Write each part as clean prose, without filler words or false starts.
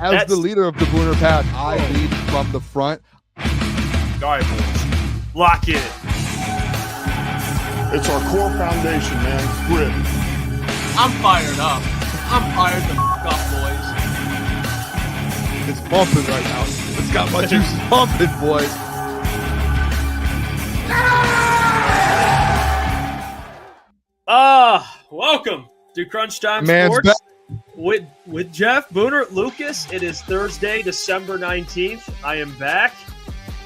As the leader of the Booner Pack, I lead from the front. All right, boys. Lock in. It's our core foundation, man. Grit. I'm fired up. I'm fired the fuck up, boys. It's pumping right now. It's got my juices pumping, boys. Welcome to Crunch Time Man's Sports back. with Jeff, Booner, Lucas. It is Thursday, December 19th. I am back.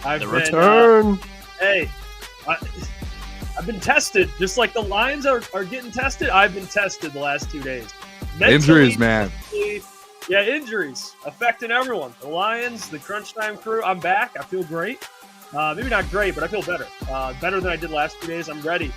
Return. I've been tested, just like the Lions are getting tested. I've been tested the last 2 days. Injuries, man. Yeah, injuries affecting everyone. The Lions, the Crunch Time crew. I'm back. I feel great. Maybe not great, but I feel better. Better than I did last 2 days. I'm ready.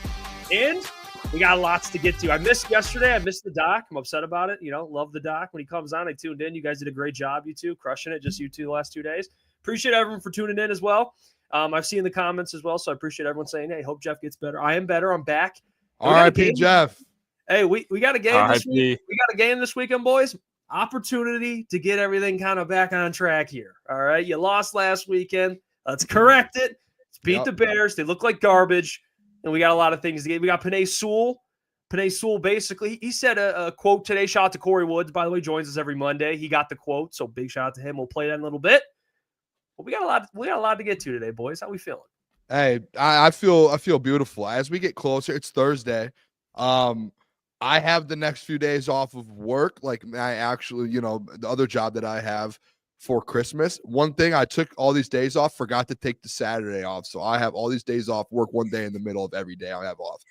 And we got lots to get to. I missed yesterday. I missed the doc. I'm upset about it. Love the doc. When he comes on, I tuned in. You guys did a great job, you two. Crushing it, just you two the last 2 days. Appreciate everyone for tuning in as well. I've seen the comments as well, so I appreciate everyone saying, hey, hope Jeff gets better. I am better. I'm back. R.I.P. Jeff. Hey, we got a game this week. We got a game this weekend, boys. Opportunity to get everything kind of back on track here. All right, you lost last weekend. Let's correct it. Let's beat the Bears. They look like garbage, and we got a lot of things to get. We got Penei Sewell. Penei Sewell, basically, he said a quote today. Shout out to Corey Woods, by the way, joins us every Monday. He got the quote, so big shout out to him. We'll play that in a little bit. But we got a lot to get to today, boys. How we feeling? Hey, I feel beautiful. As we get closer, it's Thursday. I have the next few days off of work. Like I actually, the other job that I have for Christmas. One thing, I took all these days off, forgot to take the Saturday off. So I have all these days off, work one day in the middle of every day I have off.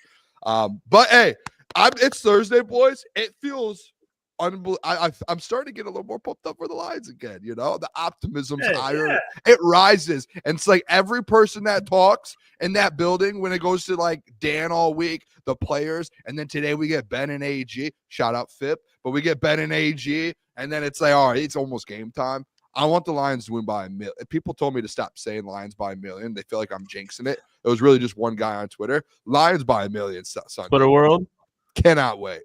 But hey, it's Thursday, boys. It feels unbelievable. I'm starting to get a little more pumped up for the Lions again. The optimism's higher. Yeah. It rises. And it's like every person that talks in that building when it goes to like Dan all week, the players, and then today we get Ben and AG. Shout out Fip. But we get Ben and AG, and then it's like, all right, it's almost game time. I want the Lions to win by 1 million. People told me to stop saying Lions by 1 million. They feel like I'm jinxing it. It was really just one guy on Twitter. Lions by 1 million Sunday. Twitter world. Cannot wait.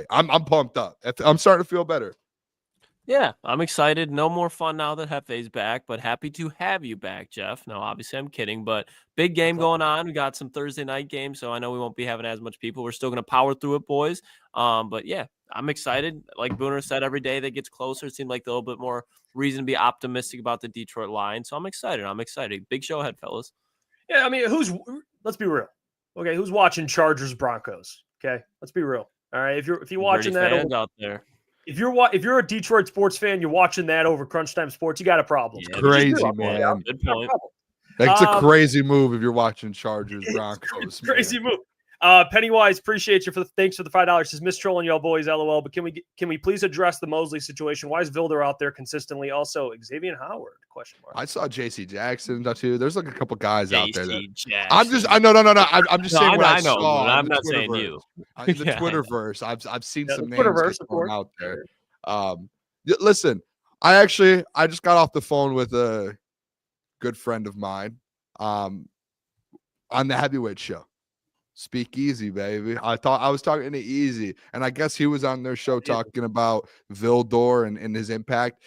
I'm pumped up. I'm starting to feel better. Yeah, I'm excited. No more fun now that Hefe's back, but happy to have you back, Jeff. No, obviously I'm kidding, but big game going on. We got some Thursday night games, so I know we won't be having as much people. We're still going to power through it, boys. But yeah, I'm excited. Like Booner said, every day that gets closer, it seems like a little bit more reason to be optimistic about the Detroit Lions. So I'm excited. Big show ahead, fellas. Yeah, I mean, let's be real. Okay, who's watching Chargers Broncos? Okay, let's be real. All right, if you're watching that out there. If you're a Detroit sports fan, you're watching that over Crunch Time Sports, you got a problem. Yeah, crazy, man. Good point. That's a crazy move if you're watching Chargers Broncos. It's crazy move. Pennywise, appreciate you thanks for the $5. Says miss trolling y'all boys, LOL. But can we please address the Mosley situation? Why is Vilder out there consistently? Also, Xavier Howard? ? I saw J.C. Jackson too. There's like a couple guys out there. No. I'm just saying what I saw. I'm not saying you. The Twitterverse. I've seen some names out there. Listen, I just got off the phone with a good friend of mine on the heavyweight show. Speak Easy, baby. I thought I was talking to Easy, and I guess he was on their show talking about Vildor and his impact.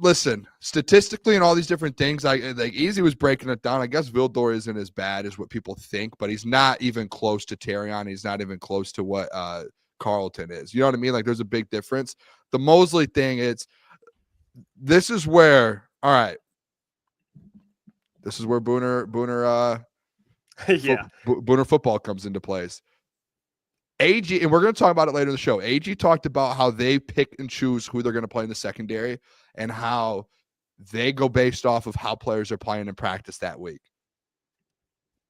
Listen, statistically and all these different things, like Easy was breaking it down. I guess Vildor isn't as bad as what people think, but he's not even close to Terrion. He's not even close to what Carlton is. You know what I mean? Like there's a big difference. The Mosley thing, this is where Booner Booner football comes into place. AG, and we're going to talk about it later in the show. AG talked about how they pick and choose who they're going to play in the secondary and how they go based off of how players are playing in practice that week.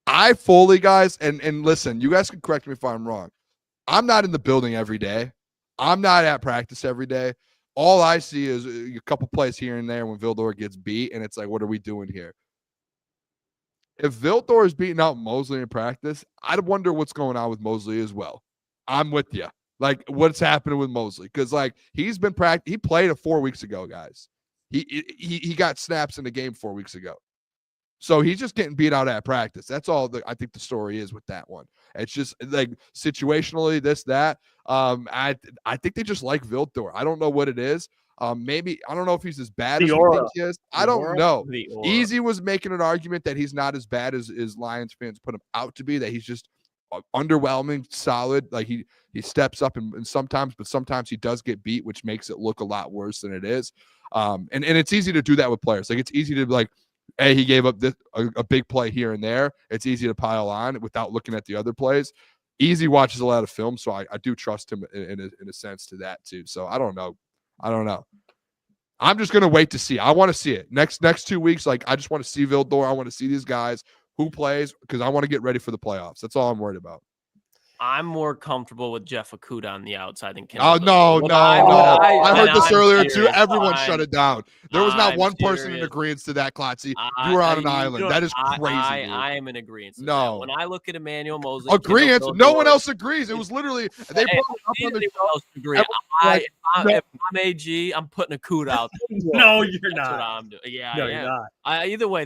I fully, guys, and listen, you guys can correct me if I'm wrong. I'm not in the building every day. I'm not at practice every day. All I see is a couple plays here and there when Vildor gets beat, and it's like, what are we doing here? If Vildor is beating out Mosley in practice, I'd wonder what's going on with Mosley as well. I'm with you. Like, what's happening with Mosley? Because, like, he played 4 weeks ago, guys. He got snaps in the game 4 weeks ago. So he's just getting beat out at practice. That's all I think the story is with that one. It's just like situationally this, that. I think they just like Vildor. I don't know what it is. Maybe I don't know if he's as bad as we think he is. I don't know. Easy was making an argument that he's not as bad as Lions fans put him out to be, that he's just underwhelming, solid. Like he steps up and sometimes, but sometimes he does get beat, which makes it look a lot worse than it is. And it's easy to do that with players. Like it's easy to like, hey, he gave up a big play here and there. It's easy to pile on without looking at the other plays. Easy watches a lot of film, so I do trust him in a sense to that too. So I don't know. I'm just gonna wait to see. I want to see it next 2 weeks. Like I just want to see Vildor. I want to see these guys who plays because I want to get ready for the playoffs. That's all I'm worried about. I'm more comfortable with Jeff Iafrate on the outside than Kendall. Oh, no. I heard this earlier, too. Everyone shut it down. There was not one person in agreement to that, Klotzy. You were on an island. That is crazy, I am in agreement. No. When I look at Emmanuel Mosley. Agreement? No one else agrees. It was literally. They brought it up on the else agree. If I'm AG, I'm putting a coot out there. No, you're not. That's what I'm doing. Yeah, no, I am. You're not. Either way,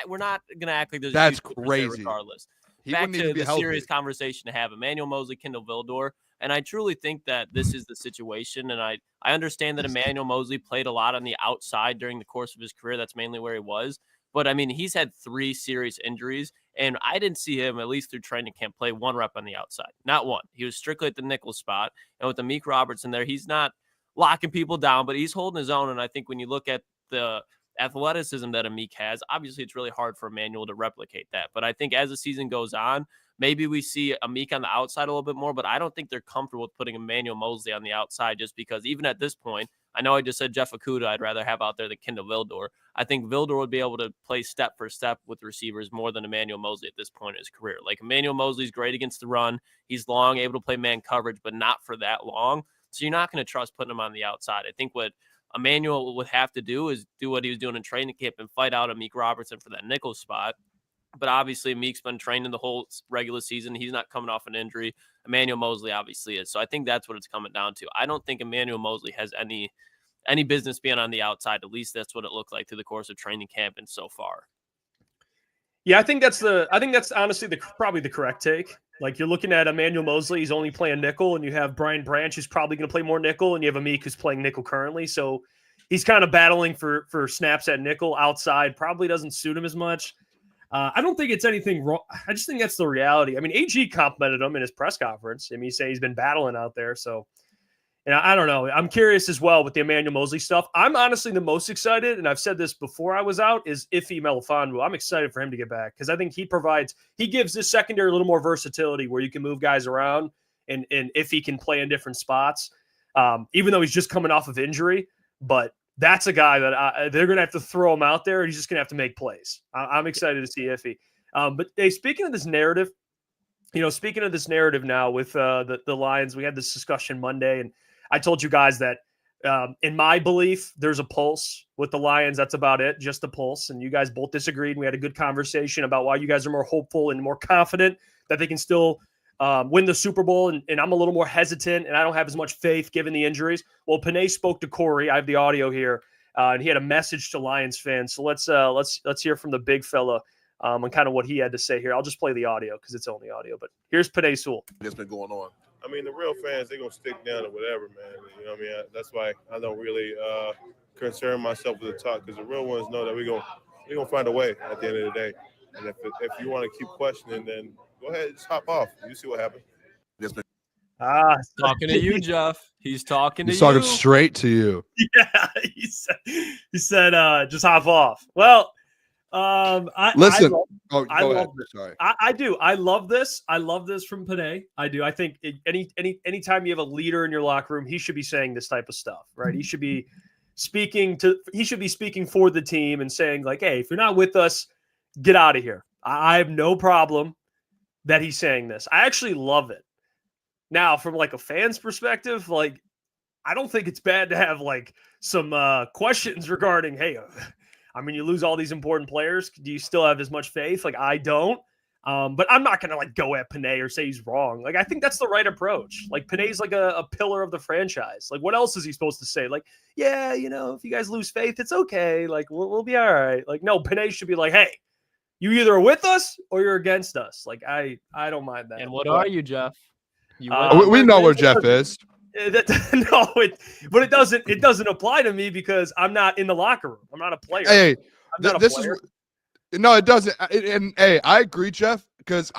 we're not going to act like there's that's a huge crazy. Regardless. He Back to the healthy. serious conversation to have. Emmanuel Mosley, Kendall Vildor. And I truly think that this is the situation. And I understand that Emmanuel Mosley played a lot on the outside during the course of his career. That's mainly where he was. But, I mean, he's had 3 serious injuries. And I didn't see him, at least through training camp, play 1 rep on the outside. Not 1. He was strictly at the nickel spot. And with Amik Robertson there, he's not locking people down, but he's holding his own. And I think when you look at the athleticism that Amik has, obviously it's really hard for Emmanuel to replicate that. But I think as the season goes on, maybe we see Amik on the outside a little bit more, but I don't think they're comfortable with putting Emmanuel Mosley on the outside just because even at this point, I know I just said Jeff Iafrate I'd rather have out there than Kendall Vildor. I think Vildor would be able to play step for step with receivers more than Emmanuel Mosley at this point in his career. Like Emmanuel Mosley's great against the run. He's long, able to play man coverage, but not for that long. So you're not going to trust putting him on the outside. I think what Emmanuel would have to do is do what he was doing in training camp and fight out Amik Robertson for that nickel spot. But obviously, Meek's been training the whole regular season. He's not coming off an injury. Emmanuel Mosley obviously is. So I think that's what it's coming down to. I don't think Emmanuel Mosley has any business being on the outside. At least that's what it looked like through the course of training camp and so far. Yeah, I think that's honestly probably the correct take. Like you're looking at Emmanuel Mosley, he's only playing nickel, and you have Brian Branch, who's probably going to play more nickel, and you have Amik, who's playing nickel currently. So he's kind of battling for snaps at nickel. Outside probably doesn't suit him as much. I don't think it's anything wrong. I just think that's the reality. I mean, AG complimented him in his press conference. I mean, he said he's been battling out there. So, and I don't know. I'm curious as well with the Emmanuel Mosley stuff. I'm honestly the most excited, and I've said this before I was out, is Ife Melifonwu. I'm excited for him to get back because I think he gives this secondary a little more versatility where you can move guys around and if he can play in different spots, even though he's just coming off of injury. But that's a guy that they're going to have to throw him out there, and he's just going to have to make plays. I'm excited to see Ife. But hey, speaking of this narrative now with the Lions, we had this discussion Monday, and I told you guys that in my belief, there's a pulse with the Lions. That's about it, just a pulse. And you guys both disagreed. We had a good conversation about why you guys are more hopeful and more confident that they can still win the Super Bowl, and I'm a little more hesitant, and I don't have as much faith given the injuries. Well, Penei spoke to Corey. I have the audio here, and he had a message to Lions fans. So let's hear from the big fella on kind of what he had to say here. I'll just play the audio because it's only audio. But here's Penei Sewell. That's been going on. I mean, the real fans, they're gonna stick down or whatever, man. You know what I mean? That's why I don't really concern myself with the talk because the real ones know that we're gonna find a way at the end of the day. And if you want to keep questioning, then go ahead, just hop off. You see what happens. Talking to you, Jeff. He's talking straight to you. Yeah, he said, just hop off. Well, listen. I love this. Sorry. I do. I love this. I love this from Penei. I do. I think anytime you have a leader in your locker room, he should be saying this type of stuff, right? He should be speaking for the team and saying like, hey, if you're not with us, get out of here. I have no problem that he's saying this. I actually love it. Now, from like a fan's perspective, like I don't think it's bad to have like some questions regarding, hey, I mean, you lose all these important players. Do you still have as much faith? Like I don't. But I'm not going to like go at Penei or say he's wrong. Like I think that's the right approach. Like Penei's like a pillar of the franchise. Like what else is he supposed to say? Like, yeah, if you guys lose faith, it's okay. Like we'll be all right. Like no, Penei should be like, hey, You either are with us or you're against us. Like I don't mind that. And what But, are you, Jeff? You We know where Jeff is. But it doesn't apply to me because I'm not in the locker room. I'm not a player. Hey, I'm not a this player. is no, it doesn't. And hey, I agree, Jeff, because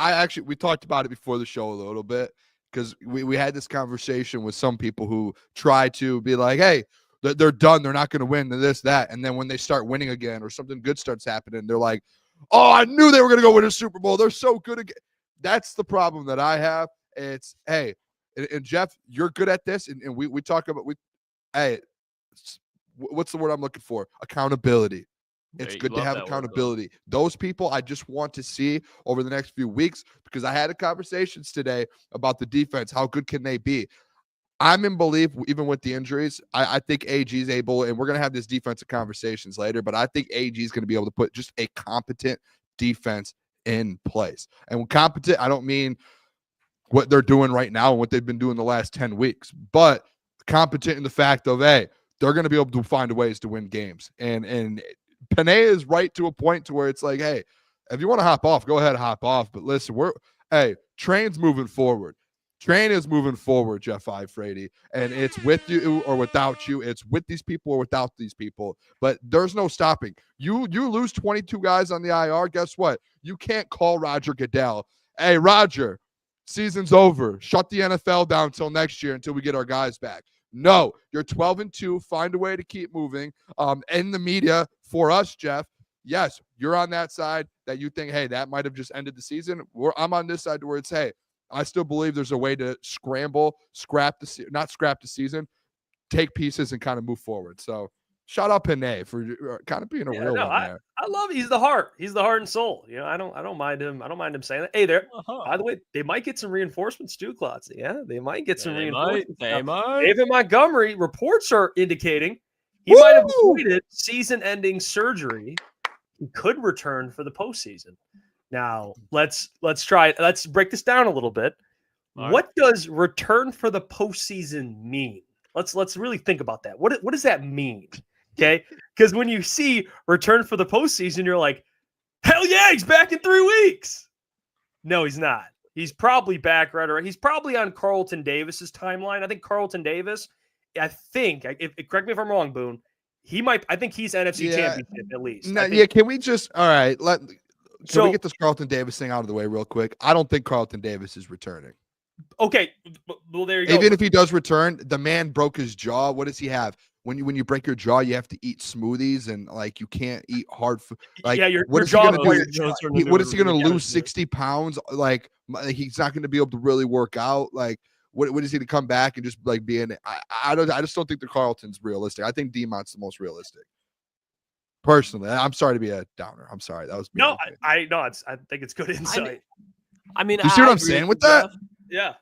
we talked about it before the show a little bit because we had this conversation with some people who try to be like, hey, they're done. They're not going to win this, that. And then when they start winning again or something good starts happening, they're like, oh, I knew they were going to go win a Super Bowl. They're so good again. That's the problem that I have. It's, hey, and Jeff, you're good at this. And we talk about, hey, what's the word I'm looking for? Accountability. It's good to have accountability. Those people I just want to see over the next few weeks because I had conversations today about the defense. How good can they be? I'm in belief, even with the injuries, I think AG is able, and we're going to have this defensive conversations later, but I think AG is going to be able to put just a competent defense in place. And when competent, I don't mean what they're doing right now and what they've been doing the last 10 weeks, but competent in the fact of, hey, they're going to be able to find ways to win games. And Penei is right to a point to where it's like, hey, if you want to hop off, go ahead and hop off. But listen, train's moving forward. Train is moving forward, Jeff Iafrate, and it's with you or without you. It's with these people or without these people. But there's no stopping. You lose 22 guys on the IR. Guess what? You can't call Roger Goodell. Hey, Roger, season's over. Shut the NFL down until next year until we get our guys back. No, you're 12-2. Find a way to keep moving. In the media for us, Jeff. Yes, you're on that side that you think, hey, that might have just ended the season. I'm on this side where it's, hey, I still believe there's a way to not scrap the season, take pieces and kind of move forward. So shout out Penei for kind of being a real one there. I love it. He's the heart. He's the heart and soul. You know, I don't mind him. I don't mind him saying that. Hey, by the way, they might get some reinforcements too, Klotz. Yeah, they might get some reinforcements. They might. David Montgomery, reports are indicating he might have avoided season-ending surgery. He could return for the postseason. Now, let's break this down a little bit. Right. What does return for the postseason mean? Let's really think about that. What does that mean? Okay? Because when you see return for the postseason, you're like, hell yeah, he's back in 3 weeks. No, he's not. He's probably back right around. He's probably on Carlton Davis's timeline. I think Carlton Davis, correct me if I'm wrong, Boone, I think he's NFC championship at least. Can we just, all right, can we get this Carlton Davis thing out of the way real quick? I don't think Carlton Davis is returning. Okay, well, there you go. Even if he does return, the man broke his jaw. What does he have? When you break your jaw, you have to eat smoothies and like you can't eat hard food. Like, your jaw. What is he going to lose 60 pounds? Like he's not going to be able to really work out. Like what is he to come back and just like be in it? I just don't think the Carlton's realistic. I think D-Mont's the most realistic. Personally, I'm sorry to be a downer. I'm sorry. That was I think it's good insight. I mean, you see what I'm saying with that? Yeah.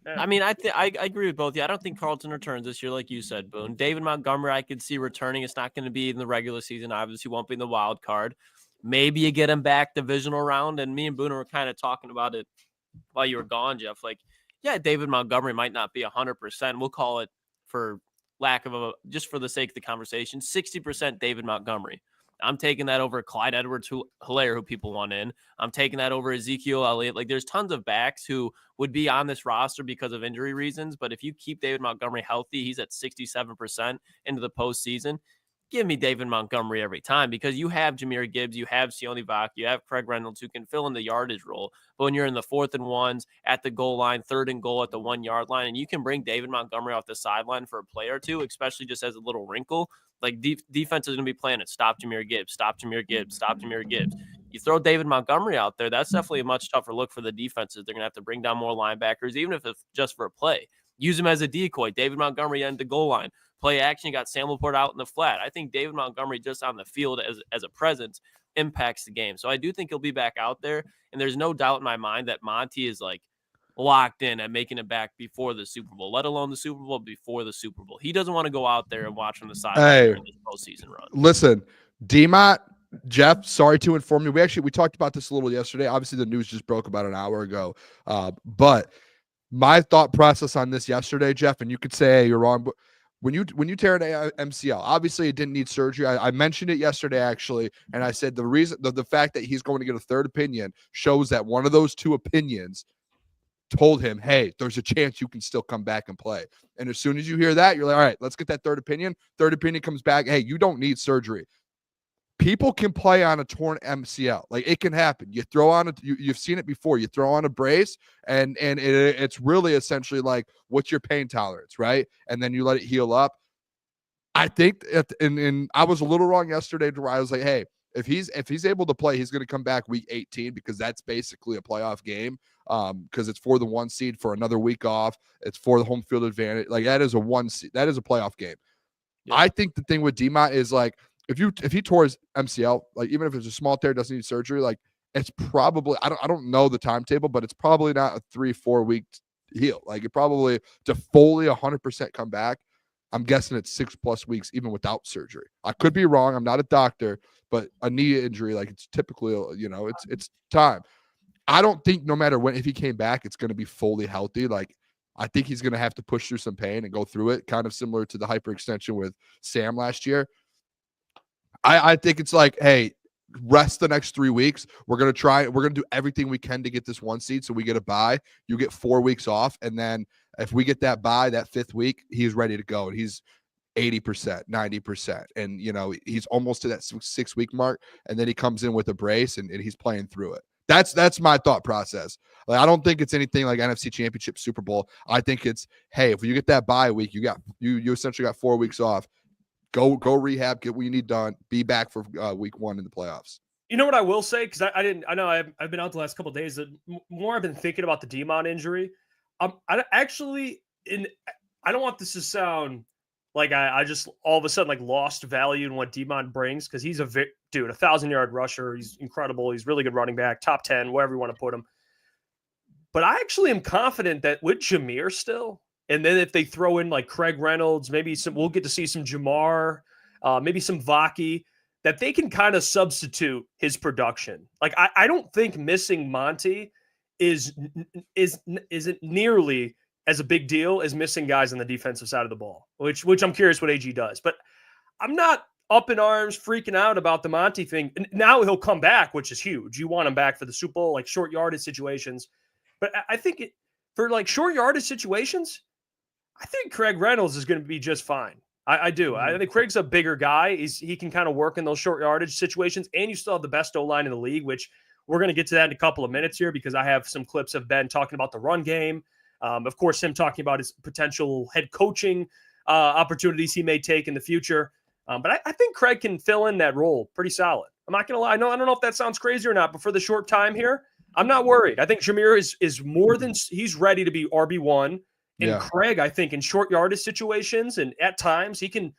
I mean, I agree with both. Yeah, I don't think Carlton returns this year, like you said, Boone. David Montgomery, I could see returning. It's not going to be in the regular season. Obviously, won't be in the wild card. Maybe you get him back divisional round. And me and Booner were kind of talking about it while you were gone, Jeff. Like, yeah, David Montgomery might not be 100%. We'll call it, for lack of just for the sake of the conversation, 60% David Montgomery. I'm taking that over Clyde Edwards-Helaire, who people want in. I'm taking that over Ezekiel Elliott. Like, there's tons of backs who would be on this roster because of injury reasons. But if you keep David Montgomery healthy, he's at 67% into the postseason. Give me David Montgomery every time because you have Jahmyr Gibbs, you have Sione Vach, you have Craig Reynolds who can fill in the yardage role. But when you're in the 4th and 1s at the goal line, 3rd and goal at the 1 yard line, and you can bring David Montgomery off the sideline for a play or two, especially just as a little wrinkle, like defense is going to be playing it. Stop Jahmyr Gibbs, stop Jahmyr Gibbs, stop Jahmyr Gibbs. You throw David Montgomery out there, that's definitely a much tougher look for the defenses. They're going to have to bring down more linebackers, even if it's just for a play. Use him as a decoy. David Montgomery end the goal line. Play action, you got Sam Laporte out in the flat. I think David Montgomery just on the field as a presence impacts the game. So I do think he'll be back out there. And there's no doubt in my mind that Monty is like locked in at making it back before the Super Bowl, let alone the Super Bowl before the Super Bowl. He doesn't want to go out there and watch from the sideline during this postseason run. Listen, D-Mont, Jeff, sorry to inform you. We talked about this a little yesterday. Obviously, the news just broke about an hour ago. But my thought process on this yesterday, Jeff, and you could say, hey, you're wrong, but when you tear an MCL, obviously it didn't need surgery. I mentioned it yesterday actually, and I said the fact that he's going to get a third opinion shows that one of those two opinions told him, hey, there's a chance you can still come back and play. And as soon as you hear that, you're like, all right, let's get that third opinion. Third opinion comes back, hey, you don't need surgery. People can play on a torn MCL. Like, it can happen. You throw on you've seen it before. You throw on a brace, and it's really essentially like, what's your pain tolerance, right? And then you let it heal up. I think, and I was a little wrong yesterday, where I was like, hey, if he's able to play, he's going to come back week 18 because that's basically a playoff game. Because it's for the 1 seed for another week off. It's for the home field advantage. Like, that is a 1 seed. That is a playoff game. Yeah. I think the thing with DMOT is, like, if he tore his MCL, like, even if it's a small tear, doesn't need surgery, like, it's probably, I don't know the timetable, but it's probably not a 3-4 week heal. Like, it probably, to fully 100% come back, I'm guessing it's 6+ weeks even without surgery. I could be wrong. I'm not a doctor, but a knee injury, like, it's typically, it's time. I don't think no matter when, if he came back, it's going to be fully healthy. Like, I think he's going to have to push through some pain and go through it, kind of similar to the hyperextension with Sam last year. I think it's like, hey, rest the next 3 weeks. We're going to do everything we can to get this 1 seed so we get a bye. You get 4 weeks off. And then if we get that bye, that 5th week, he's ready to go. And he's 80%, 90%. And, he's almost to that 6-week mark. And then he comes in with a brace and he's playing through it. That's my thought process. Like, I don't think it's anything like NFC Championship, Super Bowl. I think it's, hey, if you get that bye week, you essentially got 4 weeks off. Go rehab, get what you need done, be back for week 1 in the playoffs. You know what I will say? Because I know I've been out the last couple of days. The more I've been thinking about the Demon injury, I don't want this to sound like I just all of a sudden like lost value in what Demon brings, because he's a 1,000-yard rusher. He's incredible. He's really good running back, top 10, wherever you want to put him. But I actually am confident that with Jameer still, and then if they throw in like Craig Reynolds, maybe we'll get to see some Jamar, maybe some Vaki, that they can kind of substitute his production. Like, I don't think missing Monty isn't nearly as a big deal as missing guys on the defensive side of the ball, which I'm curious what AG does. But I'm not up in arms freaking out about the Monty thing. Now he'll come back, which is huge. You want him back for the Super Bowl, like short yardage situations. But I think for like short yardage situations, I think Craig Reynolds is going to be just fine. I do. I think Craig's a bigger guy. He can kind of work in those short yardage situations, and you still have the best O-line in the league, which we're going to get to that in a couple of minutes here, because I have some clips of Ben talking about the run game. Of course, him talking about his potential head coaching opportunities he may take in the future. But I think Craig can fill in that role pretty solid. I'm not going to lie. I don't know if that sounds crazy or not, but for the short time here, I'm not worried. I think Jameer is more than he's ready to be RB1. And Craig, I think, in short yardage situations and at times he can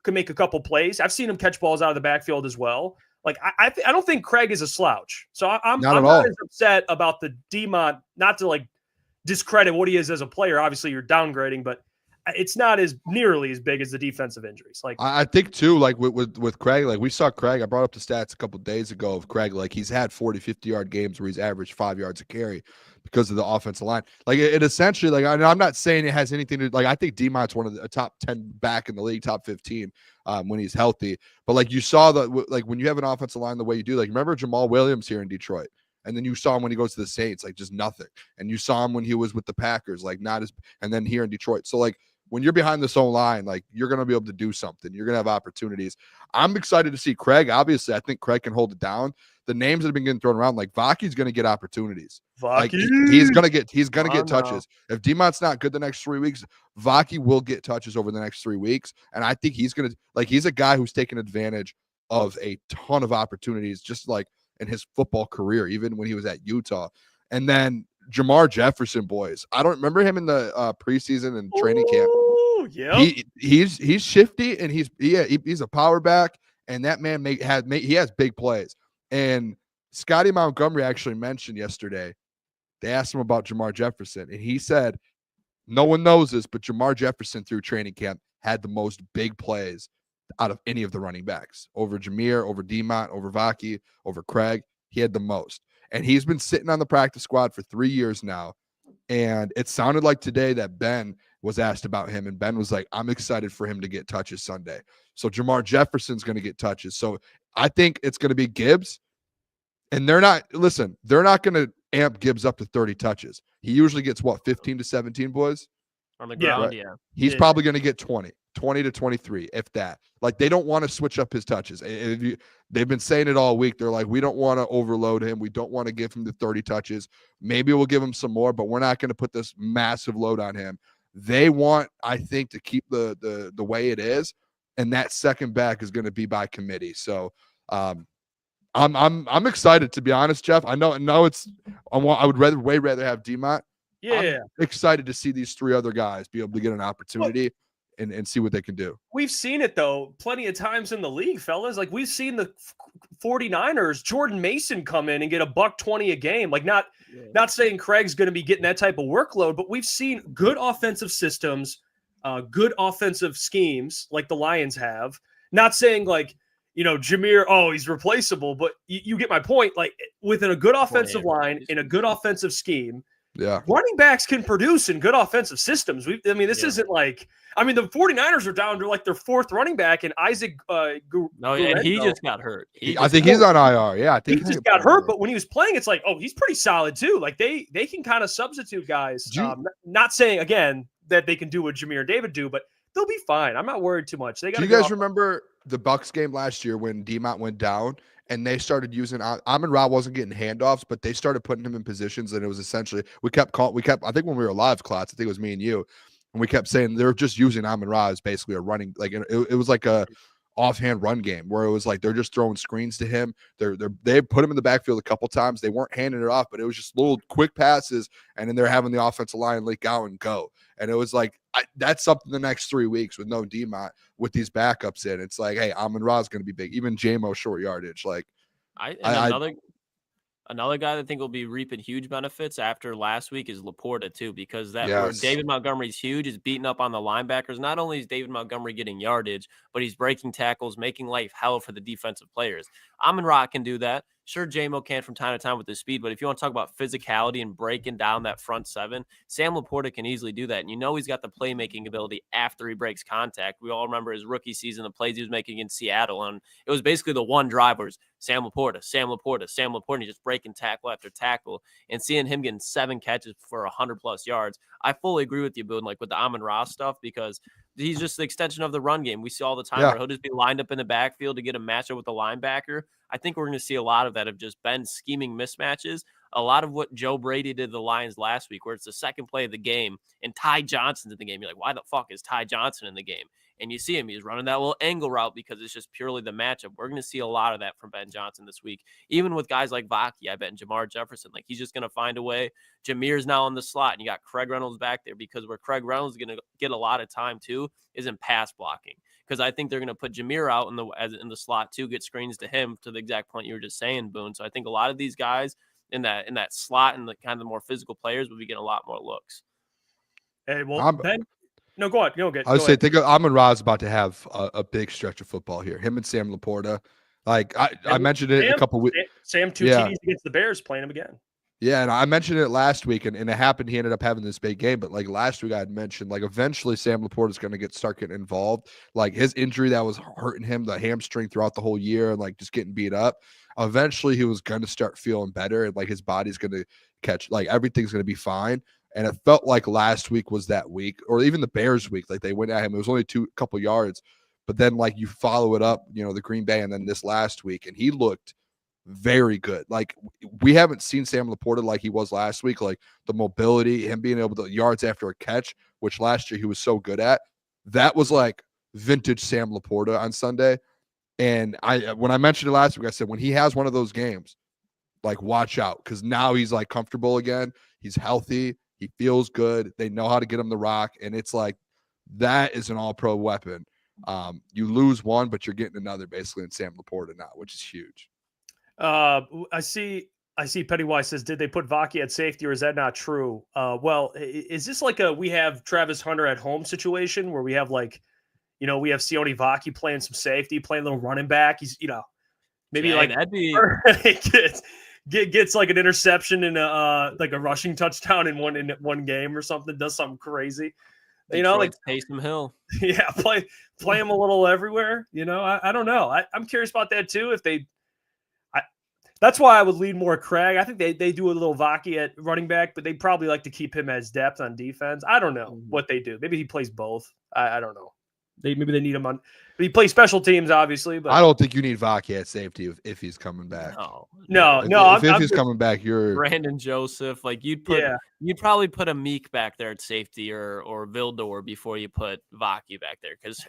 make a couple plays. I've seen him catch balls out of the backfield as well. Like, I don't think Craig is a slouch. So I'm not as upset about the DMOT, not to like discredit what he is as a player. Obviously, you're downgrading, but it's not as nearly as big as the defensive injuries. Like, I think too, like with Craig, like we saw Craig, I brought up the stats a couple of days ago of Craig, like he's had 40, 50-yard games where he's averaged 5 yards a carry because of the offensive line. Like it essentially, like, I'm not saying it has anything to, like, I think D-Mot's one of the top 10 back in the league, top 15 when he's healthy. But like you saw like when you have an offensive line the way you do, like remember Jamal Williams here in Detroit. And then you saw him when he goes to the Saints, like just nothing. And you saw him when he was with the Packers, like not as, and then here in Detroit. So like, when you're behind this own line, like you're going to be able to do something. You're going to have opportunities. I'm excited to see Craig. Obviously, I think Craig can hold it down. The names that have been getting thrown around, like Vaki's going to get opportunities. Like, he's going to get touches. If D-Mot's not good the next 3 weeks, Vaki will get touches over the next 3 weeks. And I think he's going to, like, he's a guy who's taken advantage of a ton of opportunities, just like in his football career, even when he was at Utah. And then Jamar Jefferson, boys. I don't remember him in the preseason and training camp. Yeah, he's shifty and he's a power back, and that man he has big plays. And Scotty Montgomery actually mentioned yesterday, they asked him about Jamar Jefferson, and he said, no one knows this, but Jamar Jefferson through training camp had the most big plays out of any of the running backs, over Jameer, over D-Mont, over Vaki, over Craig. He had the most. And he's been sitting on the practice squad for 3 years now. And it sounded like today that Ben was asked about him, and Ben was like, I'm excited for him to get touches Sunday. So Jamar Jefferson's going to get touches. So I think it's going to be Gibbs. And they're not going to amp Gibbs up to 30 touches. He usually gets 15 to 17, boys? On the ground, right? He's probably going to get 20 to 23, if that. Like, they don't want to switch up his touches. They've been saying it all week. They're like, we don't want to overload him. We don't want to give him the 30 touches. Maybe we'll give him some more, but we're not going to put this massive load on him. They want, I think, to keep the way it is, and that second back is going to be by committee. So I'm excited, to be honest, Jeff. I know I would way rather have DMOT. Yeah. I'm excited to see these three other guys be able to get an opportunity and see what they can do. We've seen it, though, plenty of times in the league, fellas. Like, we've seen the 49ers, Jordan Mason, come in and get $120 a game. Like, not saying Craig's going to be getting that type of workload, but we've seen good offensive systems, good offensive schemes like the Lions have. Not saying, like, Jameer, he's replaceable, but you get my point. Like, within a good offensive line, in a good offensive scheme, running backs can produce in good offensive systems. This isn't like – the 49ers are down to like their fourth running back, and Isaac and he just got hurt. I think he's on IR. Yeah, I think he just got hurt, but when he was playing, it's like, he's pretty solid too. Like, they can kind of substitute guys. Not saying, again, that they can do what Jameer and David do, but they'll be fine. I'm not worried too much. Do you guys remember the Bucs game last year when DMOT went down and they started using Amon-Ra wasn't getting handoffs, but they started putting him in positions, and it was essentially we kept I think when we were live, Klotz, I think it was me and you, and we kept saying they're just using Amon-Ra as basically a running, like it was like a offhand run game where it was like they're just throwing screens to him. They put him in the backfield a couple times. They weren't handing it off, but it was just little quick passes, and then they're having the offensive line leak out and go. And it was like that's something the next 3 weeks with no DMOT with these backups in. It's like, hey, Amon-Ra is going to be big. Even JMO short yardage. Like another guy that I think will be reaping huge benefits after last week is Laporta too, because where David Montgomery's huge is beating up on the linebackers. Not only is David Montgomery getting yardage, but he's breaking tackles, making life hell for the defensive players. Amon-Ra can do that. Sure, JMO can from time to time with his speed, but if you want to talk about physicality and breaking down that front seven, Sam Laporta can easily do that. And he's got the playmaking ability after he breaks contact. We all remember his rookie season, the plays he was making in Seattle, and it was basically the one drive was Sam Laporta, and he's just breaking tackle after tackle, and seeing him getting 7 catches for 100+ yards. I fully agree with you, Boone, like with the Amon-Ra stuff, because he's just the extension of the run game. We see all the time where he'll just be lined up in the backfield to get a matchup with the linebacker. I think we're going to see a lot of that of just Ben scheming mismatches. A lot of what Joe Brady did to the Lions last week, where it's the second play of the game and Ty Johnson's in the game. You're like, why the fuck is Ty Johnson in the game? And you see him, he's running that little angle route because it's just purely the matchup. We're going to see a lot of that from Ben Johnson this week. Even with guys like Vaki, I bet, and Jamar Jefferson, like he's just going to find a way. Jameer's now in the slot, and you got Craig Reynolds back there, because where Craig Reynolds is going to get a lot of time too is in pass blocking. Because I think they're going to put Jameer out in the slot too, get screens to him, to the exact point you were just saying, Boone. So I think a lot of these guys in that slot and the kind of the more physical players will be getting a lot more looks. Hey, well, Ben. No, go on. I would say, think of Amon-Ra is about to have a big stretch of football here. Him and Sam Laporta. Like I mentioned it a couple weeks. Sam, 2 TDs against the Bears, playing him again. Yeah, and I mentioned it last week, and it happened. He ended up having this big game, but like last week I had mentioned, like eventually Sam Laporta is going to start getting involved. Like his injury that was hurting him, the hamstring throughout the whole year, and like just getting beat up. Eventually he was going to start feeling better, and like his body's going to catch, like everything's going to be fine. And it felt like last week was that week, or even the Bears week. Like they went at him, it was only couple yards, but then like you follow it up, the Green Bay, and then this last week, and he looked very good. Like we haven't seen Sam Laporta like he was last week, like the mobility, him being able to yards after a catch, which last year he was so good at. That was like vintage Sam Laporta on Sunday. And when I mentioned it last week, I said when he has one of those games, like watch out, because now he's like comfortable again. He's healthy. He feels good. They know how to get him the rock, and it's like that is an all-pro weapon. You lose one, but you're getting another basically in Sam Laporta now, which is huge. I see Pennywise says, did they put Vaki at safety, or is that not true? Well, is this like we have Travis Hunter at home situation where we have like, we have Sione Vaki playing some safety, playing a little running back. He's, maybe that'd be gets like an interception and like a rushing touchdown in one game or something, does something crazy. Like Taysom Hill. Yeah, play him a little everywhere. I don't know. I'm curious about that too. That's why I would lean more Craig. I think they do a little Vaki at running back, but they probably like to keep him as depth on defense. I don't know what they do. Maybe he plays both. I don't know. Maybe they need him on. He plays special teams, obviously. But I don't think you need Vaki at safety if he's coming back. No. If he's coming back, you're Brandon Joseph. Like you'd probably put a Meek back there at safety or Vildor before you put Vaki back there, because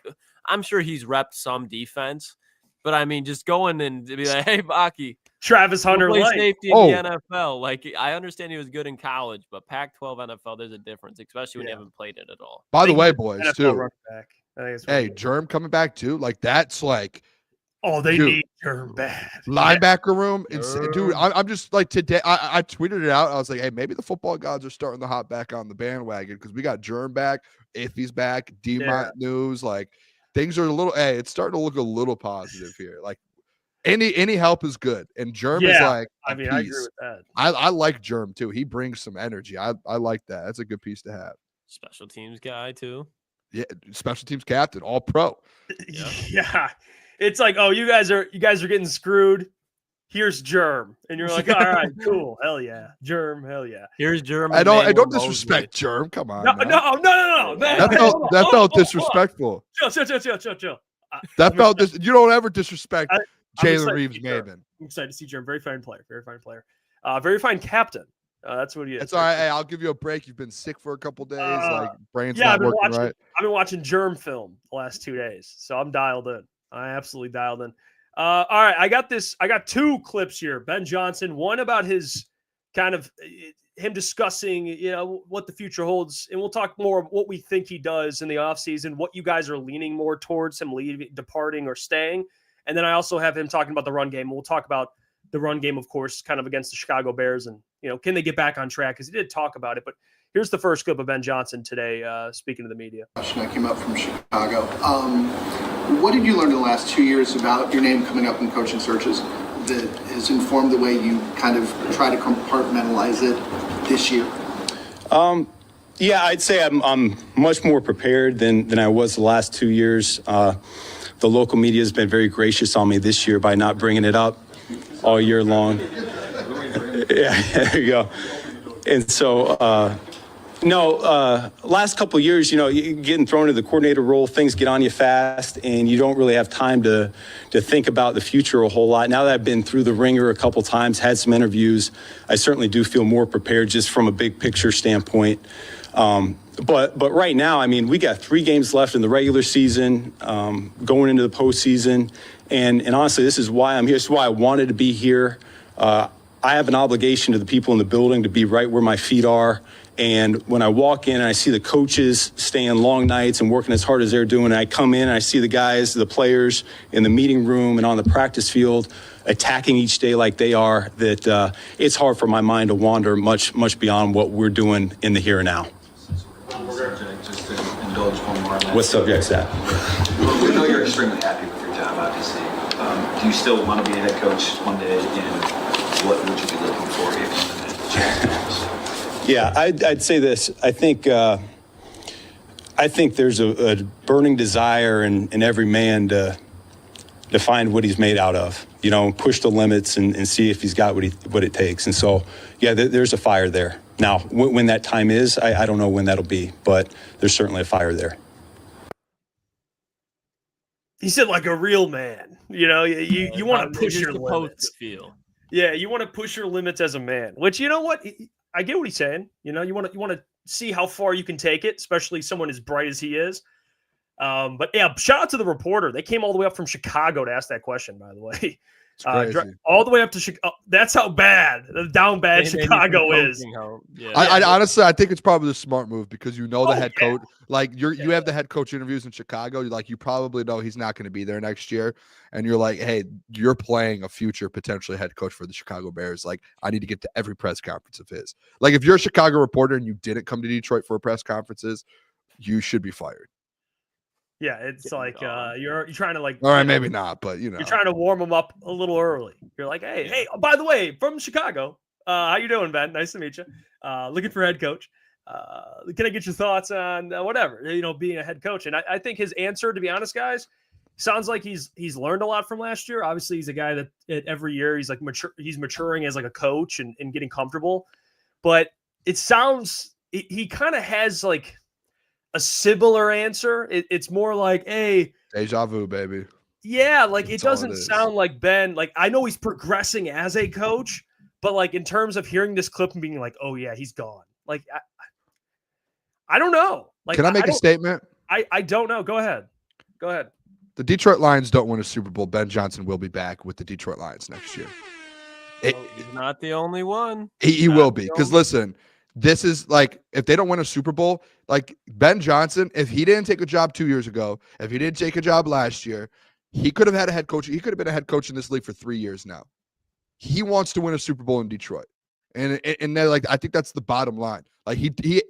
I'm sure he's repped some defense. But I mean, just going and be like, hey, Vaki, Travis Hunter play Light. safety in the NFL. Like, I understand he was good in college, but Pac-12 NFL, there's a difference, especially when you haven't played it at all. By the way, boys, NFL too. Hey, Germ coming back too. Like that's like, they need Germ bad. Linebacker room, dude. I'm just like today. I tweeted it out. I was like, hey, maybe the football gods are starting to hop back on the bandwagon because we got Germ back, Iffy's back, D-Mont news. Like things are a little. Hey, it's starting to look a little positive here. Like any help is good, and Germ is like. I agree with that. I like Germ too. He brings some energy. I like that. That's a good piece to have. Special teams guy too. Yeah, special teams captain, all pro. Yeah. It's like, oh, you guys are getting screwed. Here's Germ. And you're like, all right, cool. Hell yeah. Germ, hell yeah. Here's Germ. I don't disrespect Germ. Come on. No. That felt disrespectful. Chill. That felt you don't ever disrespect Jalen Reeves Maven. I'm excited to see Germ. Very fine player. Very fine captain. That's what he is. It's all right. Hey, I'll give you a break. You've been sick for a couple days. Like brain's not working right. I've been watching Germ film the last 2 days, so I'm dialed in. I absolutely dialed in. All right, I got 2 clips here. Ben Johnson, one about his kind of him discussing, what the future holds, and we'll talk more what we think he does in the offseason, what you guys are leaning more towards him leaving, departing, or staying. And then I also have him talking about the run game. We'll talk about the run game, of course, kind of against the Chicago Bears, and can they get back on track? Because he did talk about it. But here's the first clip of Ben Johnson today, speaking to the media. I came up from Chicago. What did you learn in the last 2 years about your name coming up in coaching searches that has informed the way you kind of try to compartmentalize it this year? Yeah, I'd say I'm much more prepared than I was the last 2 years. The local media has been very gracious on me this year by not bringing it up all year long. Yeah, there you go. And so, last couple of years, getting thrown into the coordinator role, things get on you fast, and you don't really have time to think about the future a whole lot. Now that I've been through the ringer a couple times, had some interviews, I certainly do feel more prepared just from a big picture standpoint. But right now, I mean, we got 3 games left in the regular season, going into the postseason. And honestly, this is why I'm here. This is why I wanted to be here. I have an obligation to the people in the building to be right where my feet are. And when I walk in and I see the coaches staying long nights and working as hard as they're doing, and I come in and I see the guys, the players in the meeting room and on the practice field attacking each day like they are, that it's hard for my mind to wander much beyond what we're doing in the here and now. Just to indulge one more on that. What subject's that? We know you're extremely happy with your job, obviously. Do you still want to be a head coach one day, and what would you be looking for if the chance comes? Yeah, I'd say this. I think there's a burning desire in every man to find what he's made out of. Push the limits and see if he's got what it takes. And so, yeah, there's a fire there. Now, when that time is, I don't know when that'll be, but there's certainly a fire there. He said, like a real man. You want to push your limits. Yeah, you want to push your limits as a man. Which, you know what? I get what he's saying. You want to see how far you can take it, especially someone as bright as he is. But yeah, shout out to the reporter. They came all the way up from Chicago to ask that question, by the way. All the way up to Chicago. That's how down bad Chicago is. Yeah. I honestly, I think it's probably the smart move because the head coach. Like you have the head coach interviews in Chicago. You probably know he's not going to be there next year, and you're like, hey, you're playing a future potentially head coach for the Chicago Bears. Like, I need to get to every press conference of his. Like, if you're a Chicago reporter and you didn't come to Detroit for press conferences, you should be fired. Yeah, it's Getting like gone. you're trying to like All right, you know, maybe not, but you're trying to warm them up a little early. You're like, hey, by the way, from Chicago, how you doing, Ben? Nice to meet you. Looking for head coach. Can I get your thoughts on whatever, being a head coach? And I think his answer, to be honest, guys, sounds like he's learned a lot from last year. Obviously, he's a guy that every year he's like he's maturing as like a coach and getting comfortable. But it sounds he kind of has like a similar answer. It's more like, hey, deja vu, baby. yeah, like it That's all it doesn't is. sound like Ben. Like I know he's progressing as a coach, but like in terms of hearing this clip and being like, oh yeah, he's gone. Like I don't know. Like Can I make a statement? I don't know. Go ahead. The Detroit Lions don't win a Super Bowl. Ben Johnson will be back with the Detroit Lions next year. He's not the only one. He will be. Because listen, this is like, if they don't win a Super Bowl, like Ben Johnson, if he didn't take a job 2 years ago, if he didn't take a job last year, he could have had a head coach. He could have been a head coach in this league for 3 years now. He wants to win a Super Bowl in Detroit. And they're like, I think that's the bottom line. Like he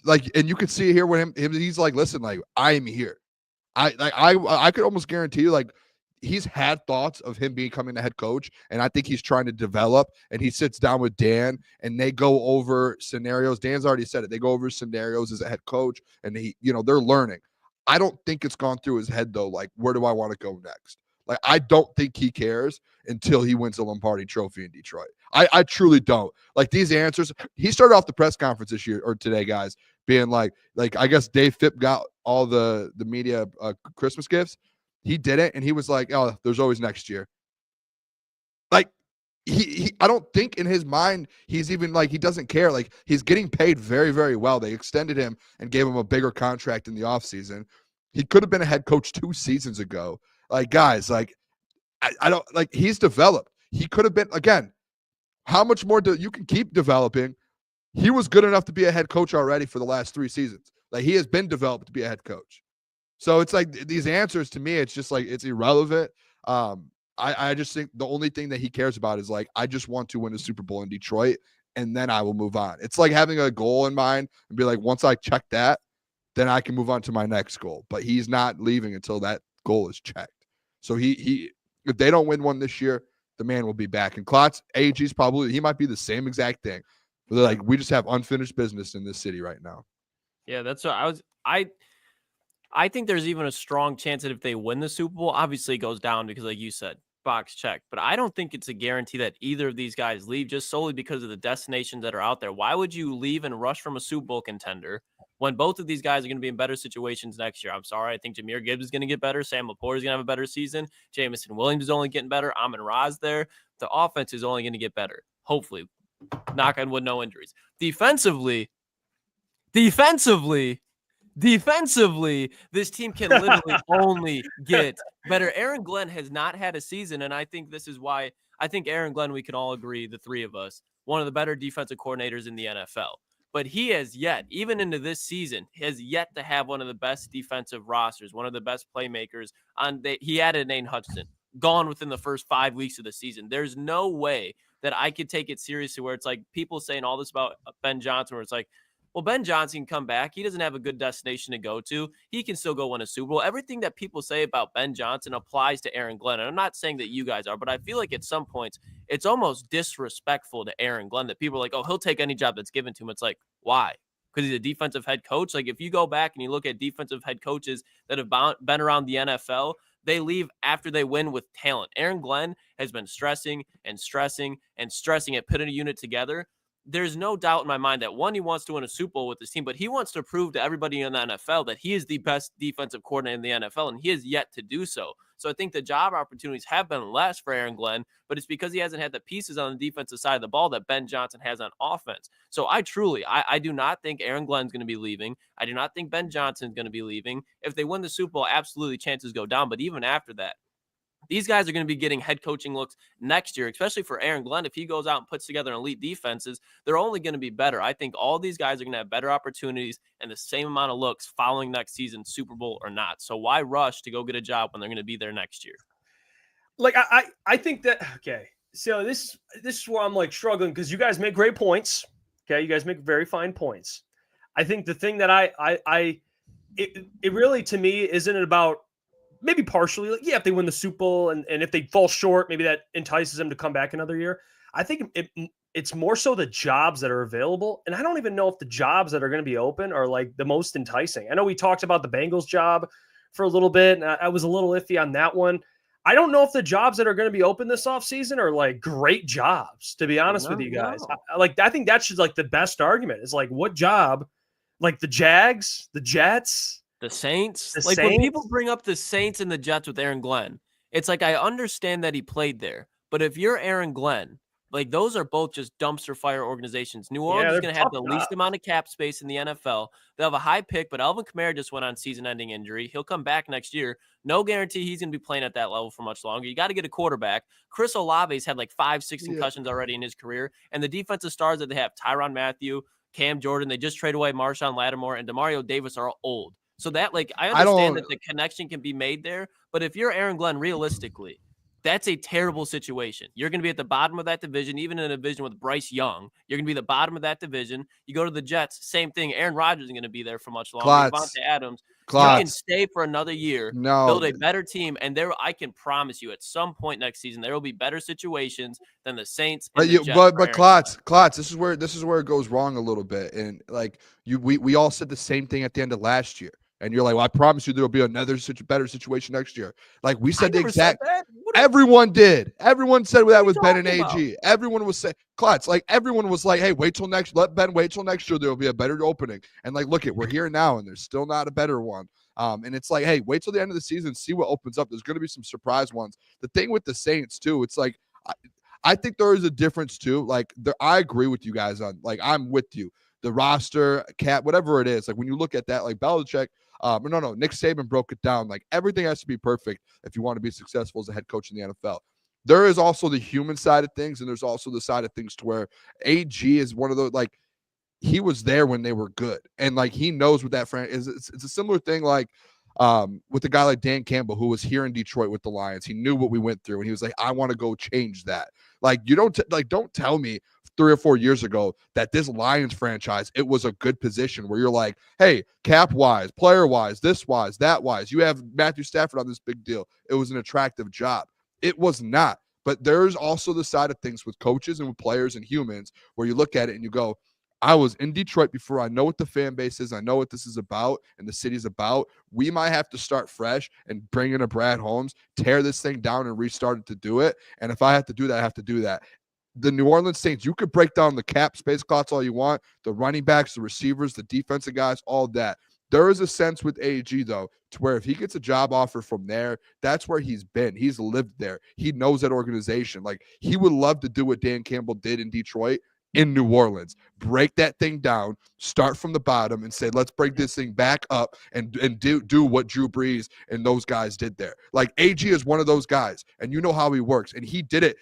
like, and you can see it here with him. He's like, listen, like I'm here. I could almost guarantee you, like, he's had thoughts of him becoming a head coach, and I think he's trying to develop. And he sits down with Dan, and they go over scenarios. Dan's already said it. They go over scenarios as a head coach, and they're learning. I don't think it's gone through his head though. Like, where do I want to go next? Like, I don't think he cares until he wins the Lombardi Trophy in Detroit. I truly don't. Like, these answers. He started off the press conference this year or today, guys, being like I guess Dave Phipp got all the media Christmas gifts. He did it, and he was like, "Oh, there's always next year." Like, he I don't think in his mind he's even like, he doesn't care. Like, he's getting paid very, very well. They extended him and gave him a bigger contract in the offseason. He could have been a head coach 2 seasons ago. Like, guys, like I don't like, he's developed. He could have been, again, how much more you can keep developing? He was good enough to be a head coach already for the last 3 seasons. Like, he has been developed to be a head coach. So it's like these answers, to me, it's just like, it's irrelevant. I just think the only thing that he cares about is like, I just want to win a Super Bowl in Detroit, and then I will move on. It's like having a goal in mind and be like, once I check that, then I can move on to my next goal. But he's not leaving until that goal is checked. So he if they don't win one this year, the man will be back. And Klotz, AG's probably, he might be the same exact thing. But they're like, we just have unfinished business in this city right now. Yeah, that's what I think there's even a strong chance that if they win the Super Bowl, obviously it goes down because, like you said, box check. But I don't think it's a guarantee that either of these guys leave just solely because of the destinations that are out there. Why would you leave and rush from a Super Bowl contender when both of these guys are going to be in better situations next year? I'm sorry. I think Jahmyr Gibbs is going to get better. Sam Laporte is going to have a better season. Jamison Williams is only getting better. Amon-Ra's there. The offense is only going to get better. Hopefully. Knock on wood, no injuries. Defensively, this team can literally only get better. Aaron Glenn has not had a season, and I think this is why I think Aaron Glenn, we can all agree, the three of us, one of the better defensive coordinators in the NFL. But he has yet, even into this season, has yet to have one of the best defensive rosters, one of the best playmakers. He added Nate Hudson, gone within the first 5 weeks of the season. There's no way that I could take it seriously where it's like people saying all this about Ben Johnson, where it's like, well, Ben Johnson can come back. He doesn't have a good destination to go to. He can still go win a Super Bowl. Everything that people say about Ben Johnson applies to Aaron Glenn. And I'm not saying that you guys are, but I feel like at some points it's almost disrespectful to Aaron Glenn that people are like, oh, he'll take any job that's given to him. It's like, why? Because he's a defensive head coach. Like, if you go back and you look at defensive head coaches that have been around the NFL, they leave after they win with talent. Aaron Glenn has been stressing at putting a unit together. There's no doubt in my mind that, one, he wants to win a Super Bowl with his team, but he wants to prove to everybody in the NFL that he is the best defensive coordinator in the NFL, and he has yet to do so. So I think the job opportunities have been less for Aaron Glenn, but it's because he hasn't had the pieces on the defensive side of the ball that Ben Johnson has on offense. So I do not think Aaron Glenn's going to be leaving. I do not think Ben Johnson's going to be leaving. If they win the Super Bowl, absolutely chances go down. But even after that, these guys are going to be getting head coaching looks next year, especially for Aaron Glenn. If he goes out and puts together elite defenses, they're only going to be better. I think all these guys are going to have better opportunities and the same amount of looks following next season, Super Bowl or not. So why rush to go get a job when they're going to be there next year? Like, I think that, okay, so this is where I'm like struggling, because you guys make great points. Okay, you guys make very fine points. I think the thing that I it really, to me, isn't it about maybe partially, like, yeah, if they win the Super Bowl and if they fall short, maybe that entices them to come back another year. I think it's more so the jobs that are available. And I don't even know if the jobs that are going to be open are like the most enticing. I know we talked about the Bengals job for a little bit, and I was a little iffy on that one. I don't know if the jobs that are going to be open this offseason are like great jobs, to be honest with you guys. I think that's just like the best argument is like, what job, like the Jags, the Jets, the Saints. The Like Saints? when people bring up the Saints and the Jets with Aaron Glenn, it's like, I understand that he played there, but if you're Aaron Glenn, like those are both just dumpster fire organizations. New Orleans is they're going to have tough the least jobs. amount of cap space in the NFL. They'll have a high pick, but Alvin Kamara just went on season-ending injury. He'll come back next year. No guarantee he's going to be playing at that level for much longer. You got to get a quarterback. Chris Olave's had like 5-6 concussions already in his career, and the defensive stars that they have, Tyrann Mathieu, Cam Jordan, they just trade away Marshawn Lattimore, and Demario Davis are old. So that, like, I understand that the connection can be made there, but if you're Aaron Glenn, realistically, that's a terrible situation. You're going to be at the bottom of that division, even in a division with Bryce Young. You're going to be the bottom of that division. You go to the Jets, same thing. Aaron Rodgers isn't going to be there for much longer. Devontae Adams. You can stay for another year, build a better team, and there, I can promise you, at some point next season, there will be better situations than the Saints. And the Jets but Klotz, this is where it goes wrong a little bit. And like we all said the same thing at the end of last year. And you're like, well, I promise you there will be another better situation next year. Like we said the exact. Everyone did. Everyone said that with Ben and AG. Everyone was saying, Klotz, like everyone was like, hey, let Ben wait till next year. There will be a better opening. And like, look, we're here now, and there's still not a better one. And it's like, hey, wait till the end of the season, see what opens up. There's going to be some surprise ones. The thing with the Saints too, it's like, I think there is a difference too. Like, I agree with you guys on. Like, I'm with you. The roster, cap, whatever it is. Like when you look at that, like Belichick. Nick Saban broke it down. Like everything has to be perfect if you want to be successful as a head coach in the NFL. There is also the human side of things, and there's also the side of things to where AG is one of those, like, he was there when they were good, and like he knows what that franchise is. It's a similar thing like with a guy like Dan Campbell, who was here in Detroit with the Lions. He knew what we went through, and he was like, I want to go change that. Like, you don't don't tell me 3 or 4 years ago that this Lions franchise, it was a good position where you're like, hey, cap wise, player wise, this wise, that wise, you have Matthew Stafford on this big deal. It was an attractive job. It was not. But there's also the side of things with coaches and with players and humans where you look at it and you go, I was in Detroit before. I know what the fan base is. I know what this is about and the city's about. We might have to start fresh and bring in a Brad Holmes, tear this thing down and restart it to do it. And if I have to do that, I have to do that. The New Orleans Saints, you could break down the cap space, Klotz, all you want, the running backs, the receivers, the defensive guys, all that. There is a sense with AG, though, to where if he gets a job offer from there, that's where he's been. He's lived there. He knows that organization. Like, he would love to do what Dan Campbell did in Detroit in New Orleans. Break that thing down, start from the bottom, and say, let's break this thing back up and do what Drew Brees and those guys did there. Like, AG is one of those guys, and you know how he works. And he did it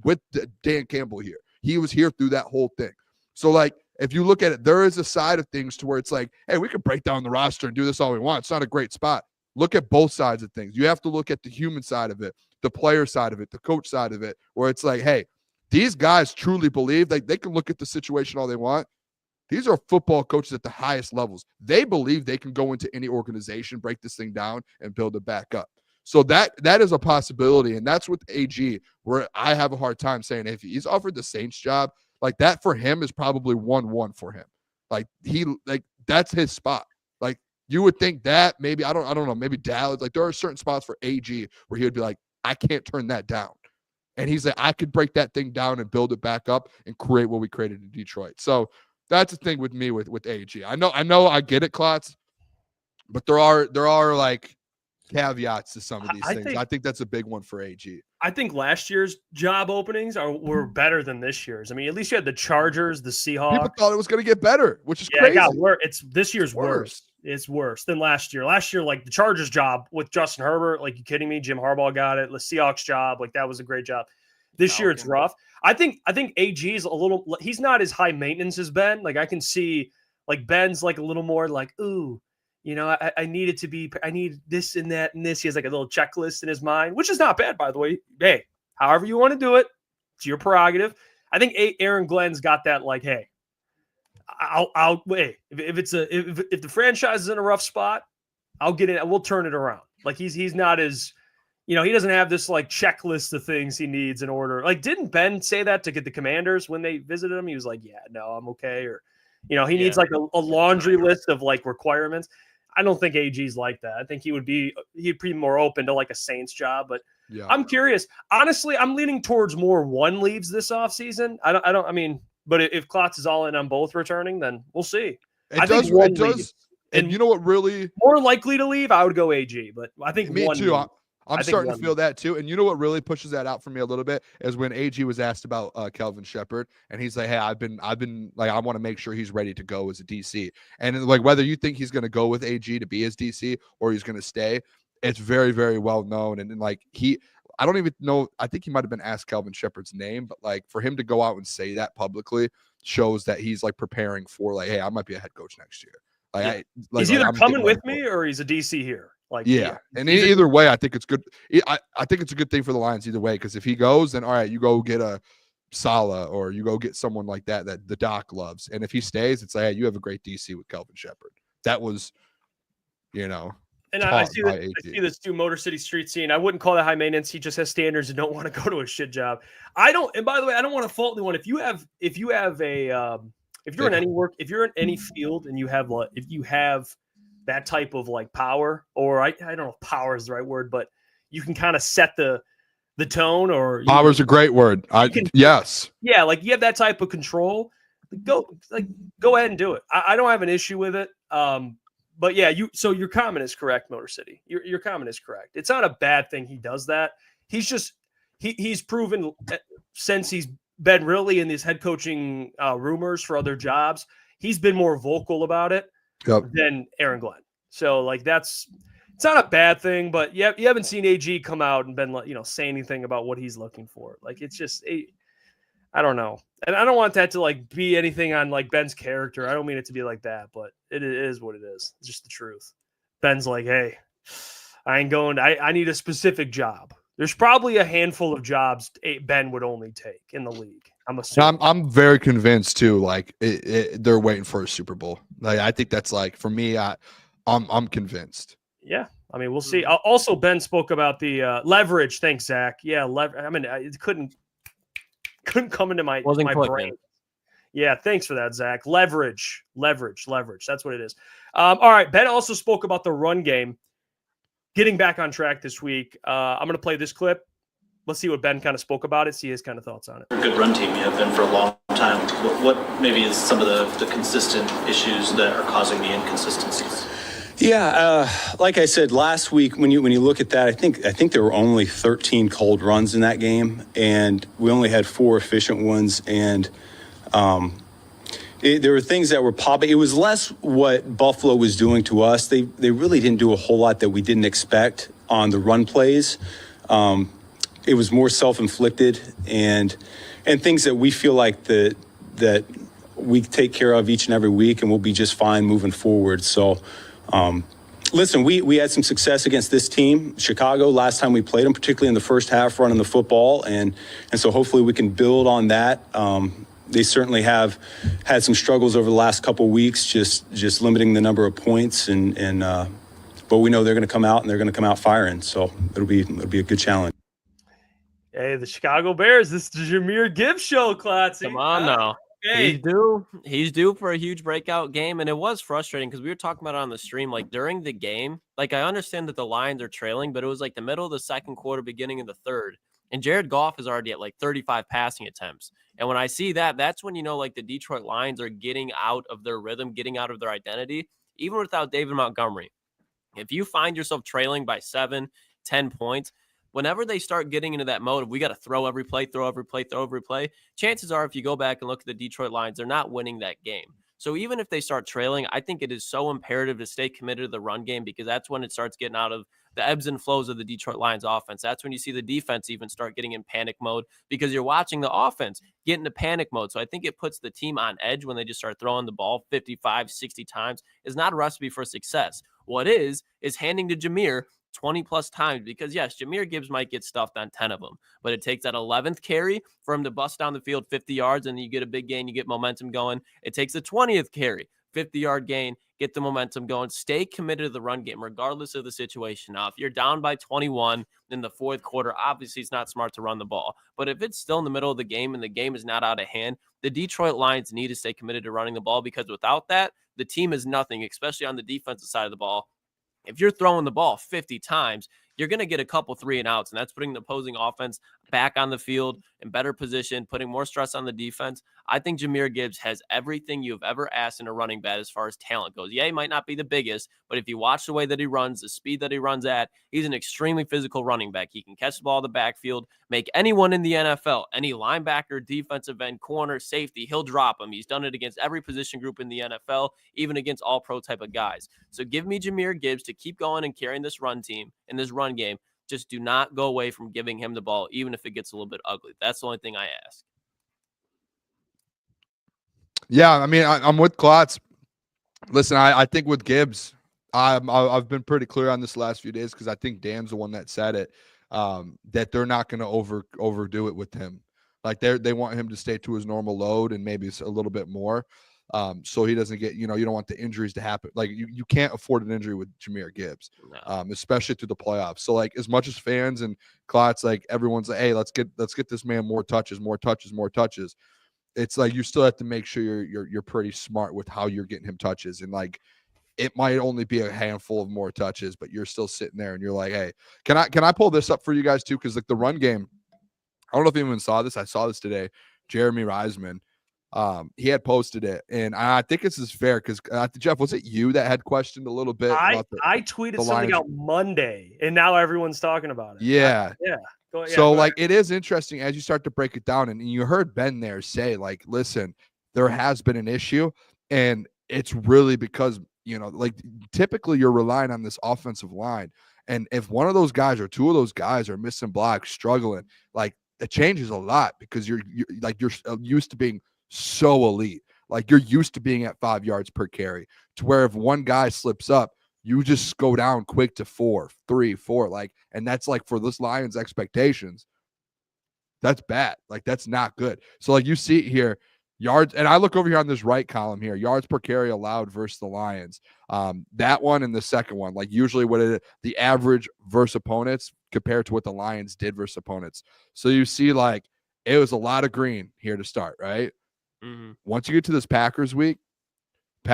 with Dan Campbell here. He was here through that whole thing. So, like, if you look at it, there is a side of things to where it's like, hey, we can break down the roster and do this all we want. It's not a great spot. Look at both sides of things. You have to look at the human side of it, the player side of it, the coach side of it, where it's like, hey, these guys truly believe, like, they can look at the situation all they want. These are football coaches at the highest levels. They believe they can go into any organization, break this thing down, and build it back up. So that is a possibility, and that's with AG, where I have a hard time saying if he's offered the Saints job, like, that for him is probably 1-1 for him. Like, that's his spot. Like, you would think that maybe, I don't know, maybe Dallas. Like, there are certain spots for AG where he would be like, I can't turn that down. And he's like, I could break that thing down and build it back up and create what we created in Detroit. So that's the thing with me with AG. I know I get it, Klotz, but there are like caveats to some of these things. I think that's a big one for AG. I think last year's job openings were better than this year's. I mean, at least you had the Chargers, the Seahawks. People thought it was going to get better, which is crazy. Yeah, this year's worse. It's worse than last year. Last year, like the Chargers job with Justin Herbert, like, you kidding me? Jim Harbaugh got it. The Seahawks job, like, that was a great job. This year it's rough. I think AG is a little. He's not as high maintenance as Ben. Like, I can see, like, Ben's like a little more like, ooh, you know, I need this and that and this. He has like a little checklist in his mind, which is not bad, by the way. Hey, however you want to do it, it's your prerogative. I think Aaron Glenn's got that, like, hey, I'll wait. If the franchise is in a rough spot, I'll get in. We'll turn it around. Like he's not as, he doesn't have this like checklist of things he needs in order. Like, didn't Ben say that to get the Commanders when they visited him? He was like, yeah, no, I'm okay. Or, he needs like a laundry list of like requirements. I don't think AG's like that. I think he'd be more open to like a Saints job, but yeah. I'm curious. Honestly, I'm leaning towards more one leaves this offseason. But if Klotz is all in on both returning, then we'll see. It does. And you know what really more likely to leave? I would go AG, but I think me too. I'm starting to feel that too. And you know what really pushes that out for me a little bit is when AG was asked about Kelvin Shepherd, and he's like, "Hey, I've been like, I want to make sure he's ready to go as a DC." And like, whether you think he's going to go with AG to be his DC or he's going to stay, it's very, very well known. And like I don't even know. I think he might have been asked Kelvin Shepherd's name, but like for him to go out and say that publicly shows that he's like preparing for like, "Hey, I might be a head coach next year." Like, he's either coming with me or he's a DC here. Like, yeah. And either way, I think it's good. I think it's a good thing for the Lions either way, because if he goes, then all right, you go get a Saleh or you go get someone like that the Doc loves. And if he stays, it's like, hey, you have a great DC with Kelvin Shepherd. That was, And I see this too, Motor City Street Scene. I wouldn't call that high maintenance. He just has standards and don't want to go to a shit job. And by the way, I don't want to fault anyone. If you're in any field and you have that type of like power, or I don't know if power is the right word, but you can kind of set the tone, or power's a great word. Yes. Yeah. Like you have that type of control, go ahead and do it. I don't have an issue with it. But yeah, so your comment is correct, Motor City. Your comment is correct. It's not a bad thing he does that. He's just he's proven since he's been really in these head coaching rumors for other jobs, he's been more vocal about it than Aaron Glenn. So like it's not a bad thing, but you haven't seen AG come out and been say anything about what he's looking for. Like it's just I don't know. And I don't want that to like be anything on like Ben's character. I don't mean it to be like that, but it is what it is. It's just the truth. Ben's like, hey, I ain't going. I need a specific job. There's probably a handful of jobs Ben would only take in the league. I'm assuming. I'm very convinced too. Like they're waiting for a Super Bowl. Like I think that's like for me. I'm convinced. Yeah, I mean we'll see. Also, Ben spoke about the leverage. Thanks, Zach. Yeah, I mean it couldn't come into my brain. Yeah, thanks for that, Zach. Leverage. That's what it is. All right. Ben also spoke about the run game getting back on track this week. I'm going to play this clip. Let's see what Ben kind of spoke about it, see his kind of thoughts on it. Good run team. You have been for a long time. What maybe is some of the consistent issues that are causing the inconsistencies? Yeah, like I said last week, when you look at that, I think there were only 13 cold runs in that game, and we only had 4 efficient ones. And there were things that were popping. It was less what Buffalo was doing to us. They really didn't do a whole lot that we didn't expect on the run plays. It was more self-inflicted and things that we feel like that we take care of each and every week, and we'll be just fine moving forward. So. Listen, we had some success against this team, Chicago, last time we played them, particularly in the first half running the football. And so hopefully we can build on that. They certainly have had some struggles over the last couple of weeks, just limiting the number of points. But we know they're going to come out and they're going to come out firing. So it'll be a good challenge. Hey, the Chicago Bears, this is the Jahmyr Gibbs show, Klotzy. Come on now. Hey. He's due for a huge breakout game, and it was frustrating because we were talking about it on the stream. Like during the game, like I understand that the Lions are trailing, but it was like the middle of the second quarter, beginning of the third, and Jared Goff is already at like 35 passing attempts. And when I see that, that's when like the Detroit Lions are getting out of their rhythm, getting out of their identity, even without David Montgomery. If you find yourself trailing by 7, 10 points. Whenever they start getting into that mode of we got to throw every play, chances are if you go back and look at the Detroit Lions, they're not winning that game. So even if they start trailing, I think it is so imperative to stay committed to the run game because that's when it starts getting out of the ebbs and flows of the Detroit Lions offense. That's when you see the defense even start getting in panic mode because you're watching the offense get into panic mode. So I think it puts the team on edge when they just start throwing the ball 55, 60 times. Is not a recipe for success. What is handing to Jahmyr 20 plus times, because yes, Jahmyr Gibbs might get stuffed on 10 of them, but it takes that 11th carry for him to bust down the field 50 yards and you get a big gain, you get momentum going. It takes the 20th carry, 50-yard gain, get the momentum going. Stay committed to the run game regardless of the situation. Now, if you're down by 21 in the fourth quarter, obviously it's not smart to run the ball. But if it's still in the middle of the game and the game is not out of hand, the Detroit Lions need to stay committed to running the ball, because without that, the team is nothing, especially on the defensive side of the ball. If you're throwing the ball 50 times, you're going to get a couple 3-and-outs, and that's putting the opposing offense back on the field in better position, putting more stress on the defense. I think Jahmyr Gibbs has everything you've ever asked in a running back as far as talent goes. Yeah, he might not be the biggest, but if you watch the way that he runs, the speed that he runs at, he's an extremely physical running back. He can catch the ball in the backfield, make anyone in the NFL, any linebacker, defensive end, corner, safety, he'll drop him. He's done it against every position group in the NFL, even against all-pro type of guys. So give me Jahmyr Gibbs to keep going and carrying this run team in this run game. Just do not go away from giving him the ball, even if it gets a little bit ugly. That's the only thing I ask. Yeah, I mean, I'm with Klotz. Listen, I think with Gibbs, I've been pretty clear on this last few days, because I think Dan's the one that said it, that they're not going to overdo it with him. Like they want him to stay to his normal load and maybe a little bit more. So he doesn't get, you don't want the injuries to happen. Like you can't afford an injury with Jahmyr Gibbs, especially through the playoffs. So like, as much as fans and Klotz, like everyone's like, hey, let's get this man more touches. It's like, you still have to make sure you're pretty smart with how you're getting him touches. And like, it might only be a handful of more touches, but you're still sitting there and you're like, hey, can I pull this up for you guys too? Cause like the run game, I don't know if anyone saw this. I saw this today. Jeremy Reisman, he had posted it, and I think this is fair, because Jeff, was it you that had questioned a little bit? I tweeted something out Monday, and now everyone's talking about it. Yeah. So like, it is interesting as you start to break it down, and you heard Ben there say, like, listen, there has been an issue, and it's really because, like, typically you're relying on this offensive line, and if one of those guys or two of those guys are missing blocks, struggling, like, it changes a lot, because you're used to being so elite. Like, you're used to being at 5 yards per carry, to where if one guy slips up, you just go down quick to 4, 3, 4. Like, and that's like, for this Lions expectations, that's bad. Like, that's not good. So like, you see it here, yards, and I look over here on this right column here, yards per carry allowed versus the Lions. That one and the second one, like, usually the average versus opponents compared to what the Lions did versus opponents. So you see, like, it was a lot of green here to start, right? Mm-hmm. Once you get to this Packers week, they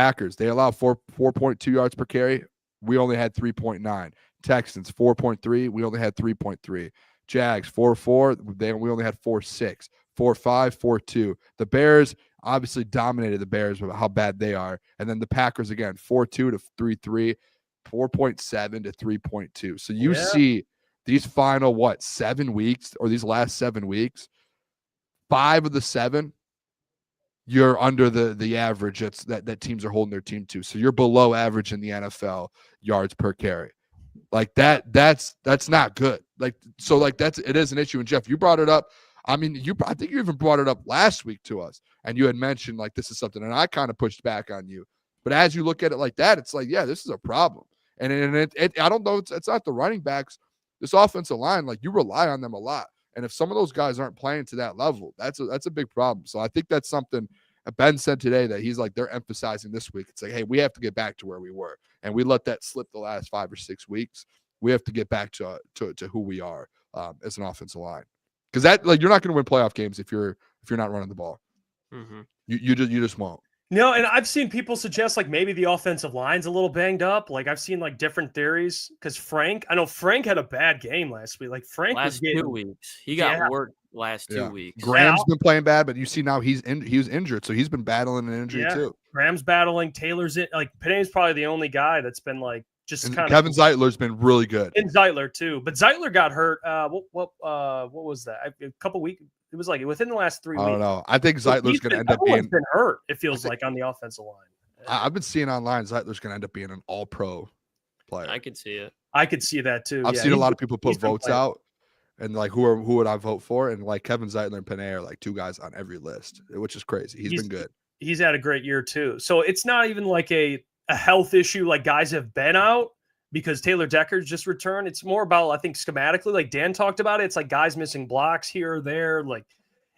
allow 4.2 yards per carry. We only had 3.9. Texans 4.3. We only had 3.3. Jags 4.4. We only had 4.6. 4.5. 4.2. The Bears obviously dominated the Bears with how bad they are, and then the Packers again 4.2 to 3.3, 4.7 to 3.2. So you see these final 7 weeks, or these last 7 weeks, 5 of the 7. You're under the average that teams are holding their team to. So you're below average in the NFL yards per carry. Like that's not good. Like, so like it is an issue. And Jeff, you brought it up. I mean, I think you even brought it up last week to us, and you had mentioned like, this is something, and I kind of pushed back on you. But as you look at it like that, it's like, yeah, this is a problem. And I don't know, it's not the running backs. This offensive line, like, you rely on them a lot. And if some of those guys aren't playing to that level, that's a big problem. So I think that's something Ben said today, that he's like, they're emphasizing this week. It's like, hey, we have to get back to where we were, and we let that slip the last 5 or 6 weeks. We have to get back to who we are as an offensive line, because that, like, you're not going to win playoff games if you're not running the ball. Mm-hmm. You just won't. No, and I've seen people suggest like maybe the offensive line's a little banged up. Like, I've seen like different theories, because I know Frank had a bad game last week. Like, Frank last 2 weeks, he got worked last 2 weeks. Graham's been playing bad, but you see now he was injured, so he's been battling an injury too. Graham's battling. Taylor's in. Like, Penei's probably the only guy that's been like just kind of. Kevin Zeitler's been really good. And Zeitler too, but Zeitler got hurt. What was that? A couple weeks. It was like within the last 3 weeks. I don't know. I think Zeitler's going to end up being been hurt. It feels like on the offensive line. I've been seeing online Zeitler's going to end up being an all-pro player. I could see it. I could see that too. I've seen a lot of people put votes out, and like, who would I vote for? And like, Kevin Zeitler and Penei are like 2 guys on every list, which is crazy. He's been good. He's had a great year too. So it's not even like a health issue. Like, guys have been out. because Taylor Decker's just returned. It's more about, I think, schematically, like Dan talked about it. It's like guys missing blocks here or there. Like,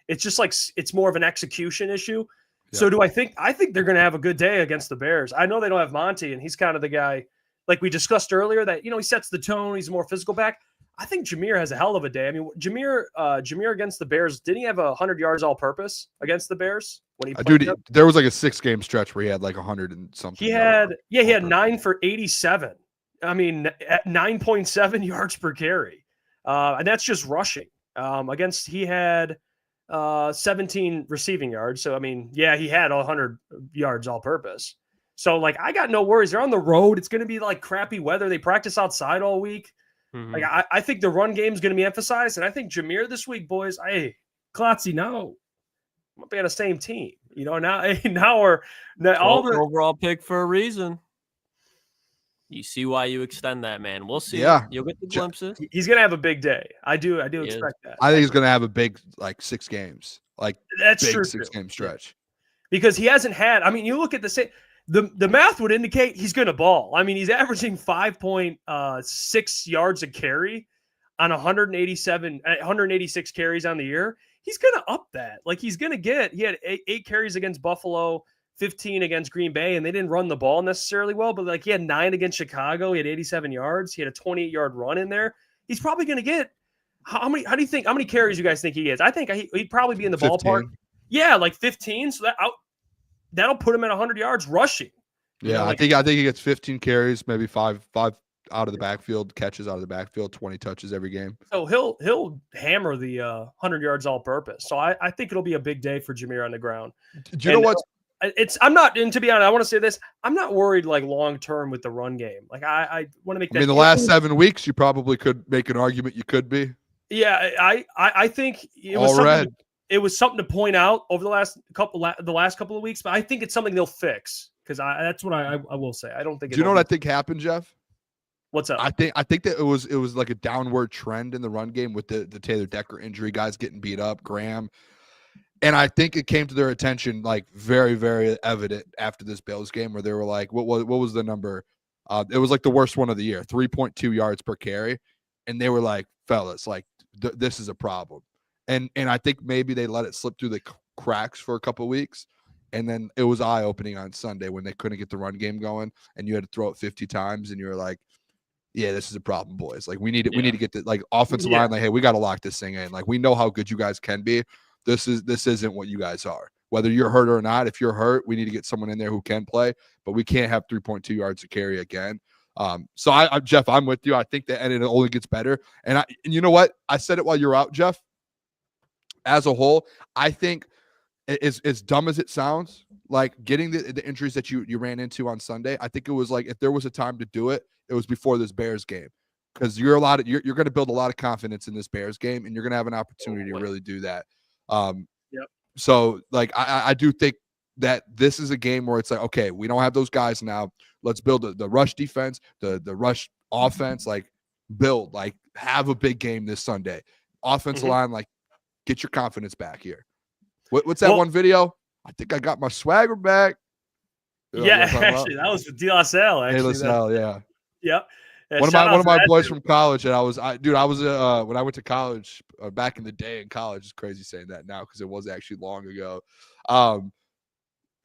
it's just like it's more of an execution issue. Yeah. So do I think they're going to have a good day against the Bears. I know they don't have Monty, and he's kind of the guy, like we discussed earlier, that, he sets the tone. He's a more physical back. I think Jameer has a hell of a day. I mean, Jameer against the Bears, didn't he have 100 yards all purpose against the Bears when he played? Dude, there was like a 6-game stretch where he had like 100 and something. He had 9 for 87. I mean, at 9.7 yards per carry. And that's just rushing. He had 17 receiving yards. So, I mean, yeah, he had 100 yards all purpose. So, like, I got no worries. They're on the road. It's going to be like crappy weather. They practice outside all week. Mm-hmm. Like, I think the run game is going to be emphasized. And I think Jameer this week, boys, hey, Klotzy, now we'll be on the same team. Now we're all the overall pick for a reason. You see why you extend that, man. We'll see. Yeah. You'll get the glimpses. He's going to have a big day. I do expect that. I think he's going to have a big, like, 6 games. Like, that's big true. 6-game stretch. Because he hasn't had, I mean, you look at the math would indicate he's going to ball. I mean, he's averaging 5.6 yards a carry on 186 carries on the year. He's going to up that. Like, he had 8 carries against Buffalo, 15 against Green Bay, and they didn't run the ball necessarily well, but like he had 9 against Chicago. He had 87 yards. He had a 28-yard run in there. He's probably going to get how many carries you guys think he gets? I think he'd probably be in the 15. ballpark. Yeah, like 15. So that'll put him at 100 yards rushing. Yeah, I think he gets 15 carries, maybe 5 out of the backfield, catches out of the backfield, 20 touches every game. So he'll hammer the 100 yards all purpose. So I think it'll be a big day for Jameer on the ground. Do you know what? I'm not, and to be honest, I want to say this. I'm not worried like long term with the run game. Like I want to make that. I mean, the last 7 weeks, you probably could make an argument you could be. Yeah, I think it was something to point out over the last couple of weeks, but I think it's something they'll fix because that's what I will say. I don't think. Do you know what I think happened, Jeff? What's up? I think that it was like a downward trend in the run game with the Taylor Decker injury, guys getting beat up, Graham. And I think it came to their attention like very, very evident after this Bills game where they were like, what was the number? It was like the worst one of the year, 3.2 yards per carry. And they were like, fellas, like this is a problem. And I think maybe they let it slip through the cracks for a couple of weeks. And then it was eye-opening on Sunday when they couldn't get the run game going and you had to throw it 50 times and you were like, yeah, this is a problem, boys. Like we need to get the like offensive line, like, hey, we got to lock this thing in. Like we know how good you guys can be. This isn't what you guys are. Whether you're hurt or not, if you're hurt, we need to get someone in there who can play, but we can't have 3.2 yards to carry again. So I Jeff, I'm with you. I think that, and it only gets better. And you know what? I said it while you're out, Jeff. As a whole, I think as dumb as it sounds, like getting the injuries that you ran into on Sunday, I think it was like if there was a time to do it, it was before this Bears game. Because you're going to build a lot of confidence in this Bears game, and you're going to have an opportunity to really do that. So like I do think that this is a game where it's like, okay, we don't have those guys now. Let's build the rush defense, the rush offense, like build, like have a big game this Sunday. Offensive line, like get your confidence back here. What's that one video? I think I got my swagger back. Yeah, actually, that was with De La Salle. Actually, De La Salle, yeah. Yep. One of my boys from college, and I was when I went to college back in the day in college. It's crazy saying that now because it was actually long ago.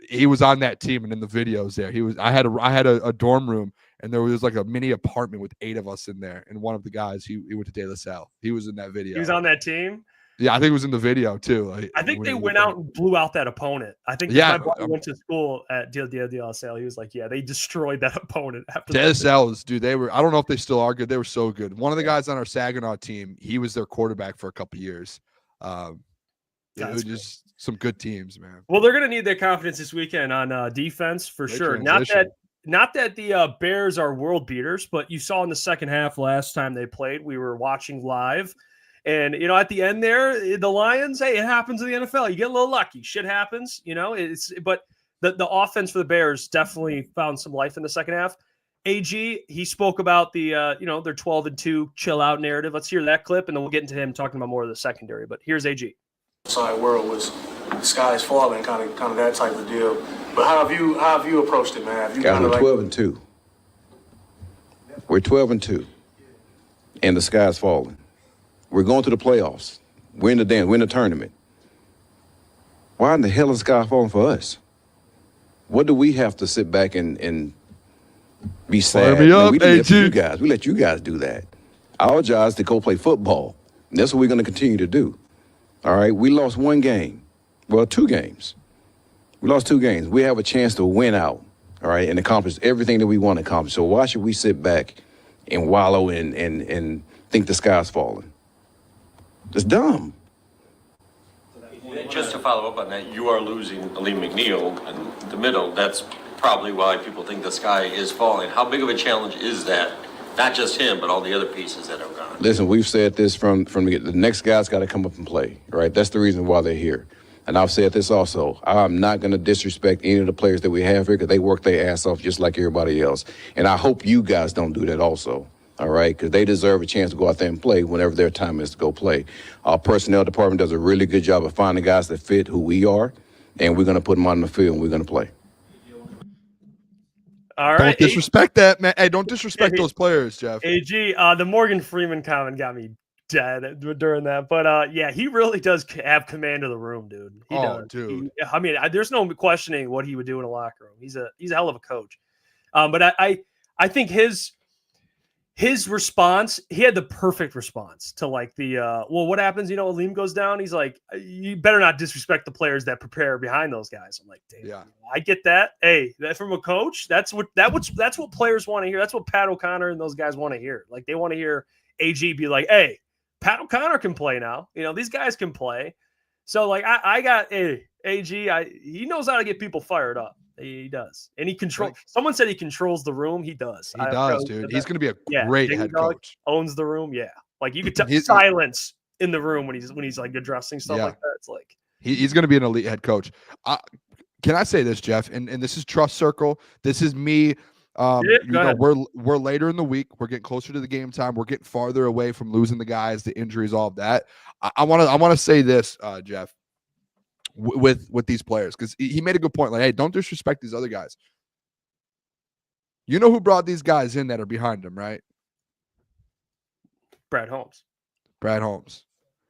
He was on that team, and in the videos there, I had a dorm room, and there was like a mini apartment with 8 of us in there. And one of the guys, he went to De La Salle. He was in that video. He was on that team. Yeah, I think it was in the video too. I think they went out and blew out that opponent. I think my brother went to school at De La Salle. He was like, yeah, they destroyed that opponent after De La Salle, dude, they were, I don't know if they still are good. They were so good. One of the guys on our Saginaw team, he was their quarterback for a couple years. It was just some good teams, man. Well, they're going to need their confidence this weekend on defense for sure. Transition. Not that the Bears are world beaters, but you saw in the second half last time they played, we were watching live. And, at the end there, the Lions, hey, it happens in the NFL. You get a little lucky. Shit happens, but the offense for the Bears definitely found some life in the second half. AG, he spoke about the, their 12-2 chill out narrative. Let's hear that clip, and then we'll get into him talking about more of the secondary. But here's AG. Outside world was the sky's falling, kind of that type of deal. But how have you approached it, man? Have you got 12-2. We're 12-2, and the sky's falling. We're going to the playoffs. We're in the dance. We're in the tournament. Why in the hell is the sky falling for us? What do we have to sit back and be sad? Me up, we leave that for AG. you guys. We let you guys do that. Our job is to go play football. And that's what we're going to continue to do. All right? We lost one game. Well, 2 games. We lost 2 games. We have a chance to win out, all right, and accomplish everything that we want to accomplish. So why should we sit back and wallow and think the sky's falling? It's dumb. Just to follow up on that, you are losing Aleem McNeil in the middle. That's probably why people think the sky is falling. How big of a challenge is that? Not just him, but all the other pieces that are gone. Listen, we've said this from the next guy's got to come up and play, right? That's the reason why they're here. And I've said this also. I'm not going to disrespect any of the players that we have here because they work their ass off just like everybody else. And I hope you guys don't do that also, all right? Because they deserve a chance to go out there and play whenever their time is to go play. Our personnel department does a really good job of finding guys that fit who we are, and we're going to put them on the field and we're going to play. All right. Don't disrespect that, man. Hey, don't disrespect those players, Jeff. AG, the Morgan Freeman comment got me dead during that. But yeah, he really does have command of the room, dude. He does. Dude. I mean, there's no questioning what he would do in a locker room. He's a hell of a coach. But I think his response, he had the perfect response to like the well, what happens? You know, Aleem goes down. He's like, you better not disrespect the players that prepare behind those guys. I'm like, damn, yeah. I get that. Hey, that from a coach, that's what players want to hear. That's what Pat O'Connor and those guys want to hear. Like they want to hear AG be like, hey, Pat O'Connor can play now. You know, these guys can play. So like I got AG. He knows how to get people fired up. He does. And he controls. Someone said he controls the room. He does. He does, dude. He's going to be a great head coach. Owns the room. Yeah. Like you could tell silence in the room when he's like addressing stuff like that. It's like he's going to be an elite head coach. Can I say this, Jeff? And this is Trust Circle. This is me. We're later in the week. We're getting closer to the game time. We're getting farther away from losing the guys, the injuries, all of that. I want to say this, Jeff, with these players, because he made a good point. Like, hey, don't disrespect these other guys. You know who brought these guys in that are behind him, right? Brad Holmes.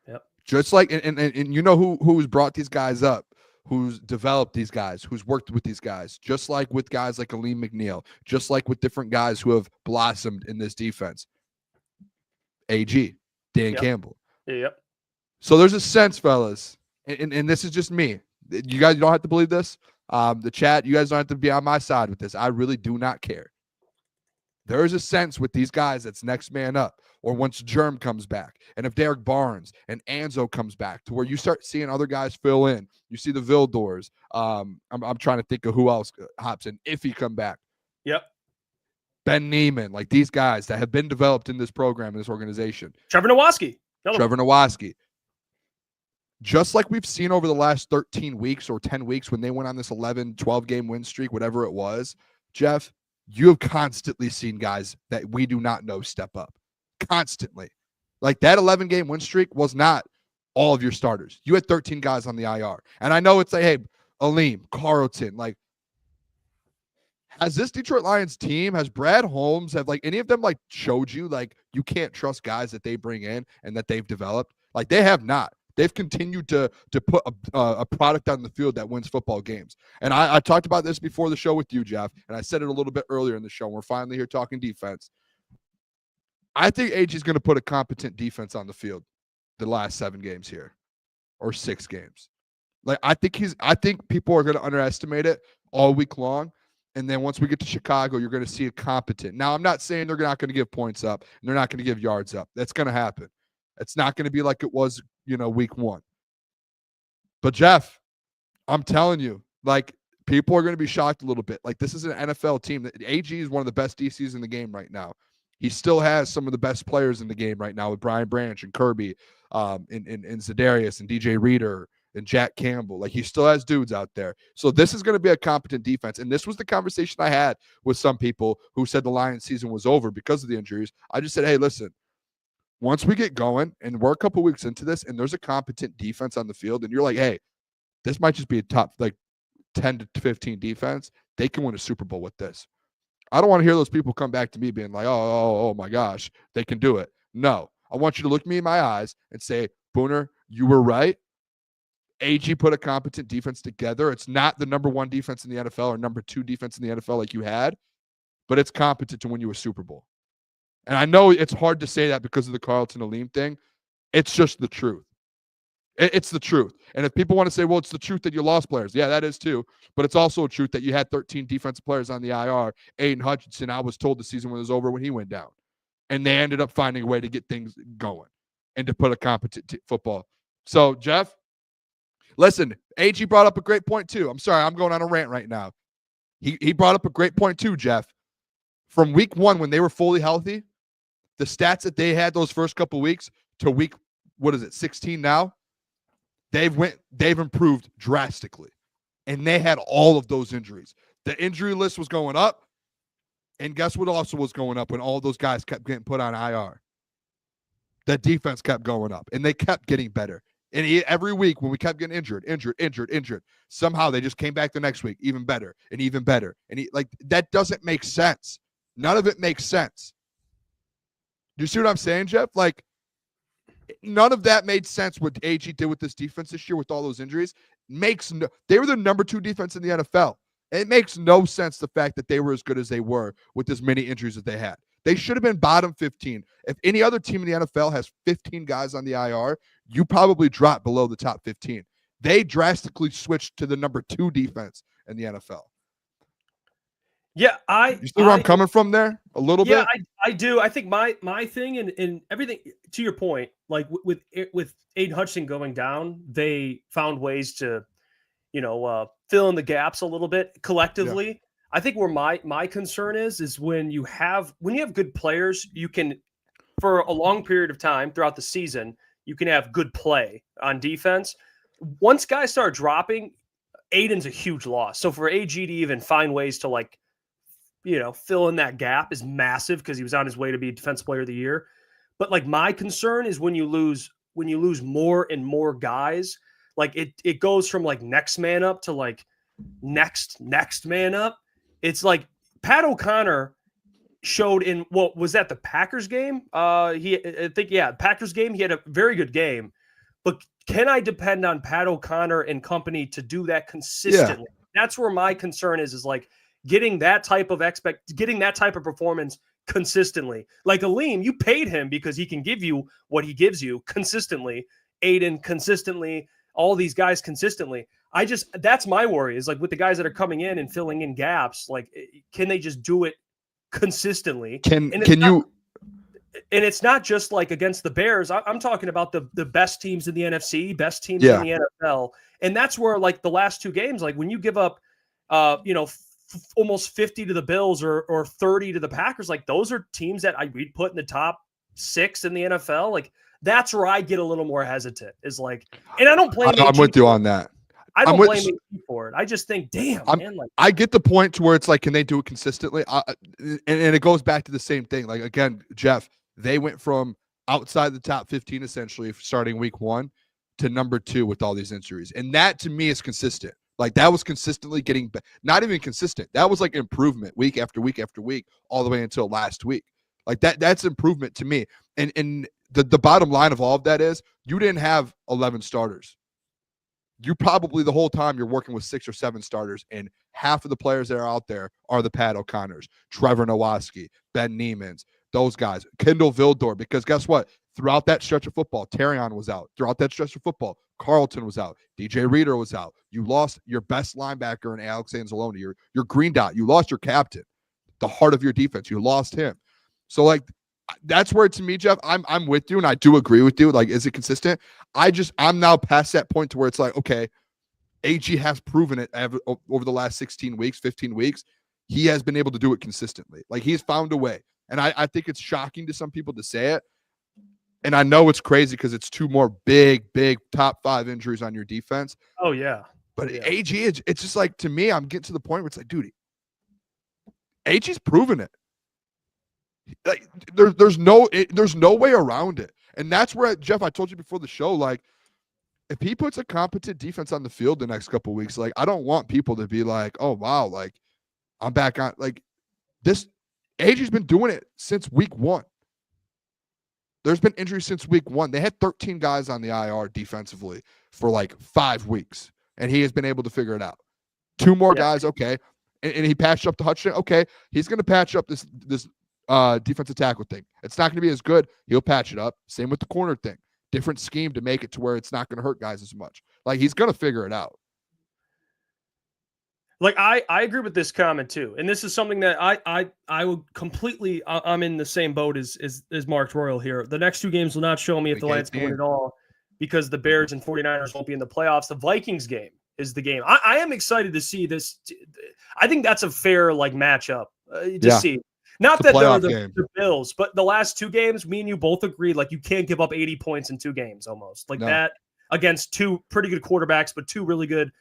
Yep. Just like and you know who's brought these guys up, who's developed these guys, who's worked with these guys, just like with guys like Aleem McNeil, just like with different guys who have blossomed in this defense. AG, Dan Campbell. Yep. So there's a sense, fellas, and this is just me. You guys don't have to believe this. The chat, you guys don't have to be on my side with this. I really do not care. There is a sense with these guys that's next man up, or once Germ comes back, and if Derek Barnes and Anzo comes back, to where you start seeing other guys fill in. You see the Vildors. I'm trying to think of who else hops in if he come back. Yep. Ben Neiman, like these guys that have been developed in this program, in this organization. Trevor Nowatzki. Just like we've seen over the last 13 weeks or 10 weeks when they went on this 11, 12-game win streak, whatever it was, Jeff, you have constantly seen guys that we do not know step up. Constantly. Like that 11-game win streak was not all of your starters. You had 13 guys on the IR. And I know it's like, hey, Aleem, Carlton, like, has this Detroit Lions team, has Brad Holmes, have like any of them like showed you like you can't trust guys that they bring in and that they've developed? Like they have not. They've continued to put a product on the field that wins football games. And I talked about this before the show with you, Jeff, and I said it a little bit earlier in the show. We're finally here talking defense. I think AG is going to put a competent defense on the field the last 7 games here, or 6 games. Like I think people are going to underestimate it all week long. And then once we get to Chicago, you're going to see a competent. Now, I'm not saying they're not going to give points up and they're not going to give yards up. That's going to happen. It's not going to be like it was, week 1. But Jeff, I'm telling you, like people are going to be shocked a little bit. Like this is an NFL team. AG is one of the best DCs in the game right now. He still has some of the best players in the game right now with Brian Branch and Kirby, and Za'Darius and DJ Reader and Jack Campbell. Like he still has dudes out there. So this is going to be a competent defense. And this was the conversation I had with some people who said the Lions season was over because of the injuries. I just said, hey, listen, once we get going and we're a couple weeks into this and there's a competent defense on the field and you're like, hey, this might just be a top like 10 to 15 defense, they can win a Super Bowl with this. I don't want to hear those people come back to me being like, oh my gosh, they can do it. No, I want you to look me in my eyes and say, Booner, you were right. AG put a competent defense together. It's not the number 1 defense in the NFL or number 2 defense in the NFL like you had, but it's competent to win you a Super Bowl. And I know it's hard to say that because of the Carlton Aleem thing. It's just the truth. It's the truth. And if people want to say, well, it's the truth that you lost players. Yeah, that is too. But it's also a truth that you had 13 defensive players on the IR. Aiden Hutchinson, I was told the season was over when he went down. And they ended up finding a way to get things going and to put a competent football. So, Jeff, listen, AG brought up a great point too. I'm sorry, I'm going on a rant right now. He brought up a great point too, Jeff. From week 1, when they were fully healthy, the stats that they had those first couple weeks to week, 16 now, they've improved drastically. And they had all of those injuries. The injury list was going up. And guess what also was going up when all those guys kept getting put on IR? The defense kept going up. And they kept getting better. And every week when we kept getting injured, somehow they just came back the next week even better and even better. And that doesn't make sense. None of it makes sense. Do you see what I'm saying, Jeff? Like, none of that made sense what AG did with this defense this year with all those injuries. They were the number 2 defense in the NFL. It makes no sense the fact that they were as good as they were with as many injuries that they had. They should have been bottom 15. If any other team in the NFL has 15 guys on the IR, you probably drop below the top 15. They drastically switched to the number 2 defense in the NFL. Yeah, you see where I'm coming from there a little bit? Yeah, I do. I think my thing and everything, to your point, like with Aiden Hutchinson going down, they found ways to, fill in the gaps a little bit collectively. Yeah. I think where my concern is when you have good players, you can, for a long period of time throughout the season, you can have good play on defense. Once guys start dropping, Aiden's a huge loss. So for AG to even find ways to fill in that gap is massive because he was on his way to be Defensive Player of the Year. But my concern is when you lose more and more guys, it goes from next man up to next man up. It's like Pat O'Connor showed in was that the Packers game? Packers game. He had a very good game, but can I depend on Pat O'Connor and company to do that consistently? Yeah. That's where my concern is getting that type of performance consistently. Like Aleem, you paid him because he can give you what he gives you consistently. Aiden consistently, all these guys consistently. That's my worry is with the guys that are coming in and filling in gaps, can they just do it consistently? And it's not just against the Bears. I'm talking about the best teams in the NFC, best teams in the NFL. And that's where the last 2 games, when you give up, almost 50 to the Bills or 30 to the Packers, those are teams that we'd put in the top 6 in the NFL. That's where I get a little more hesitant is and I don't blame I'm with you on that. I don't blame AG for it. I just think, damn, man. I get the point to where it's can they do it consistently? And it goes back to the same thing. Again, Jeff, they went from outside the top 15 essentially starting week 1 to number 2 with all these injuries. And that to me is consistent. That was consistently getting not even consistent. That was improvement week after week after week, all the way until last week. That's improvement to me. And the bottom line of all of that is you didn't have 11 starters. You probably the whole time you're working with 6 or 7 starters, and half of the players that are out there are the Pat O'Connors, Trevor Nowatzki, Ben Niemans, those guys, Kendall Vildor, because guess what? Throughout that stretch of football, Terrion was out. Throughout that stretch of football, Carlton was out. DJ Reader was out. You lost your best linebacker in Alex Anzalone, your green dot. You lost your captain, the heart of your defense. You lost him. So that's where to me, Jeff, I'm with you, and I do agree with you. Is it consistent? I'm now past that point to where it's okay, AG has proven it over the last 16 weeks, 15 weeks. He has been able to do it consistently. He's found a way. And I think it's shocking to some people to say it. And I know it's crazy because it's 2 more big top 5 injuries on your defense. Oh, yeah. But AG, it's just to me, I'm getting to the point where it's dude, AG's proven it. There's no way around it. And that's where, Jeff, I told you before the show, if he puts a competent defense on the field the next couple of weeks, I don't want people to be oh, wow, I'm back on. AG's been doing it since week 1. There's been injuries since week 1. They had 13 guys on the IR defensively for like 5 weeks, and he has been able to figure it out. 2 more guys, okay. And he patched up the Hutchinson. Okay, he's going to patch up this defensive tackle thing. It's not going to be as good. He'll patch it up. Same with the corner thing. Different scheme to make it to where it's not going to hurt guys as much. Like, he's going to figure it out. Like, I agree with this comment too, and this is something that I would completely. I'm in the same boat as Mark Royal here. The next 2 games will not show me if the Lions can win at all, because the Bears and 49ers won't be in the playoffs. The Vikings game is the game. I am excited to see this. I think that's a fair matchup to see. Not that they're the Bills, but the last 2 games, me and you both agreed, like, you can't give up 80 points in 2 games almost. Like that against 2 pretty good quarterbacks, but 2 really good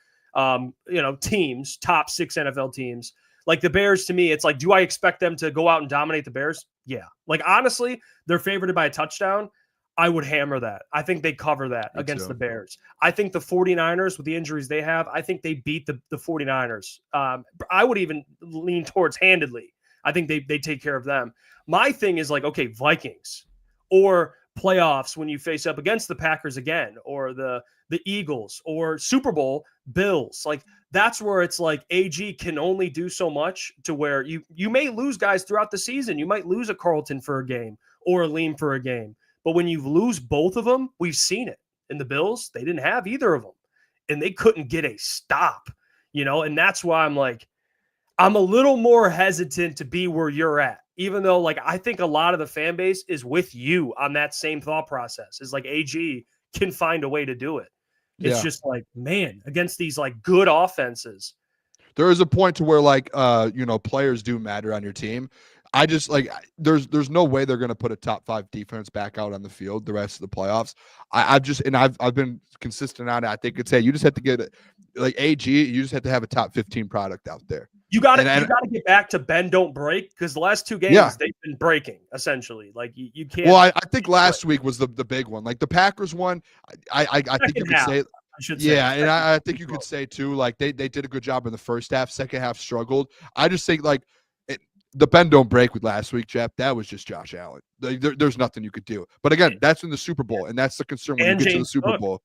teams, top 6 NFL teams. Like the Bears, to me, it's like, do I expect them to go out and dominate the Bears? Yeah. Like, honestly, they're favored by a touchdown. I would hammer that. I think they cover that against the Bears. I think the 49ers, with the injuries they have, I think they beat the 49ers. I would even lean towards handedly. I think they take care of them. My thing is like, okay, Vikings or playoffs when you face up against the Packers again, or the Eagles, or Super Bowl Bills. Like, that's where it's like AG can only do so much, to where you may lose guys throughout the season. You might lose a Carlton for a game or a Leam for a game. But when you lose both of them, we've seen it. In the Bills, they didn't have either of them, and they couldn't get a stop, and that's why I'm like, I'm a little more hesitant to be where you're at, even though, like, I think a lot of the fan base is with you on that same thought process. Is like, AG can find a way to do it. It's just like, man, against these like good offenses. There is a point to where, like, players do matter on your team. I just, like, there's no way they're going to put a top 5 defense back out on the field the rest of the playoffs. I've been consistent on it. I think it's, hey, you just have to get it, like, AG, you just have to have a top 15 product out there. You got to get back to bend, don't break, because the last 2 games they've been breaking, essentially. Like, you can't. Well, I think last week was the big one. Like the Packers one, I think you could say. And I think you could say too, like they did a good job in the first half. Second half struggled. I just think like the bend don't break with last week, Jeff. That was just Josh Allen. There's nothing you could do. But again, that's in the Super Bowl, and that's the concern when you get to the Super Bowl.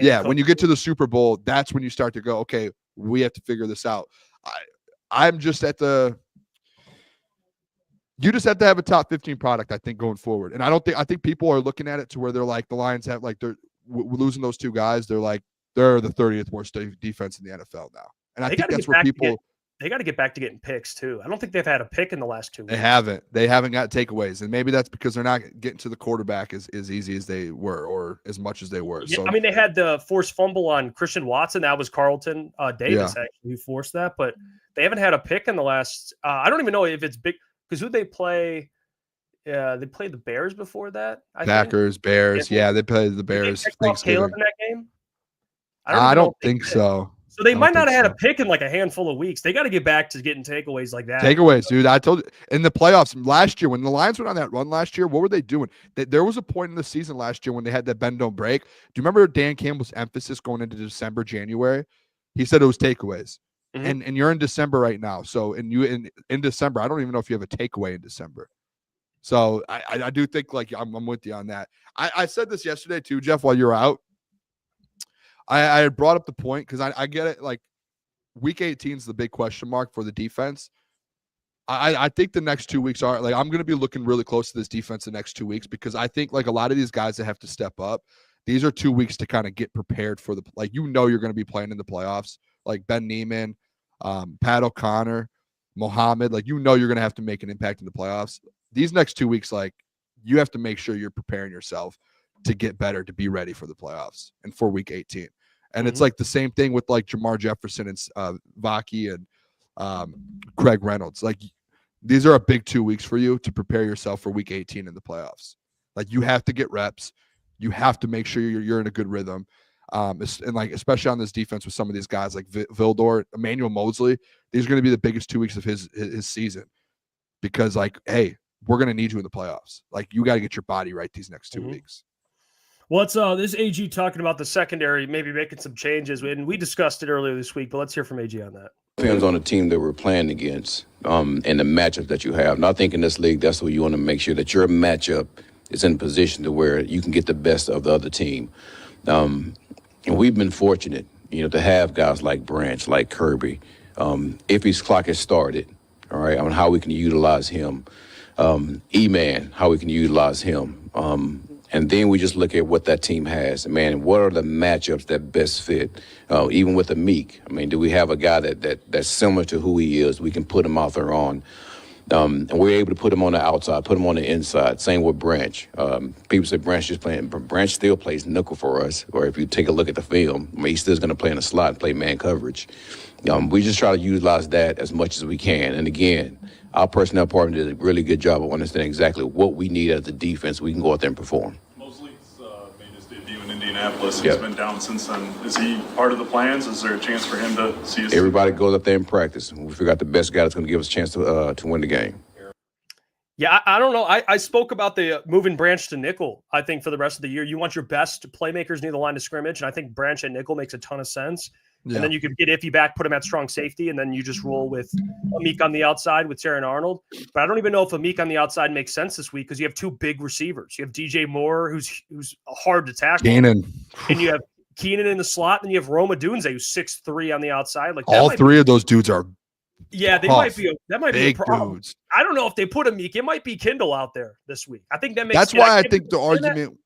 When you get to the Super Bowl, that's when you start to go, okay, we have to figure this out. I'm just at you just have to have a top 15 product, I think, going forward. And I think people are looking at it to where they're like, the Lions have, like, they're losing those 2 guys. They're like, they're the 30th worst defense in the NFL now. And I think that's where they got to get back to getting picks too. I don't think they've had a pick in the last 2 weeks. They haven't got takeaways. And maybe that's because they're not getting to the quarterback as easy as they were, or as much as they were. Yeah, so, I mean, they had the forced fumble on Christian Watson. That was Carlton Davis actually who forced that, but they haven't had a pick in the last I don't even know if it's big, because who they play? They played the Bears before that. Packers, Bears. Yeah, they played the Bears. Did they pick off Caleb in that game? I don't think so. So they might not have had a pick in like a handful of weeks. They got to get back to getting takeaways like that. Takeaways, dude. I told you in the playoffs last year, when the Lions went on that run last year, what were they doing? There was a point in the season last year when they had that bend don't break. Do you remember Dan Campbell's emphasis going into December, January? He said it was takeaways. Mm-hmm. And you're in December right now. So in December, I don't even know if you have a takeaway in December. So I do think, like, I'm with you on that. I said this yesterday too, Jeff, while you were out. I had brought up the point because I get it. Like, week 18 is the big question mark for the defense. I think the next 2 weeks are, like, I'm going to be looking really close to this defense the next 2 weeks, because I think, like, a lot of these guys that have to step up, these are 2 weeks to kind of get prepared for you're going to be playing in the playoffs. Like Ben Neiman, Pat O'Connor, Mohammed, like, you're going to have to make an impact in the playoffs. These next 2 weeks, like, you have to make sure you're preparing yourself to get better, to be ready for the playoffs and for week 18. And it's like the same thing with like Jamar Jefferson and Vaki and Craig Reynolds. Like, these are a big 2 weeks for you to prepare yourself for week 18 in the playoffs. Like, you have to get reps. You have to make sure you're in a good rhythm. And like, especially on this defense with some of these guys like Vildor, Emmanuel Mosley, these are going to be the biggest 2 weeks of his season, because, like, hey, we're going to need you in the playoffs. Like, you got to get your body right these next 2 weeks. What's this AG talking about the secondary, maybe making some changes, and we discussed it earlier this week, but let's hear from AG on that. Depends on the team that we're playing against and the matchup that you have. And I think in this league, that's what you want to make sure that your matchup is in a position to where you can get the best of the other team. And we've been fortunate, to have guys like Branch, like Kirby. If his clock has started, all right, on how we can utilize him. E-Man, how we can utilize him. And then we just look at what that team has. Man, what are the matchups that best fit? Even with Amik, do we have a guy that's similar to who he is? We can put him out there on. And we're able to put him on the outside, put him on the inside. Same with Branch. People say Branch just playing, but Branch still plays nickel for us. Or if you take a look at the film, he's still going to play in the slot and play man coverage. We just try to utilize that as much as we can. And again, our personnel department did a really good job of understanding exactly what we need as a defense. We can go out there and perform. Mosley's made his debut in Indianapolis. He's been down since then. Is he part of the plans? Is there a chance for him to see us? Everybody goes up there and practice. We figure out the best guy that's going to give us a chance to win the game. Yeah, I don't know. I spoke about the moving Branch to nickel. I think for the rest of the year, you want your best playmakers near the line of scrimmage, and I think Branch at nickel makes a ton of sense. Yeah. And then you could get Iffy back, put him at strong safety, and then you just roll with Amik on the outside with Terran Arnold. But I don't even know if Amik on the outside makes sense this week because you have two big receivers. You have DJ Moore, who's hard to tackle. Keenan. And you have Keenan in the slot, and you have Roma Dunze, who's 6'3" on the outside. Like all three of those dudes are they tough, might be a problem. Dudes. I don't know if they put Amik. It might be Kindle out there this week. I think that makes That's why I think the argument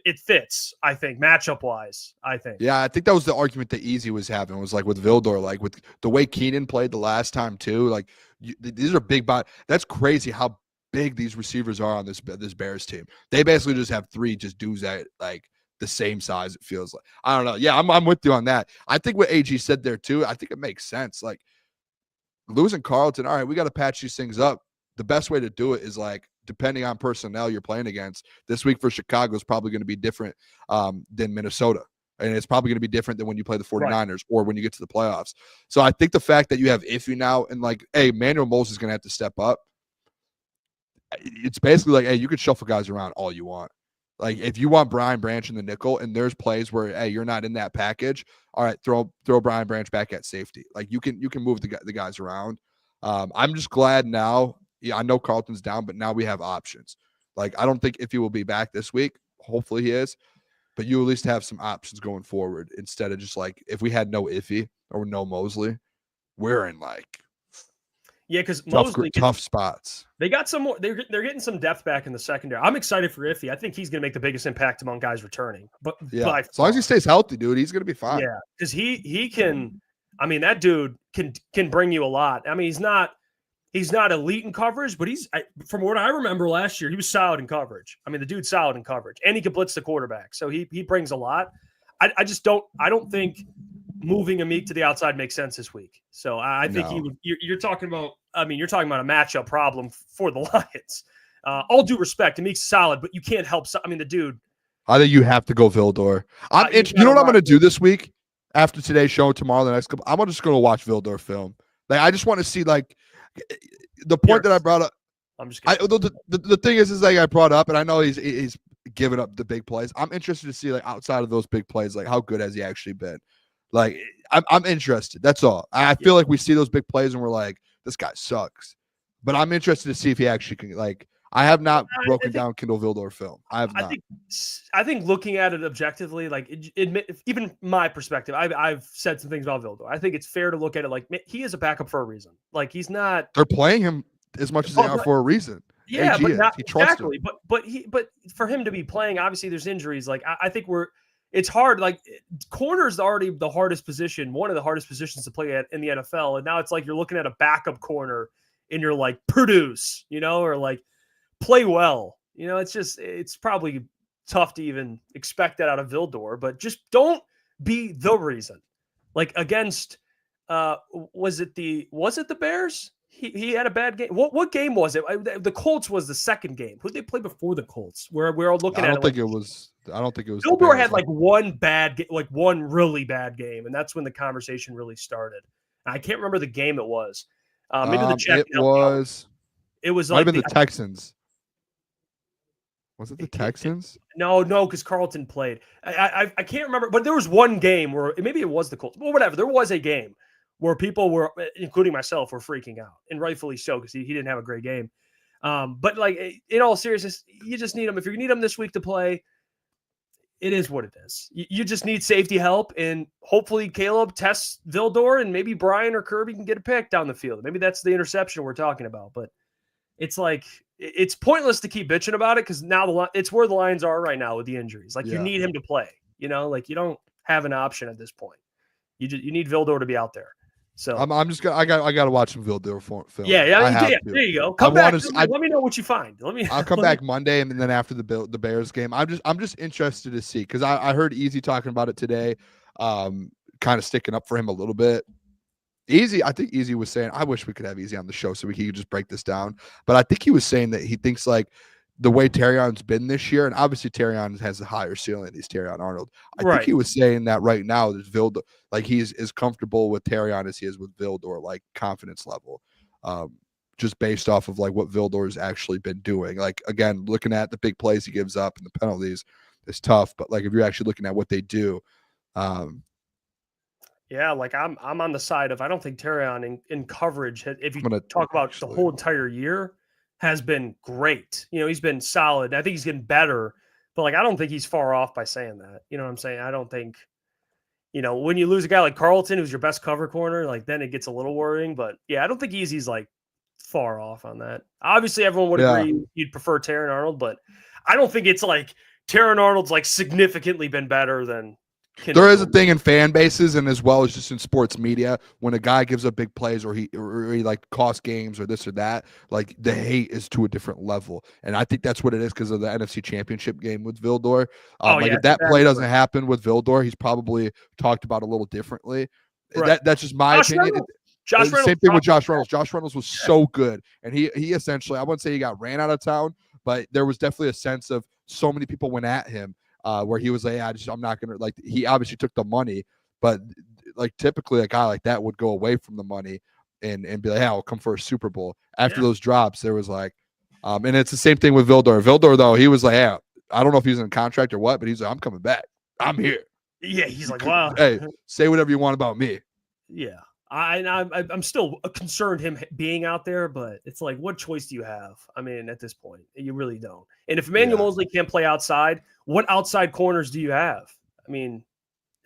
it fits, I think, matchup wise. I think. Yeah, I think that was the argument that Easy was having. Was like with Vildor, like with the way Keenan played the last time too. Like these are big body. That's crazy how big these receivers are on this Bears team. They basically just have three just dudes that like the same size. It feels like. I don't know. Yeah, I'm with you on that. I think what AG said there too. I think it makes sense. Like losing Carlton. All right, we got to patch these things up. The best way to do it is like, depending on personnel you're playing against. This week for Chicago is probably going to be different than Minnesota. And it's probably going to be different than when you play the 49ers or when you get to the playoffs. So I think the fact that you have Iffy now and like, hey, Manuel Moses is going to have to step up. It's basically like, hey, you could shuffle guys around all you want. Like if you want Brian Branch in the nickel and there's plays where, hey, you're not in that package. All right, throw Brian Branch back at safety. Like you can move the guys around. I'm just glad now. Yeah, I know Carlton's down, but now we have options. Like, I don't think Iffy will be back this week. Hopefully he is. But you at least have some options going forward instead of just like, if we had no Iffy or no Mosley, we're in like because tough spots. They got some more. They're getting some depth back in the secondary. I'm excited for Iffy. I think he's going to make the biggest impact among guys returning. But yeah, as long as he stays healthy, dude, he's going to be fine. Yeah, because he can. I mean, that dude can bring you a lot. I mean, he's not elite in coverage, but from what I remember last year, he was solid in coverage. I mean, the dude's solid in coverage, and he can blitz the quarterback. So he brings a lot. I don't think moving Amik to the outside makes sense this week. So I think you're talking about a matchup problem for the Lions. All due respect, Amik's solid, but you can't help. The dude. I think you have to go Vildor. You know what I'm going to do this week after today's show, tomorrow, the next couple. I'm just going to watch Vildor film. Like I just want to see like. The point that I brought up, I'm just the thing is like I brought up, and I know he's giving up the big plays. I'm interested to see like outside of those big plays, like how good has he actually been? Like I'm interested. That's all. I feel like we see those big plays and we're like, this guy sucks. But I'm interested to see if he actually can. Like I have not broken down Kindle Vildor film. I have not. I think looking at it objectively, like even my perspective, I've said some things about Vildor. I think it's fair to look at it like he is a backup for a reason. Like he's not. They're playing him as much as they are for a reason. Yeah, but not exactly. But for him to be playing, obviously there's injuries. Like I think it's hard. Like corner is already the hardest position, one of the hardest positions to play at in the NFL, and now it's like you're looking at a backup corner and you're like produce, or like. Play well, it's probably tough to even expect that out of Vildor, but just don't be the reason. Like against, was it the Bears? He had a bad game. What game was it? The Colts was the second game. Who did they play before the Colts? Where we're all looking at. I don't think it was. Vildor had like one really bad game, and that's when the conversation really started. And I can't remember the game it was. Maybe the check. It was. It was might like have been the Texans. Was it the Texans? No, because Carlton played. I can't remember, but there was one game where maybe it was the Colts. Well, whatever. There was a game where people were, including myself, were freaking out, and rightfully so because he didn't have a great game. But like in all seriousness, you just need him. If you need him this week to play, it is what it is. You just need safety help, and hopefully Caleb tests Vildor, and maybe Brian or Kirby can get a pick down the field. Maybe that's the interception we're talking about. But it's like it's pointless to keep bitching about it because now it's where the Lions are right now with the injuries. Like you need him to play. Like you don't have an option at this point. You need Vildor to be out there. So I'm just gonna I got to watch some Vildor film. Yeah. There you go. Come back. Let me know what you find. I'll come back Monday, and then after the Bears game, I'm just interested to see because I heard Easy talking about it today, kind of sticking up for him a little bit. I think Easy was saying, I wish we could have Easy on the show so we could just break this down. But I think he was saying that he thinks like the way Terrion's been this year, and obviously Terrion has a higher ceiling than he's Terrion Arnold. I think he was saying that right now there's Vildor, like he's as comfortable with Terrion as he is with Vildor, like confidence level, just based off of like what Vildor's actually been doing. Like again, looking at the big plays he gives up and the penalties, it's tough. But like if you're actually looking at what they do, yeah, like I'm on the side of I don't think Terrion in coverage, if you talk about the whole entire year, has been great. He's been solid. I think he's getting better, but like I don't think he's far off by saying that. You know what I'm saying? I don't think, when you lose a guy like Carlton, who's your best cover corner, like then it gets a little worrying. But yeah, I don't think Easy's like far off on that. Obviously, everyone would agree you'd prefer Terrion Arnold, but I don't think it's like Terrion Arnold's like significantly been better than. There is a thing in fan bases and as well as just in sports media when a guy gives up big plays or he like costs games or this or that, like the hate is to a different level. And I think that's what it is because of the NFC Championship game with Vildor. If that play doesn't happen with Vildor, he's probably talked about a little differently. Right. That's just my opinion. Same thing with Josh Reynolds. Josh Reynolds was so good. And he essentially, I wouldn't say he got ran out of town, but there was definitely a sense of so many people went at him. Where he was like, I'm not gonna like. He obviously took the money, but like typically a guy like that would go away from the money and be like, hey, I'll come for a Super Bowl. After those drops, there was like, and it's the same thing with Vildor. Vildor though, he was like, hey, I don't know if he's in a contract or what, but he's like, I'm coming back. I'm here. Yeah, he's like, wow. Hey, say whatever you want about me. Yeah, I'm still concerned him being out there, but it's like, what choice do you have? I mean, at this point, you really don't. And if Emmanuel Mosley can't play outside, what outside corners do you have? I mean,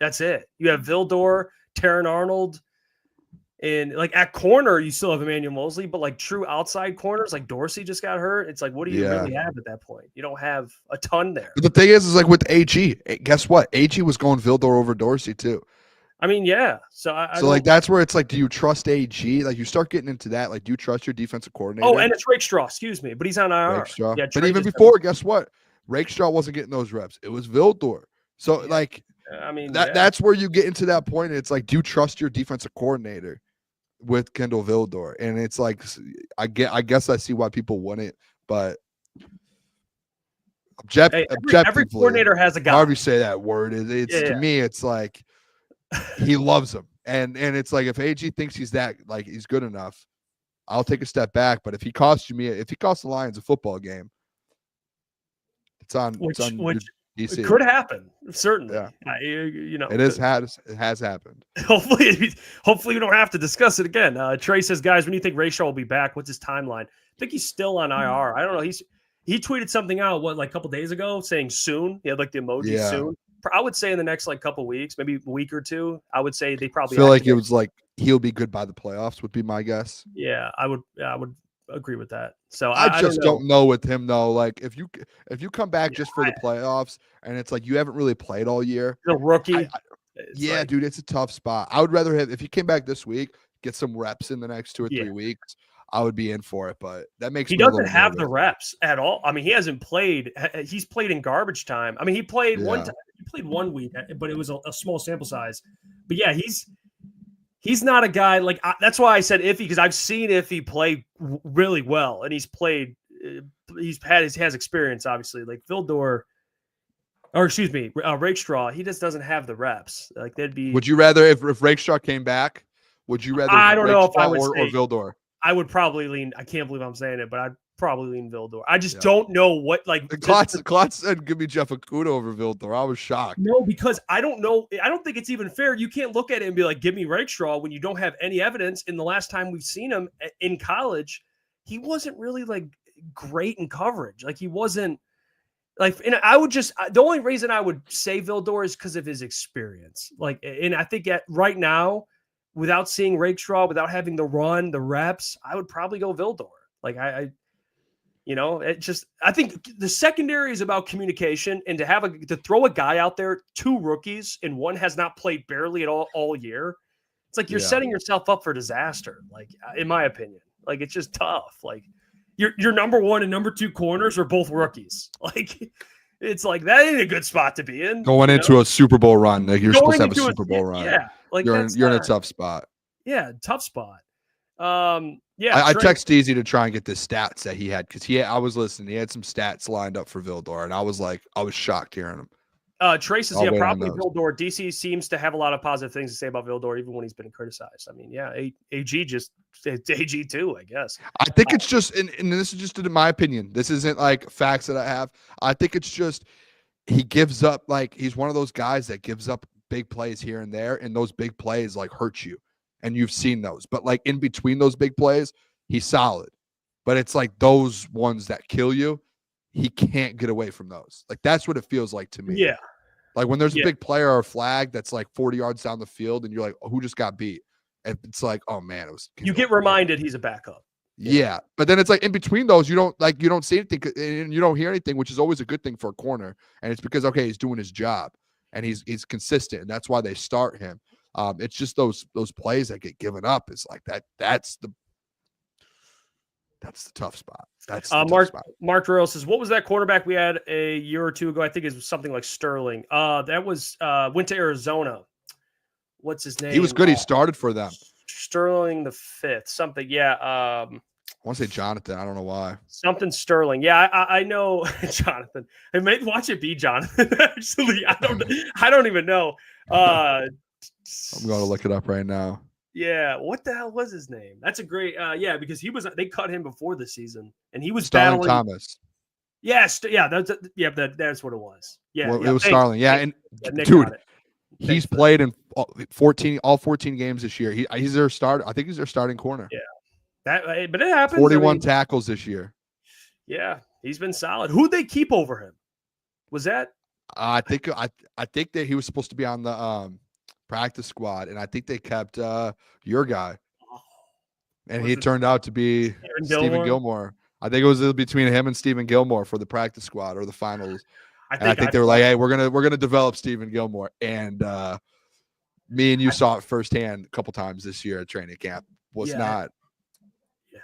that's it. You have Vildor, Terrion Arnold, and like at corner, you still have Emmanuel Mosley, but like true outside corners, like Dorsey just got hurt. It's like, what do you really have at that point? You don't have a ton there. But the thing is like with AG, guess what? AG was going Vildor over Dorsey too. I mean, yeah. So like that's where it's like, do you trust AG? Like you start getting into that. Like, do you trust your defensive coordinator? Oh, and it's Rakestraw, excuse me, but he's on IR. Rakestraw. Yeah, but even before, guess what? Rakestraw wasn't getting those reps. It was Vildor. So like, I mean, that's where you get into that point. It's like, do you trust your defensive coordinator with Kendall Vildor? And it's like, I guess I see why people wouldn't, but every coordinator has a guy. However you say that word, to me, it's like he loves him, and it's like if AG thinks he's good enough, I'll take a step back. But if he costs the Lions a football game, it's on DC. It could happen, certainly. Yeah. It has happened. Hopefully we don't have to discuss it again. Trey says, guys, when do you think Rayshaw will be back? What's his timeline? I think he's still on IR. I don't know. He tweeted something out a couple days ago saying soon. He had like the emoji soon. I would say in the next couple weeks, maybe a week or two. I would say they probably feel like it was like he'll be good by the playoffs would be my guess. Yeah, I would agree with that. So I just don't know with him though. Like if you come back just for the playoffs and it's like you haven't really played all year, the rookie. Dude, it's a tough spot. I would rather if he came back this week, get some reps in the next 2 or 3 weeks. I would be in for it, but that makes he doesn't have the reps at all. I mean, he hasn't played. He's played in garbage time. I mean, he played one time. He played 1 week, but it was a small sample size. But yeah, he's not a guy like. That's why I said iffy because I've seen Iffy play really well, and he's played. He has experience, obviously. Like Vildor, or excuse me, Rakestraw. He just doesn't have the reps. Like they'd be. Would you rather if Rakestraw came back? Would you rather? I don't know if I would or Vildor. I would probably lean. I can't believe I'm saying it, but I'd probably lean Vildor. I just don't know what like. Klotz said, "Give me Jeff Okuda over Vildor." I was shocked. No, because I don't know. I don't think it's even fair. You can't look at it and be like, "Give me Rakestraw" when you don't have any evidence. In the last time we've seen him in college, he wasn't really like great in coverage. Like he wasn't like. And I would just the only reason I would say Vildor is because of his experience. Like, and I think right now, without seeing Rakestraw, without having the run, the reps, I would probably go Vildor. Like I think the secondary is about communication, and to throw a guy out there, 2 rookies, and one has not played barely at all year. It's like you're setting yourself up for disaster. Like, in my opinion, like it's just tough. Like your number 1 and number 2 corners are both rookies. Like it's like that ain't a good spot to be in. Going into a Super Bowl run, like you're supposed to have a Super Bowl run. Yeah, like you're in a tough spot. Yeah, tough spot. I text Easy to try and get the stats that he had because I was listening. He had some stats lined up for Vildor, and I was shocked hearing them. Trace is probably Vildor. DC seems to have a lot of positive things to say about Vildor, even when he's been criticized. I mean, AG it's AG too, I guess. I think it's just, and this is just in my opinion. This isn't like facts that I have. I think it's just he gives up. Like he's one of those guys that gives up big plays here and there, and those big plays like hurt you. And you've seen those, but like in between those big plays, he's solid. But it's like those ones that kill you, he can't get away from those. Like that's what it feels like to me. Yeah. Like when there's a big player or a flag that's like 40 yards down the field, and you're like, oh, who just got beat? And it's like, oh man, you get reminded he's a backup. Yeah, but then it's like in between those, you don't see anything, and you don't hear anything, which is always a good thing for a corner. And it's because he's doing his job, and he's consistent, and that's why they start him. It's just those plays that get given up. It's like that. That's the tough spot. That's the tough spot. Mark Royal says, "What was that quarterback we had a year or two ago? I think it was something like Sterling. That was went to Arizona. What's his name? He was good. He started for them. Sterling the 5th. Something. Yeah. I want to say Jonathan. I don't know why. Something Sterling. Yeah, I know Jonathan. I may watch it be Jonathan. Actually, I don't even know. I'm going to look it up right now. Yeah, what the hell was his name? That's a great because they cut him before the season, and he was Starling battling Thomas. Yes, that's what it was. Yeah, it was Starling. Yeah, and dude, he's played in all 14 games this year. He's their starter. I think he's their starting corner. Yeah, but it happens. 41 tackles this year. Yeah, he's been solid. Who'd they keep over him? Was that? I think that he was supposed to be on the practice squad, and I think they kept your guy, and he turned out to be Stephen Gilmore. I think it was between him and Stephen Gilmore for the practice squad or the finals. I think they were like, "Hey, we're gonna develop Stephen Gilmore," and me and you saw it firsthand a couple times this year at training camp. Not. Yeah,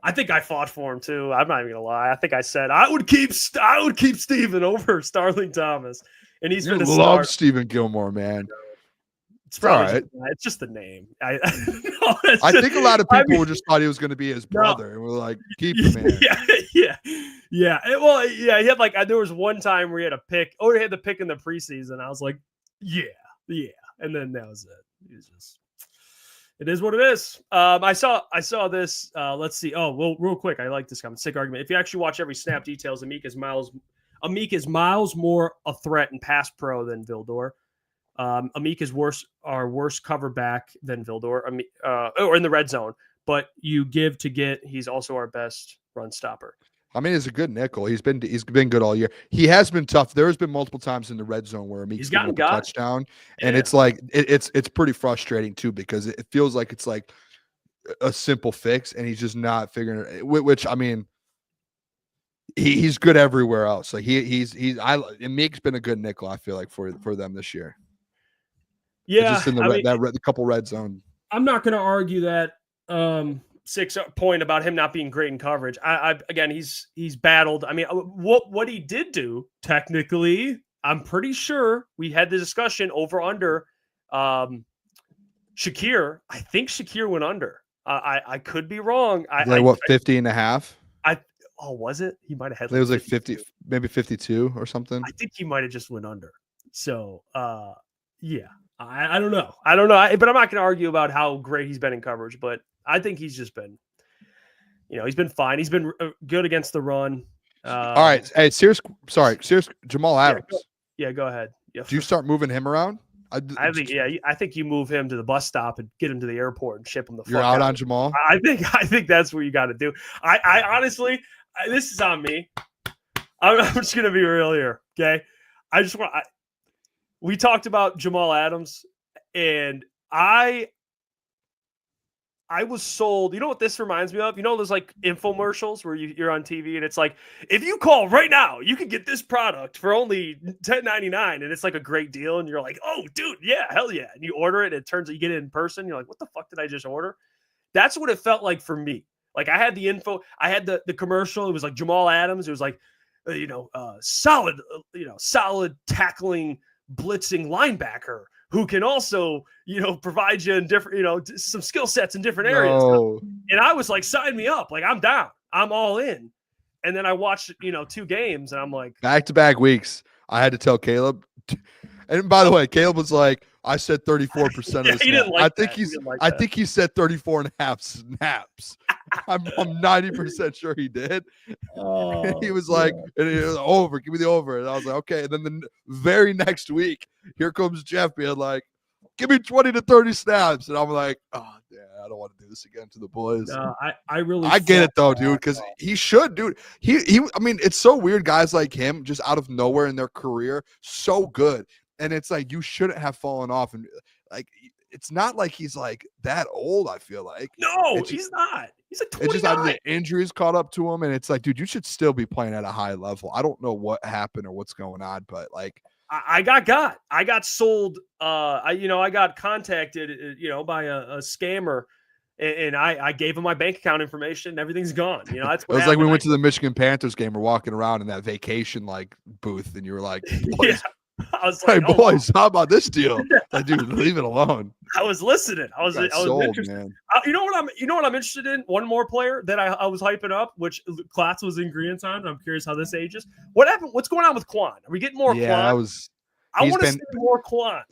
I think I fought for him too. I'm not even gonna lie. I think I said I would keep Stephen over Starling Thomas, and he's been a star. Love Stephen Gilmore, man. It's probably it's just the name. I think a lot of people just thought he was going to be his brother, and we're like, keep him, man. Yeah. He had there was one time where he had a pick. Oh, he had the pick in the preseason. I was like, yeah, and then that was it. It is what it is. I saw this. Let's see. Oh, well, real quick, I like this comment. Sick argument. If you actually watch every snap details, Amik is miles more a threat and pass pro than Vildor. Amik is worse cover back than Vildor, or in the red zone. But you give to get. He's also our best run stopper. I mean, he's a good nickel. He's been good all year. He has been tough. There's been multiple times in the red zone where Amik's gotten a touchdown, and it's like it's pretty frustrating too because it feels like it's like a simple fix, and he's just not figuring it. Which I mean, he's good everywhere else. Like Amik's been a good nickel. I feel like for them this year. Yeah, just in the couple red zone. I'm not going to argue that 6 point about him not being great in coverage. Again, he's battled. I mean, what he did do technically, I'm pretty sure we had the discussion over under Shakir. I think Shakir went under. I could be wrong. 50 and a half? Was it? He might have had. It was like 50, maybe 52 or something. I think he might have just went under. So, yeah. I don't know. But I'm not going to argue about how great he's been in coverage. But I think he's just been he's been fine. He's been good against the run. All right. Hey, serious Jamal Adams. Go ahead. Yeah. Do you start moving him around? I think you move him to the bus stop and get him to the airport and ship him the fuck You're out out. on Jamal? I think that's what you got to do. I honestly, this is on me. I'm just going to be real here, okay? We talked about Jamal Adams, and I was sold. You know what this reminds me of? There's like infomercials where you're on TV and it's like, if you call right now, you can get this product for only $10.99, and it's like a great deal. And you're like, oh, dude, yeah, hell yeah. And you order it. And it turns out you get it in person. You're like, what the fuck did I just order? That's what it felt like for me. Like I had the info. I had the commercial. It was like Jamal Adams. It was like, solid tackling, blitzing linebacker who can also, provide you in different, some skill sets in different areas. No. And I was like, sign me up. Like, I'm down. I'm all in. And then I watched, 2 games and I'm like, back-to-back weeks. I had to tell Caleb. And by the way, Caleb was like, I said 34% of the snaps. He didn't like I think he said 34.5 snaps. I'm 90% sure he did. And he was like, and it was over. Give me the over. And I was like, okay. And then the very next week, here comes Jeff being like, give me 20 to 30 snaps. And I'm like, oh, yeah, I don't want to do this again to the boys. I get it though, dude, because he should, dude. I mean, it's so weird. Guys like him, just out of nowhere in their career, so good. And it's like, you shouldn't have fallen off. And like, it's not like he's like that old, I feel like. No, he's not. He's like 29. It's just either the injuries caught up to him. And it's like, dude, you should still be playing at a high level. I don't know what happened or what's going on, but like, I got sold. I got contacted, by a scammer, and I gave him my bank account information. And everything's gone. That's what it was like we went to the Michigan Panthers game. We're walking around in that vacation like booth, and you were like, boys, I was like, hey, boys, how about this deal? Like, dude, leave it alone. I was listening. I was sold, interested. Man. You know what I'm interested in? One more player that I was hyping up, which Klotz was in agreement on. I'm curious how this ages. What happened? What's going on with Quan? Are we getting more Quan? I want to see more Quan.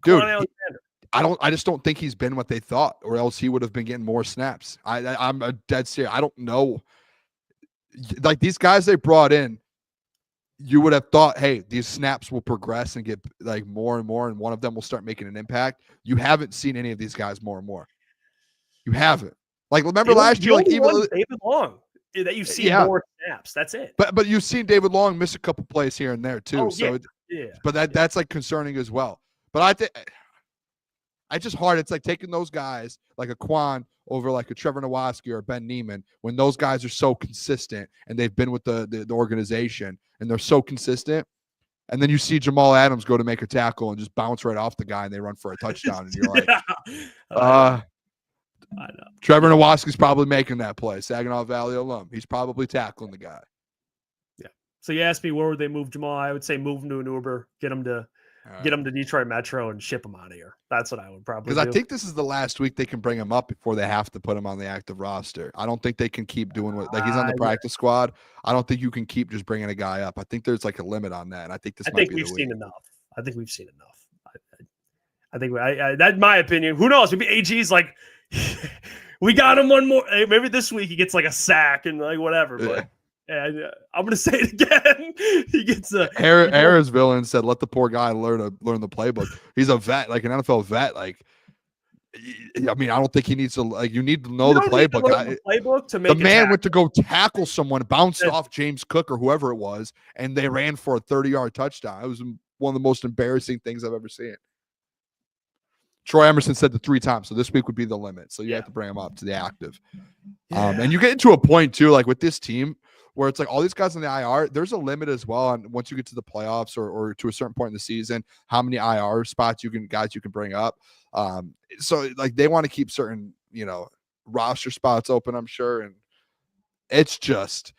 Dude, Quan Alexander. I just don't think he's been what they thought, or else he would have been getting more snaps. I'm a dead serious. I don't know. Like these guys they brought in, you would have thought, hey, these snaps will progress and get like more and more, and one of them will start making an impact. You haven't seen any of these guys more and more. You haven't. Like remember last year, like even David Long that you've seen more snaps. That's it. But you've seen David Long miss a couple plays here and there too. But that's like concerning as well. But I think it's just hard. It's like taking those guys like a Quan over like a Trevor Nowatzki or a Ben Neiman when those guys are so consistent and they've been with the organization and they're so consistent. And then you see Jamal Adams go to make a tackle and just bounce right off the guy and they run for a touchdown. And you're like, I know. Trevor Nowatzki's probably making that play. Saginaw Valley alum. He's probably tackling the guy. Yeah. So you asked me where would they move Jamal? I would say move him to an Uber, get him to Detroit Metro and ship him out of here. That's what I would probably do. Because I think this is the last week they can bring him up before they have to put him on the active roster. I don't think they can keep doing what he's on the practice squad. I don't think you can keep just bringing a guy up. I think there's like a limit on that. And I think we've seen enough. I think we've seen enough. I think that's my opinion. Who knows? Maybe AG's like, we got him one more. Maybe this week he gets like a sack and like whatever. But and I'm gonna say it again. He gets a Harris villain said, "Let the poor guy learn the playbook." He's a vet, like an NFL vet. Like, I mean, I don't think he needs to. Like, you need to know the playbook. To make the man went to go tackle someone, bounced off James Cook or whoever it was, and they ran for a 30-yard touchdown. It was one of the most embarrassing things I've ever seen. Troy Emerson said the 3 times, so this week would be the limit. So you have to bring him up to the active. And you get into a point too, like with this team, where it's like all these guys on the IR, there's a limit as well. And once you get to the playoffs or to a certain point in the season, how many IR spots you can bring up. So like they want to keep certain, roster spots open, I'm sure. And it's just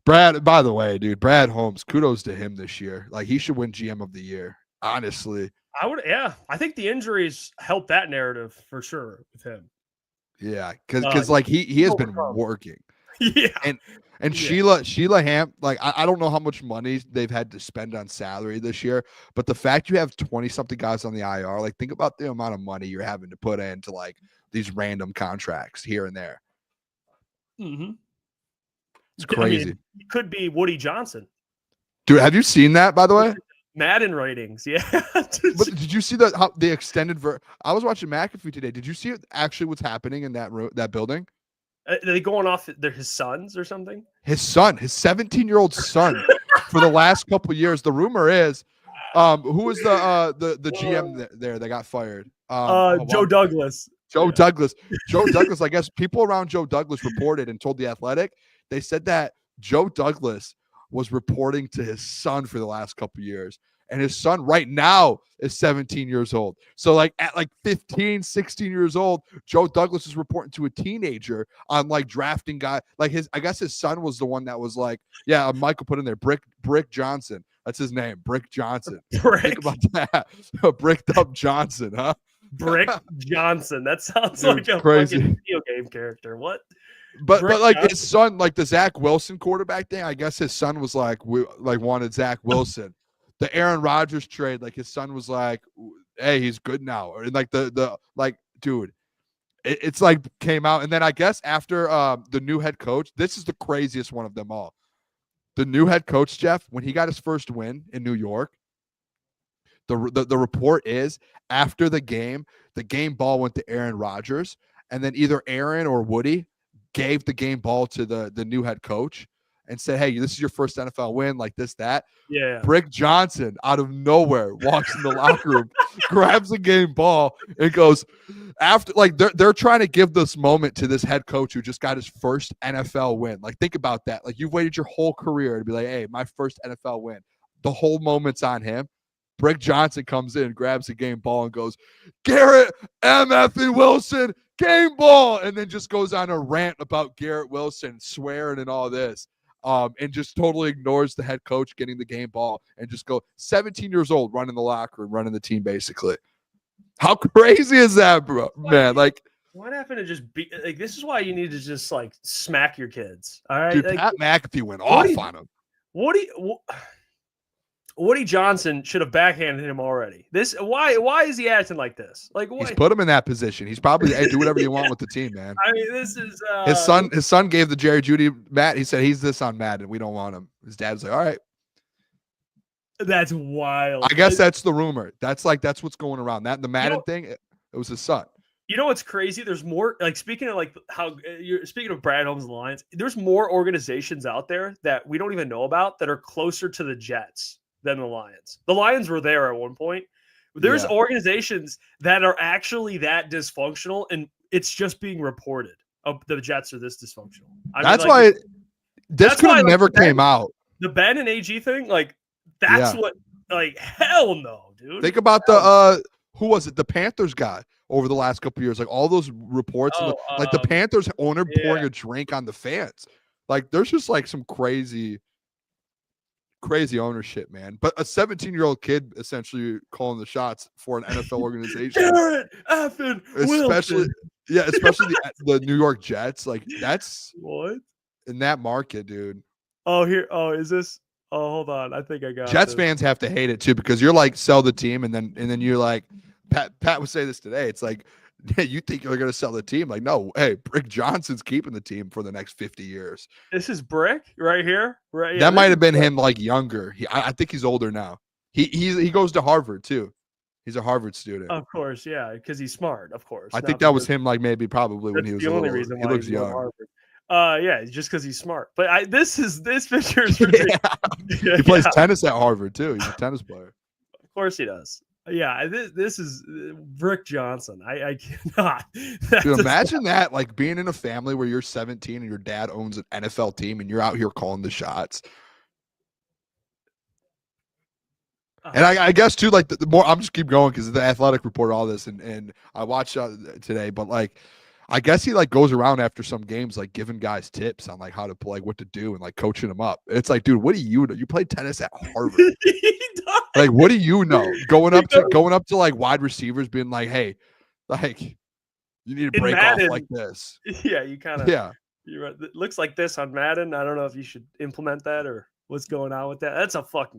Brad, by the way, dude, Brad Holmes, kudos to him this year. Like he should win GM of the year, honestly. I would, I think the injuries help that narrative for sure with him. Yeah, because like he has been working. Yeah, and Sheila Ham, like I don't know how much money they've had to spend on salary this year, but the fact you have 20-something guys on the IR, like think about the amount of money you're having to put into like these random contracts here and there. Mm-hmm. It's crazy. I mean, it could be Woody Johnson. Dude, have you seen that, by the way? Madden ratings, yeah. But did you see the extended I was watching McAfee today. Did you see actually what's happening in that building? Are they going off his sons or something? His son, his 17-year-old son, for the last couple of years. The rumor is, who was the GM there that got fired? Joe Douglas. Joe Douglas. Joe Douglas. I guess people around Joe Douglas reported and told The Athletic. They said that Joe Douglas was reporting to his son for the last couple of years. And his son right now is 17 years old. So like at like 15, 16 years old, Joe Douglas is reporting to a teenager on like drafting guy. Like I guess his son was the one that was like, yeah, Michael put in there, Brick Johnson. That's his name, Brick Johnson. Think about that. Bricked up Johnson, huh? Brick Johnson. That sounds Dude, like a crazy fucking video game character. What? But like his son, like the Zach Wilson quarterback thing, I guess his son was like, wanted Zach Wilson. The Aaron Rodgers trade, like his son was like, hey, he's good now. Or like the dude, it's like came out. And then I guess after the new head coach, this is the craziest one of them all. The new head coach, Jeff, when he got his first win in New York, the report is after the game ball went to Aaron Rodgers, and then either Aaron or Woody gave the game ball to the new head coach and said, hey, this is your first NFL win, like this, that. Yeah. Brick Johnson out of nowhere walks in the locker room, grabs the game ball, and goes after, like they're trying to give this moment to this head coach who just got his first NFL win. Like, think about that. Like, you've waited your whole career to be like, hey, my first NFL win. The whole moment's on him. Brick Johnson comes in, grabs the game ball, and goes, Garrett M.F. Wilson, game ball, and then just goes on a rant about Garrett Wilson swearing and all this, and just totally ignores the head coach getting the game ball and just go 17 years old, running the locker room, running the team, basically. How crazy is that, bro? Man, like, what happened to just be like? This is why you need to just like smack your kids. All right, dude, like, Pat McAfee went off on him. Woody Johnson should have backhanded him already. Why is he acting like this? Like, he's put him in that position. He's probably, hey, do whatever you want with the team, man. I mean, this is his son gave the Jerry Jeudy Matt. He said he's this on Madden. We don't want him. His dad's like, all right. That's wild. I guess that's the rumor. That's what's going around. That the Madden thing, it was his son. You know what's crazy? There's more, like, speaking of like how you're speaking of Brad Holmes and the Lions, there's more organizations out there that we don't even know about that are closer to the Jets than the Lions. The Lions were there at one point. There's organizations that are actually that dysfunctional, and it's just being reported. Oh, the Jets are this dysfunctional. That's why this could have never came out. The Ben and AG thing, like, that's what, like, hell no, dude. Think about the who was it? The Panthers guy over the last couple of years, like all those reports, like the Panthers owner pouring a drink on the fans. Like, there's just like some crazy ownership, man. But a 17-year-old kid essentially calling the shots for an NFL organization. Garrett effing especially Wilson. Especially the New York Jets. Like, that's what in that market, dude. Is this? Oh, hold on. I think I got Jets this. fans have to hate it too, because you're like, sell the team, and then you're like, Pat would say this today. It's like, hey, you think you're gonna sell the team? Like, no, hey, Brick Johnson's keeping the team for the next 50 years. This is Brick right here, right? That might have been him, like, younger. I think he's older now. He goes to Harvard too. He's a Harvard student. Of course, yeah, because he's smart. Of course, I think that was him. Like, probably when he was the only reason he why looks he's going to young. Harvard. Yeah, just because he's smart. But this picture is He plays tennis at Harvard too. He's a tennis player. Of course he does. Yeah, this is Brick Johnson. I cannot. Dude, imagine that, like, being in a family where you're 17 and your dad owns an NFL team and you're out here calling the shots. And I guess too, like, the more, I'm just keep going because the Athletic report all this, and I watched today, but like, I guess he like goes around after some games, like giving guys tips on like how to play, what to do, and like coaching them up. It's like, dude, what do you know? You played tennis at Harvard. Like, what do you know? Going up to like wide receivers, being like, hey, like, you need to break off like this. Yeah, you kind of. Yeah, it looks like this on Madden. I don't know if you should implement that or what's going on with that.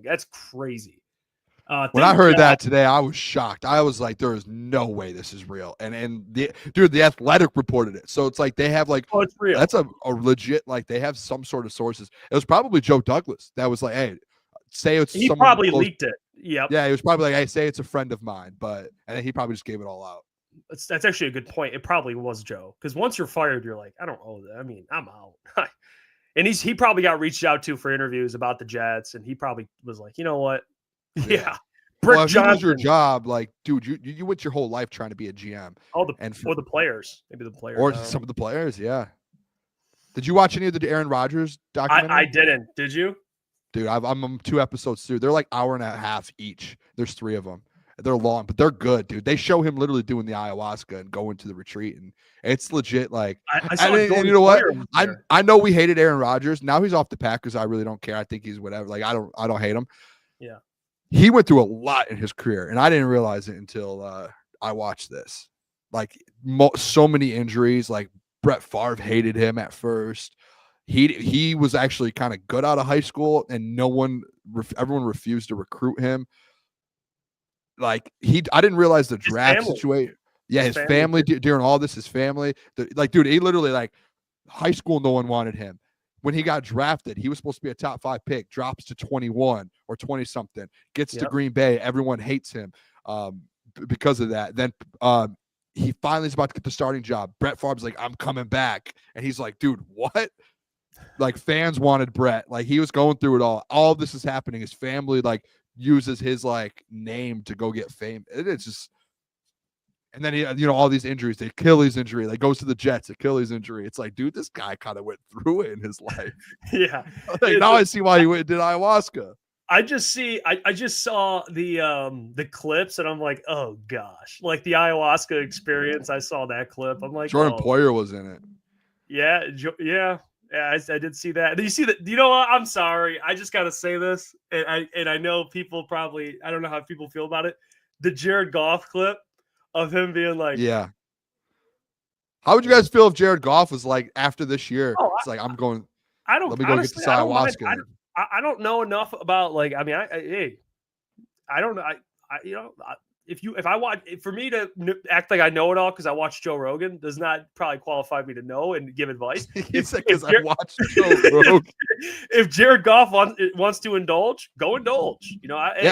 That's crazy. When I heard that today, I was shocked. I was like, there is no way this is real. And the Athletic reported it. So it's like they have like, it's real. That's a legit, like they have some sort of sources. It was probably Joe Douglas that was like, hey, say it's he someone probably close. leaked it. Yep. Yeah, he was probably like, hey, say it's a friend of mine. And then he probably just gave it all out. That's actually a good point. It probably was Joe. Because once you're fired, you're like, I don't owe that. I mean, I'm out. And he probably got reached out to for interviews about the Jets. And he probably was like, you know what? Yeah. Well, if you lose your job, like, dude, you went your whole life trying to be a GM. Or the players. Maybe the players. Or some of the players, yeah. Did you watch any of the Aaron Rodgers documentary? I didn't. Did you? Dude, I'm 2 episodes through. They're like hour and a half each. There's 3 of them. They're long, but they're good, dude. They show him literally doing the ayahuasca and going to the retreat, and it's legit. Like, and you know what? I know we hated Aaron Rodgers. Now he's off the Packers. I really don't care. I think he's whatever. Like, I don't hate him. Yeah. He went through a lot in his career, and I didn't realize it until I watched this. Like, so many injuries. Like, Brett Favre hated him at first. He was actually kind of good out of high school, and everyone refused to recruit him. Like, I didn't realize the draft situation. Yeah, his family during all this, his family. Dude, he literally, like, high school, no one wanted him. When he got drafted, he was supposed to be a top 5 pick, drops to 21 or 20 something, gets to Green Bay. Everyone hates him because of that. Then he finally is about to get the starting job. Brett Favre's like, I'm coming back. And he's like, dude, what? Like, fans wanted Brett. Like, he was going through it all. All of this is happening. His family, like, uses his, like, name to go get fame. It's just, and then he, all these injuries, the Achilles injury, like, goes to the Jets, Achilles injury. It's like, dude, this guy kind of went through it in his life. Yeah. Like, now I see why he did ayahuasca. I just saw the clips, and I'm like, oh gosh, like the ayahuasca experience. I saw that clip. I'm like, Jordan Poyer was in it. Yeah. Yeah. I did see that. Do you see that? You know what? I'm sorry. I just got to say this. And I know people probably, I don't know how people feel about it. The Jared Goff clip of him being like, yeah. How would you guys feel if Jared Goff was like, after this year, it's like, let me go get this ayahuasca. I don't know enough about, like, I mean, I don't know. If I watch, for me to act like I know it all because I watch Joe Rogan does not probably qualify me to know and give advice. Because I watched Joe Rogan. If Jared Goff wants to indulge, go indulge.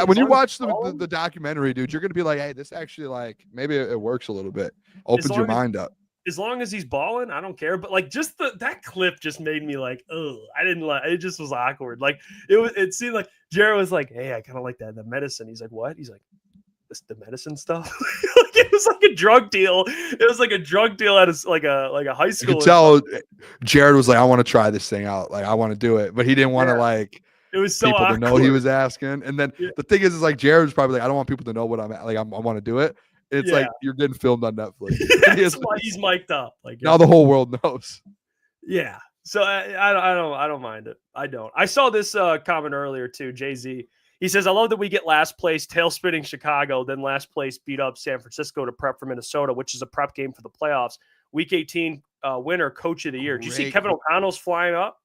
When you watch the documentary, dude, you're gonna be like, hey, this actually, like, maybe it works a little bit. Opens your mind up. As long as he's balling, I don't care. But, like, just that clip just made me like, oh, I didn't like. It just was awkward. Like, it seemed like Jared was like, hey, I kind of like that, the medicine. He's like, what? He's like, the medicine stuff. Like, it was like a drug deal. It was like a drug deal at a high school. You could tell Jared was like, I want to try this thing out. Like, I want to do it, but he didn't want to, like, it was so people awkward to know he was asking. And then the thing is like, Jared was probably like, I don't want people to know what I'm at. Like, I want to do it. It's like, you're getting filmed on Netflix. That's why he's mic'd up. Like, now the whole world knows. Yeah. So I don't mind it. I don't. I saw this comment earlier too. Jay-Z. He says, I love that we get last place, tail spinning Chicago, then last place beat up San Francisco to prep for Minnesota, which is a prep game for the playoffs. Week 18 winner, coach of the year. Did you see Kevin O'Connell's flying up?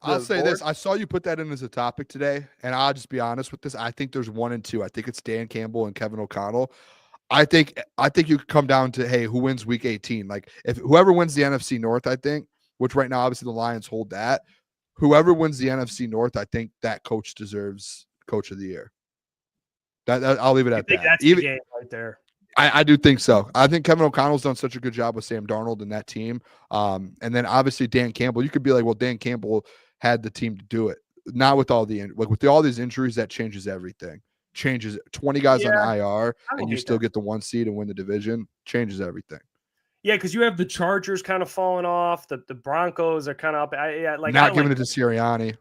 I'll say this. I saw you put that in as a topic today, and I'll just be honest with this. I think there's 1 and 2. I think it's Dan Campbell and Kevin O'Connell. I think you could come down to, hey, who wins week 18? Like, if whoever wins the NFC North, I think, which right now obviously the Lions hold that. Whoever wins the NFC North, I think that coach deserves coach of the year. That I'll leave it at that. That's the game right there. I do think so. I think Kevin O'Connell's done such a good job with Sam Darnold and that team. And then obviously Dan Campbell. You could be like, well, Dan Campbell had the team to do it. Not with all these injuries, that changes everything. Changes 20 guys on IR, and you still get the 1 seed and win the division. Changes everything. Yeah, because you have the Chargers kind of falling off. The Broncos are kind of up. Not giving it to Sirianni.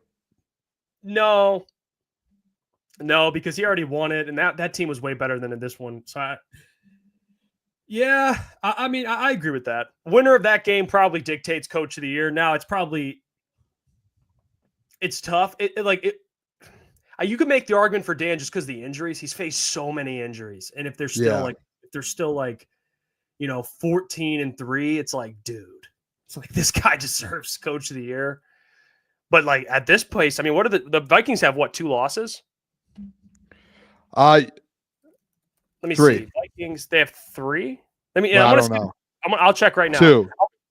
No, because he already won it, and that team was way better than in this one. So, I mean, I agree with that. Winner of that game probably dictates coach of the year. Now it's tough. You could make the argument for Dan just because the injuries. He's faced so many injuries, and if they're still 14-3, it's like, dude, it's like this guy deserves coach of the year. But like at this place, I mean, what are the Vikings have? 2 losses? Let me 3. see. Vikings, they have 3? I don't know. I'll check right now. 2.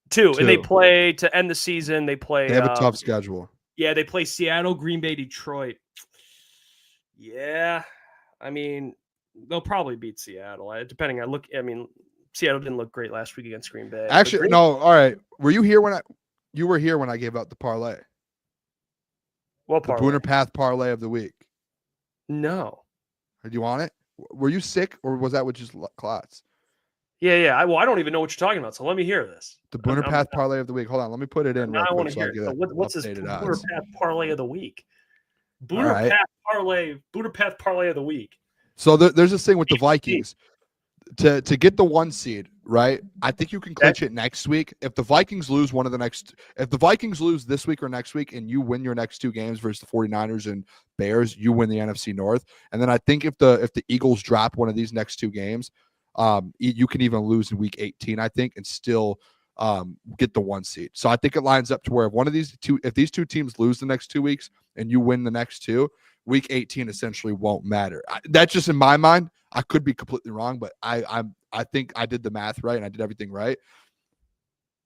2. And they play to end the season. They play. They have a tough schedule. Yeah, they play Seattle, Green Bay, Detroit. Yeah, I mean, they'll probably beat Seattle. Depending on Seattle didn't look great last week against Green Bay. Actually, no. All right. Were you here you were here when I gave out the parlay? What The parlay? Booner Path parlay of the week. No. Do you want it? Were you sick or was that with just Klotz? Yeah. I don't even know what you're talking about. So let me hear this. The Booner Path parlay of the week. Hold on. Let me put it in. Now I want to so hear it. So what's this Booner Path parlay of the week? Booner Path parlay of the week. So there's this thing with the Vikings. To get the 1 seed, right? I think you can clinch it next week. If the Vikings lose if the Vikings lose this week or next week and you win your next 2 games versus the 49ers and Bears, you win the NFC North. And then I think if the Eagles drop one of these next 2 games, you can even lose in week 18, I think, and still get the 1 seed. So I think it lines up to where if these 2 teams lose the next 2 weeks and you win the next 2, week 18 essentially won't matter. That's just in my mind. I could be completely wrong, but I think I did the math right and I did everything right.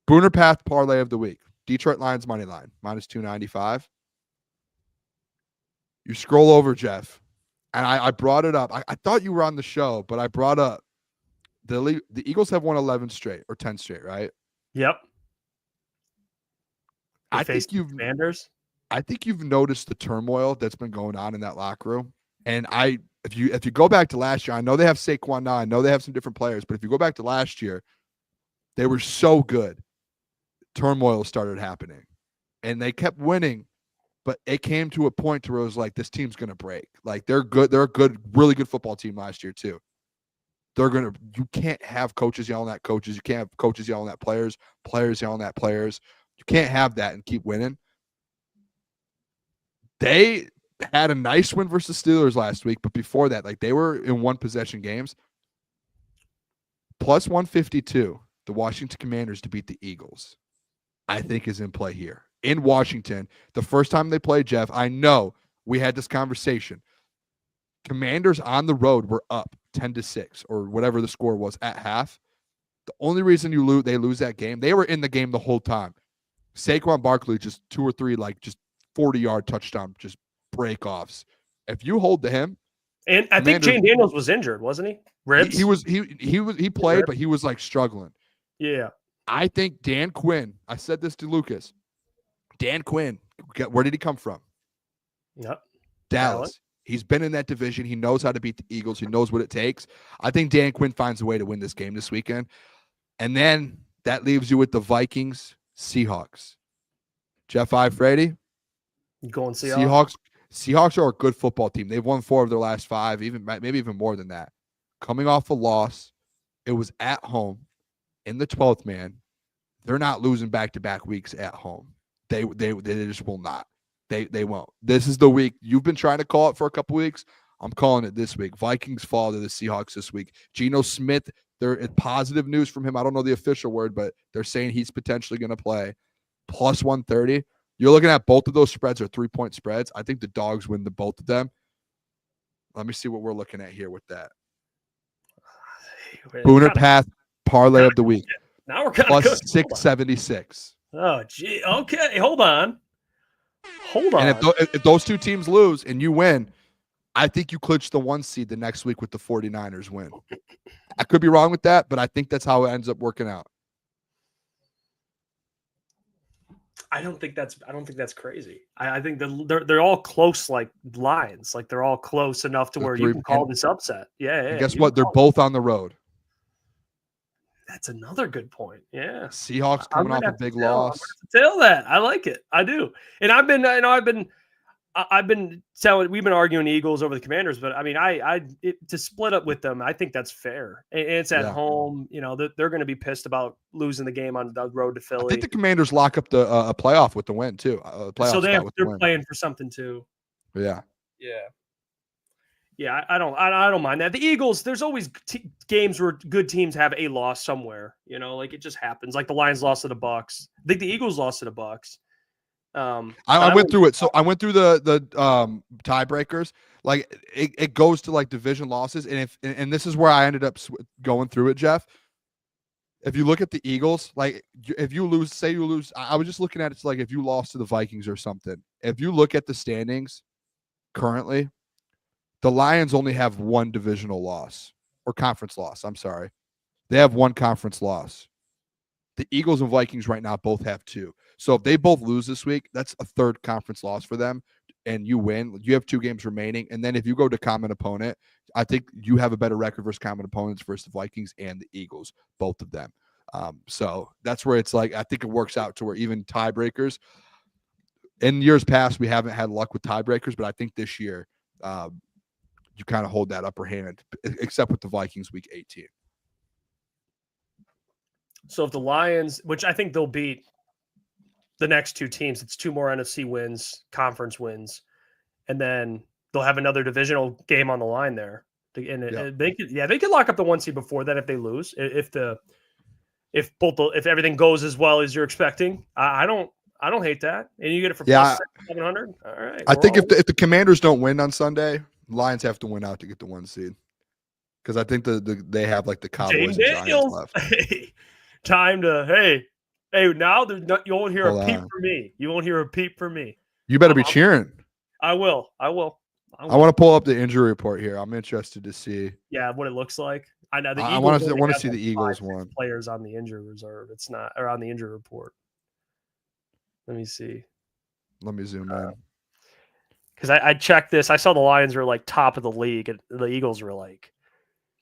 Booner Path parlay of the week. Detroit Lions money line -295. You scroll over, Jeff, and I brought it up. I thought you were on the show, but I brought up the Eagles have won 11 straight or 10 straight, right? Yep. I think you've noticed the turmoil that's been going on in that locker room. And if you go back to last year, I know they have Saquon now, I know they have some different players, but if you go back to last year, they were so good. Turmoil started happening. And they kept winning, but it came to a point where it was like, this team's going to break. Like, they're good. They're a good, really good football team last year, too. You can't have coaches yelling at coaches. You can't have coaches yelling at players, players yelling at players. You can't have that and keep winning. They had a nice win versus Steelers last week, but before that, like, they were in 1-possession games. Plus 152, the Washington Commanders to beat the Eagles, I think is in play here. In Washington, the first time they played, Jeff, I know we had this conversation. Commanders on the road were up 10-6 or whatever the score was at half. The only reason they lose that game, they were in the game the whole time. Saquon Barkley just 2 or 3 like just 40-yard touchdown just break-offs. If you hold to him, and I think Jane Daniels was injured, wasn't he? Ribs. He played, but he was like struggling. Yeah. I think Dan Quinn. I said this to Lucas. Dan Quinn. Where did he come from? Yep. Dallas. He's been in that division. He knows how to beat the Eagles. He knows what it takes. I think Dan Quinn finds a way to win this game this weekend. And then that leaves you with the Vikings, Seahawks. Jeff Iafrate. Going Seahawks. Seahawks are a good football team. They've won 4 of their last 5, maybe even more than that. Coming off a loss, it was at home in the 12th man. They're not losing back-to-back weeks at home. They just will not. They won't. This is the week. You've been trying to call it for a couple weeks. I'm calling it this week. Vikings fall to the Seahawks this week. Geno Smith, there's positive news from him. I don't know the official word, but they're saying he's potentially going to play. Plus 130. You're looking at both of those spreads are 3-point spreads. I think the dogs win both of them. Let me see what we're looking at here with that. Booner Path parlay of the week. Now we're kind plus of 676. Oh, gee. Okay, hold on. And if those 2 teams lose and you win, I think you clinch the 1 seed the next week with the 49ers win. I could be wrong with that, but I think that's how it ends up working out. I don't think that's crazy. I think they're all close, like lines. Like they're all close enough to where you can call this upset. Yeah. And guess what? They're both on the road. That's another good point. Yeah. Seahawks coming off a big loss. Tell that. I like it. I do. And I've been telling, we've been arguing Eagles over the Commanders, but I mean, to split up with them, I think that's fair. And it's at home. You know, they're going to be pissed about losing the game on the road to Philly. I think the Commanders lock up the a playoff with the win too. So they're playing for something too. Yeah. Yeah. Yeah, I don't mind that. The Eagles, there's always games where good teams have a loss somewhere. You know, like it just happens. Like the Lions lost to the Bucks. I think the Eagles lost to the Bucks. I went through it. So I went through the tiebreakers. Like it goes to like division losses, and this is where I ended up going through it, Jeff. If you look at the Eagles, like if you lose, say you lose, I was just looking at it like if you lost to the Vikings or something. If you look at the standings currently, the Lions only have one divisional loss or conference loss. I'm sorry. They have one conference loss. The Eagles and Vikings right now both have two. So if they both lose this week, that's a third conference loss for them, and you win. You have 2 games remaining. And then if you go to common opponent, I think you have a better record versus common opponents versus the Vikings and the Eagles, both of them. So that's where it's like, I think it works out to where even tiebreakers, in years past, we haven't had luck with tiebreakers, but I think this year you kind of hold that upper hand, except with the Vikings week 18. So if the Lions, which I think they'll beat the next 2 teams, it's 2 more NFC wins, conference wins, and then they'll have another divisional game on the line there. And they could lock up the 1 seed before that if they lose. If everything goes as well as you're expecting, I don't hate that. And you get it for plus 700. All right. I think if the Commanders don't win on Sunday, Lions have to win out to get the 1 seed. Because I think they have like the Cowboys and Giants left. Hey, time to now you won't hear a peep from me. You won't hear a peep from me. You better be cheering. I will. I want to pull up the injury report here. I'm interested to see. Yeah, what it looks like. I know. I want to see the Eagles one. Players on the injury reserve. It's not, or on the injury report. Let me see. Let me zoom in. Because I checked this. I saw the Lions were like top of the league, and the Eagles were like.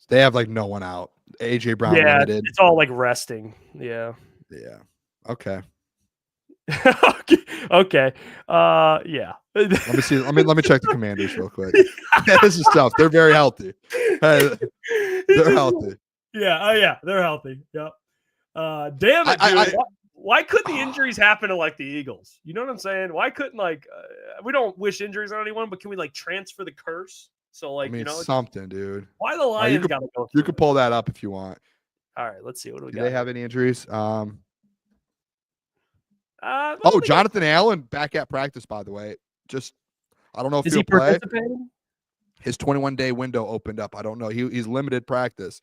They have like no one out. AJ Brown limited. It's all like resting. Yeah. Yeah. Okay. Okay. Yeah. Let me see. Let me check the Commanders real quick. This is tough. They're very healthy. They're healthy. Yeah. Oh yeah. They're healthy. Yep. Damn it, dude. Why couldn't the injuries happen to like the Eagles? You know what I'm saying? Why couldn't we don't wish injuries on anyone, but can we like transfer the curse? So like, something, dude. Why the Lions got to go? You could pull that up if you want. All right, let's see. What do we got? Do they have any injuries? Well, Jonathan Allen back at practice, by the way. I don't know if is he'll he play. participating? His 21-day window opened up. I don't know. He's limited practice.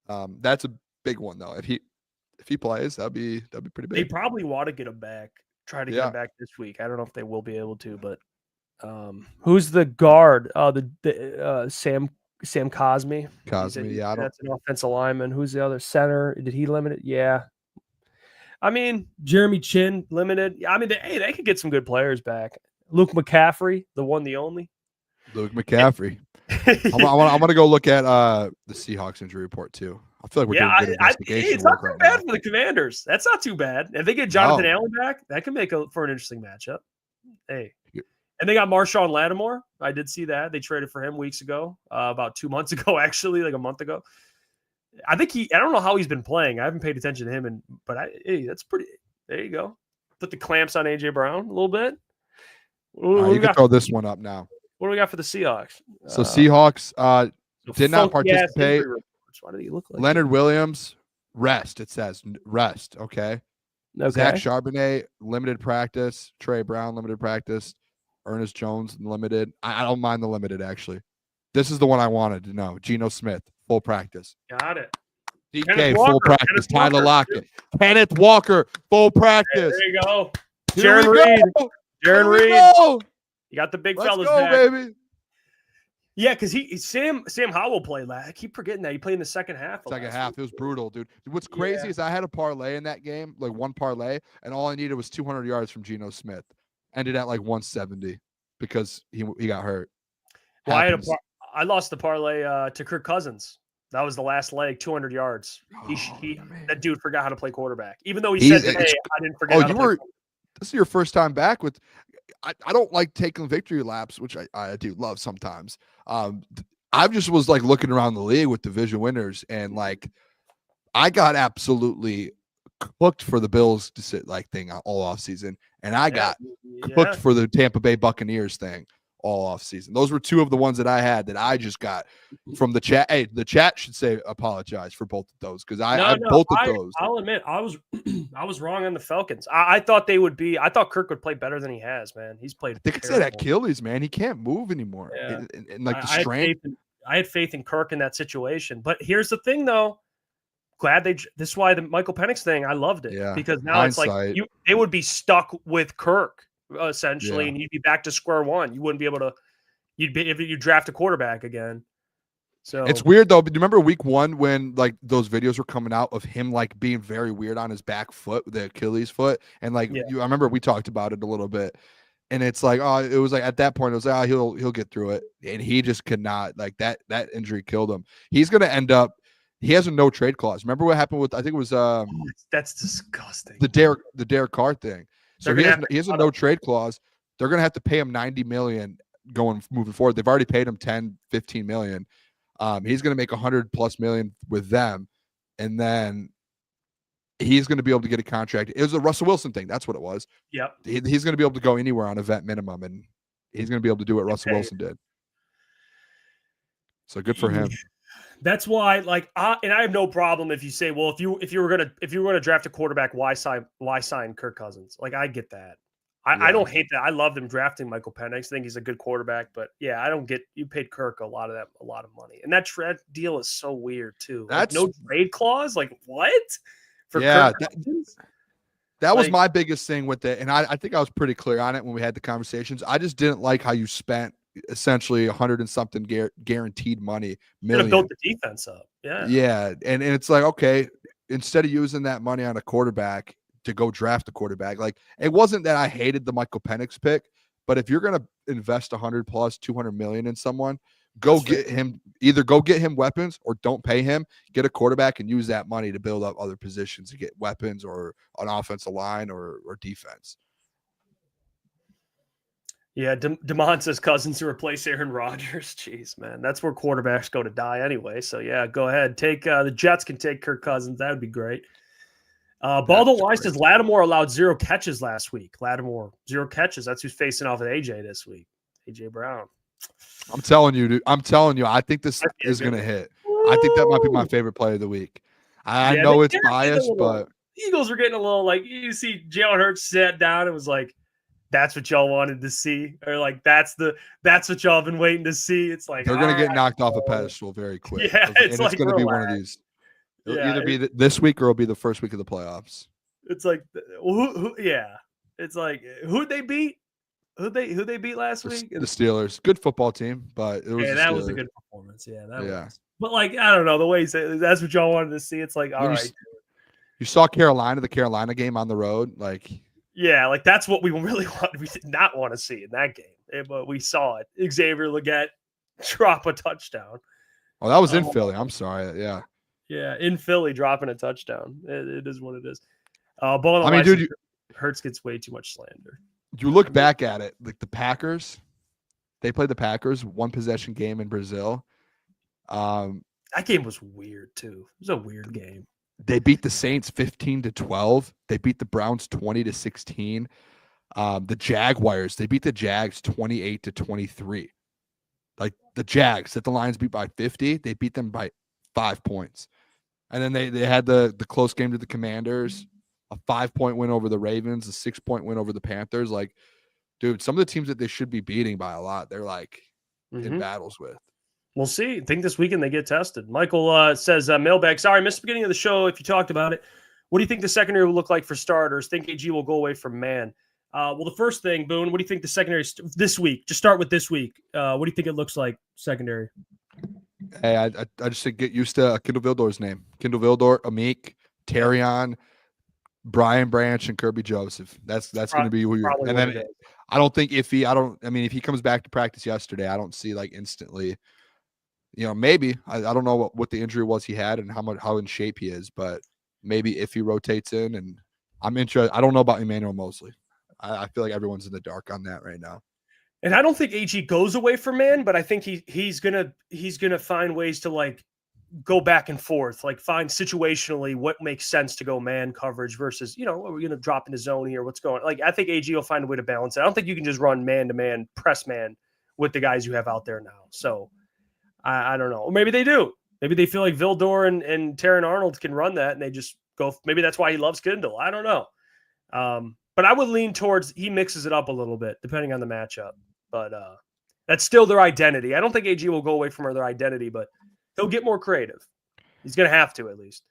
That's a big one though. If he plays, that'd be pretty big. They probably want to get him back. Try to get him back this week. I don't know if they will be able to, but who's the guard? Sam Cosmi. Cosmi, yeah. That's an offensive lineman. Who's the other center? Did he limit it? Yeah. I mean, Jeremy Chin limited. I mean, they could get some good players back. Luke McCaffrey, the one, the only. Luke McCaffrey. I want to go look at the Seahawks injury report too. I feel like we're doing good investigation. It's not too bad for the Commanders. That's not too bad. If they get Jonathan Allen back, that can make for an interesting matchup. Hey. And they got Marshawn Lattimore. I did see that. They traded for him weeks ago, about 2 months ago, actually, like a month ago. I don't know how he's been playing. I haven't paid attention to him, but that's pretty. There you go. Put the clamps on AJ Brown a little bit. You can throw this one up now. What do we got for the Seahawks? So Seahawks did not participate. Why did he look like Leonard Williams, rest. It says rest. Okay. Zach Charbonnet, limited practice. Trey Brown, limited practice. Ernest Jones, limited. I don't mind the limited, actually. This is the one I wanted to know. Geno Smith, full practice. Got it. DK, full practice. Tyler Lockett. Kenneth Walker, full practice. There you go. Jaron Reed. Jaron Reed. You got the big fellas back. Baby. Yeah, because Sam Howell played last. I keep forgetting that. He played in the second half. It was brutal, dude. What's crazy is I had a parlay in that game, like one parlay, and all I needed was 200 yards from Geno Smith. Ended at like 170 because he got hurt. Well, I lost the parlay to Kirk Cousins. That was the last leg, 200 yards. That dude forgot how to play quarterback. Even though he said, "Hey, I didn't forget." How to play this is your first time back with. I don't like taking victory laps, which I do love sometimes. I just was like looking around the league with division winners, and like I got absolutely cooked for the Bills to sit like thing all off season, and I got cooked for the Tampa Bay Buccaneers thing all off season. Those were two of the ones that I had that I just got from the chat. Hey, the chat should say apologize for both of those because both of those. I'll admit I was wrong on the Falcons. I thought they would be. I thought Kirk would play better than he has. Man, he's played. I think it's that Achilles, man. He can't move anymore. Yeah. And like the strength. I had faith in Kirk in that situation. But here's the thing, though. This is why the Michael Penix thing, I loved it because now hindsight. It's like they would be stuck with Kirk essentially, and you'd be back to square one. You wouldn't be able to. If you draft a quarterback again. So it's weird though. But do you remember week 1 when like those videos were coming out of him like being very weird on his back foot, the Achilles foot, and like I remember we talked about it a little bit, and it's like it was like at that point it was like he'll get through it, and he just could not. Like that injury killed him. He's gonna end up. He has a no trade clause. Remember what happened with I think it was that's disgusting. The Derek Carr thing. So he has a no trade clause. They're gonna have to pay him $90 million moving forward. They've already paid him 10, 15 million. He's gonna make $100+ million with them, and then he's gonna be able to get a contract. It was a Russell Wilson thing. That's what it was. Yep. He's gonna be able to go anywhere on a vet minimum, and he's gonna be able to do what Russell Wilson did. So good for him. That's why, and I have no problem if you say, well, if you were gonna draft a quarterback, why sign Kirk Cousins? Like I get that. I don't hate that. I love them drafting Michael Penix. I think he's a good quarterback, but yeah, I don't get you paid Kirk a lot of money, and that deal is so weird too. That's no trade clause. Like what? For Kirk Cousins? That was my biggest thing with it, and I think I was pretty clear on it when we had the conversations. I just didn't like how you spent essentially 100 and something guaranteed money million. Built the defense up. Yeah. And it's like, okay, instead of using that money on a quarterback to go draft a quarterback, like it wasn't that I hated the Michael Penix pick, but if you're going to invest 100+ 200 million in someone, get him weapons or don't pay him, get a quarterback and use that money to build up other positions to get weapons or an offensive line or defense. Yeah, DeMond says Cousins to replace Aaron Rodgers. Jeez, man, that's where quarterbacks go to die anyway. So yeah, go ahead. Take the Jets can take Kirk Cousins. That would be great. Baldo Wise says Lattimore allowed 0 catches last week. Lattimore 0 catches. That's who's facing off with AJ this week. AJ Brown. I'm telling you, dude. I think this is going to hit. I think that might be my favorite play of the week. I know it's biased, but Eagles are getting a little like you see Jalen Hurts sat down and was like, that's what y'all wanted to see, or like that's what y'all have been waiting to see. It's like they're going to get knocked off a pedestal very quick. Yeah, it's going to be one of these. It'll either be this week or it'll be the first week of the playoffs. It's like, it's like who'd they beat? Who'd they beat last week? The Steelers. Good football team, but it was that was a good performance. Yeah, that was. But like I don't know the way you say that's what y'all wanted to see. It's like all right. You saw the Carolina game on the road, like. Yeah, like that's what we really wanted. We did not want to see in that game, but we saw it. Xavier Legette drop a touchdown. Oh, that was in Philly. I'm sorry. Yeah. Yeah, in Philly, dropping a touchdown. It is what it is. Dude, Hurts gets way too much slander. You look back at it, like the Packers. They played the Packers, 1 possession game in Brazil. That game was weird too. It was a weird game. They beat the Saints 15-12. They beat the Browns 20-16. The Jaguars, they beat the Jags 28-23. Like the Jags that the Lions beat by 50, they beat them by 5 points. And then they had the close game to the Commanders, a 5-point win over the Ravens, a 6-point win over the Panthers. Like, dude, some of the teams that they should be beating by a lot, they're like in battles with. We'll see. I think this weekend they get tested. Michael says, mailbag, sorry, missed the beginning of the show if you talked about it. What do you think the secondary will look like for starters? Think AG will go away from man. Well, the first thing, Boone, what do you think the secondary this week? Just start with this week. What do you think it looks like, secondary? Hey, I just said get used to Kindle Vildor's name. Kindle Vildor, Amik, Terrion, Brian Branch, and Kirby Joseph. That's going to be who you're. And then I don't think if he comes back to practice yesterday, I don't see like instantly. Maybe I don't know what the injury was he had and how in shape he is, but maybe if he rotates in, and I'm interested. I don't know about Emmanuel Mosley. I feel like everyone's in the dark on that right now. And I don't think AG goes away from man, but I think he's gonna find ways to like go back and forth, like find situationally what makes sense to go man coverage versus are we gonna drop into zone here? What's going on? Like I think AG will find a way to balance it. I don't think you can just run man to man, press man with the guys you have out there now. So I don't know. Or maybe they do. Maybe they feel like Vildor and Terran Arnold can run that, and they just go. Maybe that's why he loves Kindle. I don't know. But I would lean towards he mixes it up a little bit depending on the matchup. But that's still their identity. I don't think AG will go away from their identity, but he'll get more creative. He's going to have to, at least.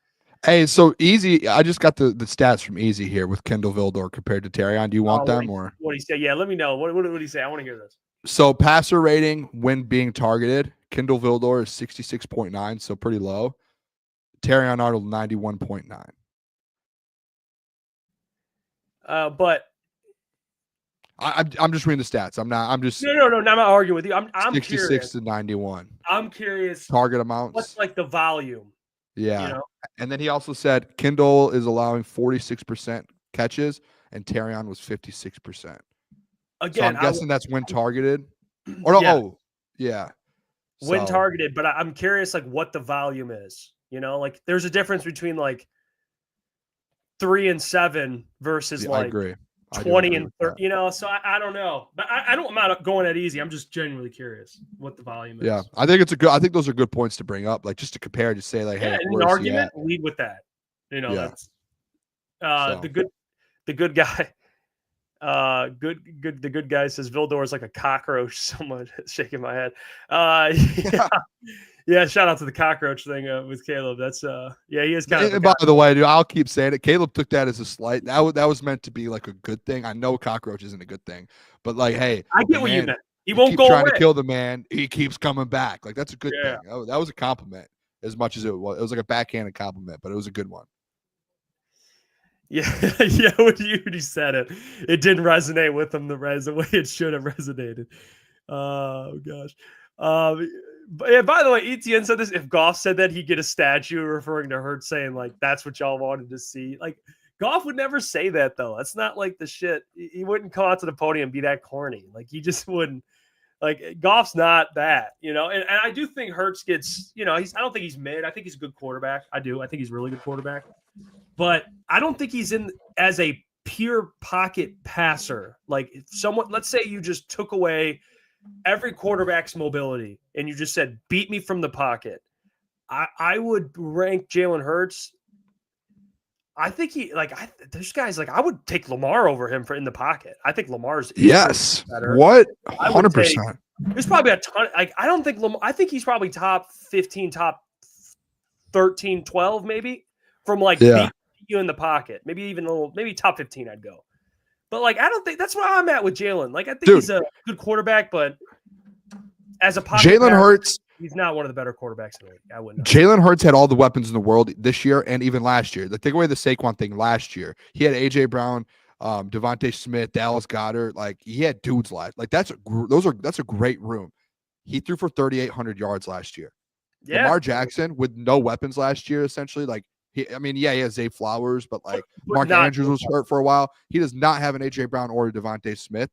Hey, so Easy, I just got the stats from Easy here with Kendall Vildor compared to Terrion. Do you want them or what do you say? Yeah, let me know. What did he say? I want to hear this. So passer rating when being targeted, Kendall Vildor is 66.9, so pretty low. Terrion Arnold 91.9. But I'm just reading the stats. I'm just no. I'm not arguing with you. I'm 66 curious. to 91. I'm curious. Target amounts. What's like the volume? Yeah. You know? And then he also said Kindle is allowing 46% catches and Terrion was 56%. Again, so I'm guessing that's when targeted. Or no, yeah. Yeah. When targeted, but I'm curious like what the volume is. You know, like there's a difference between like 3 and 7 versus I agree. 20 and 30, you know, so I don't know. But I'm not going that easy. I'm just genuinely curious what the volume is. Yeah. I think those are good points to bring up. Like just to compare, just say like, hey, in an argument, lead with that. You know, that's the good guy. The good guy says Vildor is like a cockroach. Someone shaking my head. Yeah, shout out to the cockroach thing with Caleb. That's he is kind of. And by the way, dude, I'll keep saying it. Caleb took that as a slight. That was meant to be like a good thing. I know cockroach isn't a good thing, but like, hey, I get what you meant. He won't go trying away. to kill the man. He keeps coming back. Like that's a good Yeah. thing. That was a compliment as much as it was. It was like a backhanded compliment, but it was a good one. Yeah, yeah. When you said it, it didn't resonate with him the way it should have resonated. Oh gosh. But yeah, by the way, Etienne said this. If Goff said that, he'd get a statue referring to Hurts saying like that's what y'all wanted to see. Like Goff would never say that though. That's not like the shit. He wouldn't come out to the podium and be that corny. Like he just wouldn't. Like Goff's not that, you know. And I do think Hurts gets, you know, I don't think he's mid. I think he's a good quarterback. I do. I think he's a really good quarterback. But I don't think he's in as a pure pocket passer. Like if someone, let's say you just took away every quarterback's mobility and you just said, beat me from the pocket. I would rank Jalen Hurts. I think there's guys like I would take Lamar over him in the pocket. I think Lamar's better. What? 100%. There's probably a ton. Like I don't think Lamar. I think he's probably top 15, top 13, 12, maybe from like beat you in the pocket. Maybe even maybe top 15. I'd go. But like I don't think that's where I'm at with Jalen. Like I think he's a good quarterback, but as a pocket Jalen Hurts, he's not one of the better quarterbacks in the league. I wouldn't. Jalen Hurts had all the weapons in the world this year and even last year. Like take away the Saquon thing last year. He had AJ Brown, Devontae Smith, Dallas Goedert. Like he had dudes live. Like that's a great room. He threw for 3,800 yards last year. Yeah. Lamar Jackson with no weapons last year, essentially. Like he has Zay Flowers, but like Mark Andrews was hurt for a while. He does not have an AJ Brown or a Devontae Smith.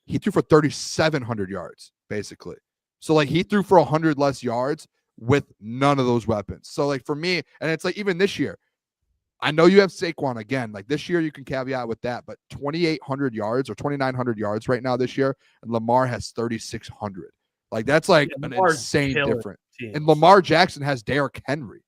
He threw for 3,700 yards, basically. So like he threw for 100 less yards with none of those weapons. So like for me, and it's like even this year, I know you have Saquon again. Like this year, you can caveat with that, but 2,800 yards or 2,900 yards right now this year, and Lamar has 3,600. Like that's like an insane difference. And Lamar Jackson has Derrick Henry.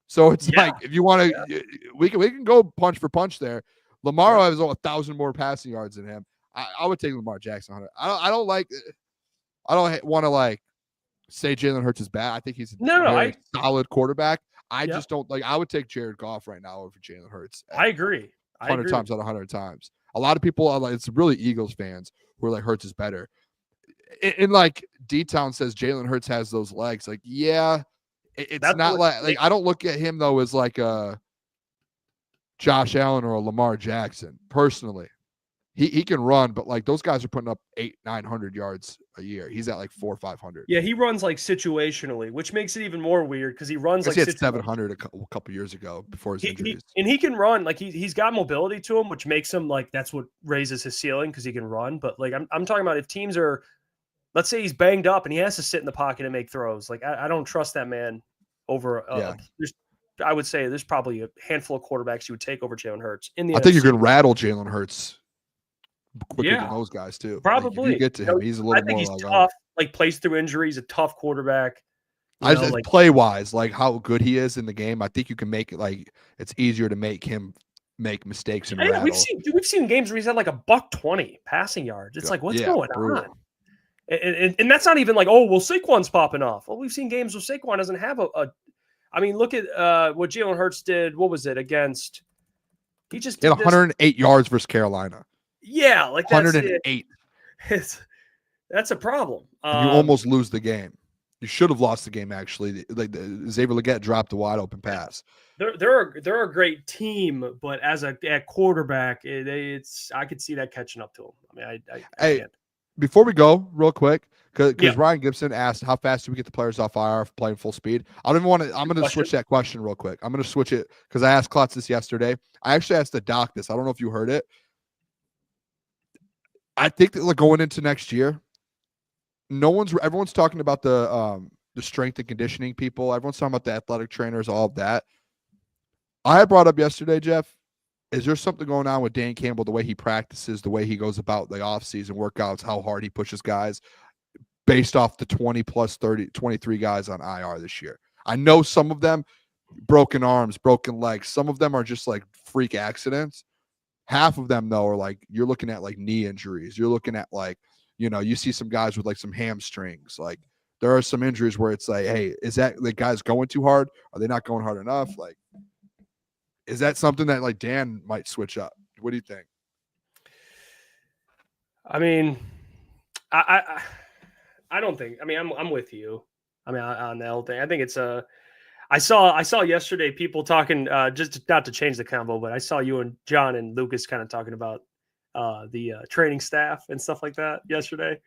So it's like if you want to, we can go punch for punch there. Lamar has 1,000 more passing yards than him. I would take Lamar Jackson 100. I don't want to like say Jalen Hurts is bad. I think he's a very solid quarterback. I just don't like. I would take Jared Goff right now over Jalen Hurts. I agree. 100 times out of 100 times. A lot of people are like, it's really Eagles fans who are like Hurts is better. And like D-Town says Jalen Hurts has those legs. Like, yeah, it's not like I don't look at him though as like a Josh Allen or a Lamar Jackson personally. He can run, but like those guys are putting up 800-900 yards a year. He's at like 400 or 500. Yeah, he runs like situationally, which makes it even more weird because he runs like he had 700 a couple years ago before his injuries. And he can run like he's got mobility to him, which makes him like that's what raises his ceiling because he can run. But like I'm talking about if teams are, let's say he's banged up and he has to sit in the pocket and make throws. Like I don't trust that man over. I would say there's probably a handful of quarterbacks you would take over Jalen Hurts in the. I think you can rattle Jalen Hurts quicker Yeah. than those guys too. Probably. Like, if you get to him, he's a little I think more he's like, tough. Like plays through injuries, a tough quarterback. I just play wise, like how good he is in the game. I think you can make it like it's easier to make him make mistakes and rattle. We've seen games where he's had like $120 passing yards. It's like, what's going on? And that's not even like, oh, well, Saquon's popping off. Well, we've seen games where Saquon doesn't have I mean, look at what Jalen Hurts did. What was it against? He just did 108 yards versus Carolina. Yeah, like that's 108. That's a problem. You almost lose the game. You should have lost the game, actually. Like Xavier Legette dropped a wide open pass. They're a great team, but at quarterback, I could see that catching up to him. I mean, I can't. Before we go, real quick, because Ryan Gibson asked how fast do we get the players off IR for playing full speed. I don't even want to. I'm going to switch that question real quick. I'm going to switch it because I asked Klotz this yesterday. I actually asked the doc this. I don't know if you heard it. I think that going into next year, everyone's talking about the strength and conditioning people. Everyone's talking about the athletic trainers, all of that. I brought up yesterday, Jeff, is there something going on with Dan Campbell, the way he practices, the way he goes about the offseason workouts, how hard he pushes guys based off the 20 plus 23 guys on IR this year? I know some of them broken arms, broken legs. Some of them are just like freak accidents. Half of them, though, are like you're looking at like knee injuries. You're looking at like, you see some guys with like some hamstrings. Like there are some injuries where it's like, hey, is that the guys going too hard? Are they not going hard enough? Like, is that something that like Dan might switch up? What do you think? I mean, I don't think. I mean, I'm with you. I mean, on the whole thing, I think it's I saw yesterday people talking just not to change the convo, but I saw you and John and Lucas kind of talking about the training staff and stuff like that yesterday,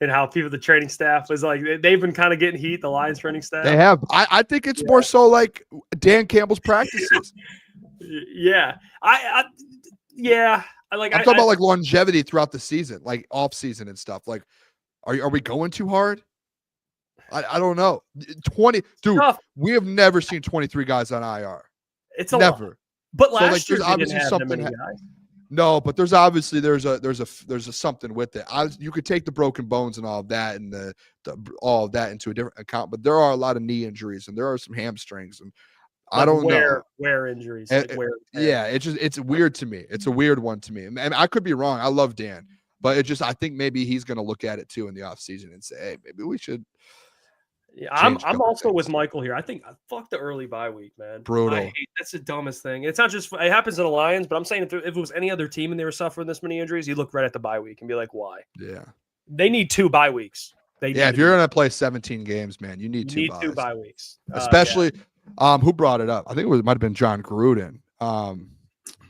and how the training staff was like they've been kind of getting heat. The Lions training staff. They have. I think it's more so like Dan Campbell's practices. Yeah, I'm talking about like longevity throughout the season, like off season and stuff. Like, are we going too hard? I don't know. 20, dude. We have never seen 23 guys on IR. It's a never. Lot. But last year, obviously something. No, but there's a something with it. You could take the broken bones and all of that and the all of that into a different account, but there are a lot of knee injuries and there are some hamstrings and. I don't know where injuries. Yeah, it's weird to me. It's a weird one to me. And I could be wrong. I love Dan, but I think maybe he's going to look at it too in the offseason and say, hey, maybe we should. Yeah, I'm also with Michael here. I think fuck the early bye week, man. Brutal. That's the dumbest thing. It's not just it happens to the Lions, but I'm saying if it was any other team and they were suffering this many injuries, you look right at the bye week and be like, why? Yeah. They need 2 bye weeks. If you're going to play 17 games, man, you need 2 bye weeks. Especially. Who brought it up? I think it might have been John Gruden.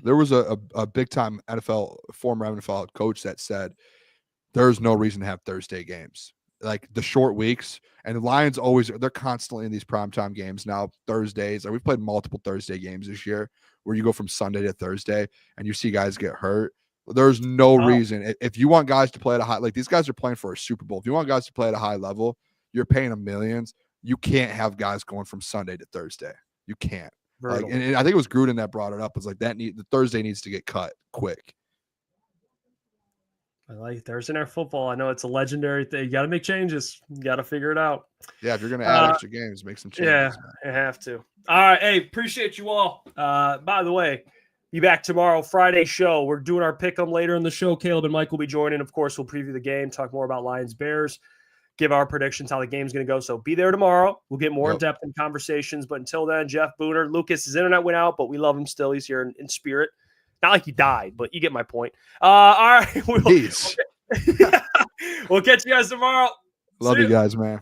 There was a big time former NFL coach that said there's no reason to have Thursday games. Like the short weeks, and the Lions they're constantly in these primetime games now. Thursdays, like we've played multiple Thursday games this year where you go from Sunday to Thursday and you see guys get hurt. There's no reason. If you want guys to play at a high, like these guys are playing for a Super Bowl. If you want guys to play at a high level, you're paying them millions. You can't have guys going from Sunday to Thursday. You can't. Like, and I think it was Gruden that brought it up. It's like the Thursday needs to get cut quick. I like Thursday Night Football. I know it's a legendary thing. You got to make changes. You got to figure it out. Yeah, if you're going to add extra games, make some changes. Yeah, you have to. All right. Hey, appreciate you all. By the way, be back tomorrow, Friday show. We're doing our pick-em later in the show. Caleb and Mike will be joining. Of course, we'll preview the game, talk more about Lions-Bears, give our predictions how the game's going to go. So be there tomorrow. We'll get more in-depth in conversations. But until then, Jeff, Booner, Lucas, his internet went out, but we love him still. He's here in spirit. Not like he died, but you get my point. All right. We'll catch you guys tomorrow. Love you guys, man.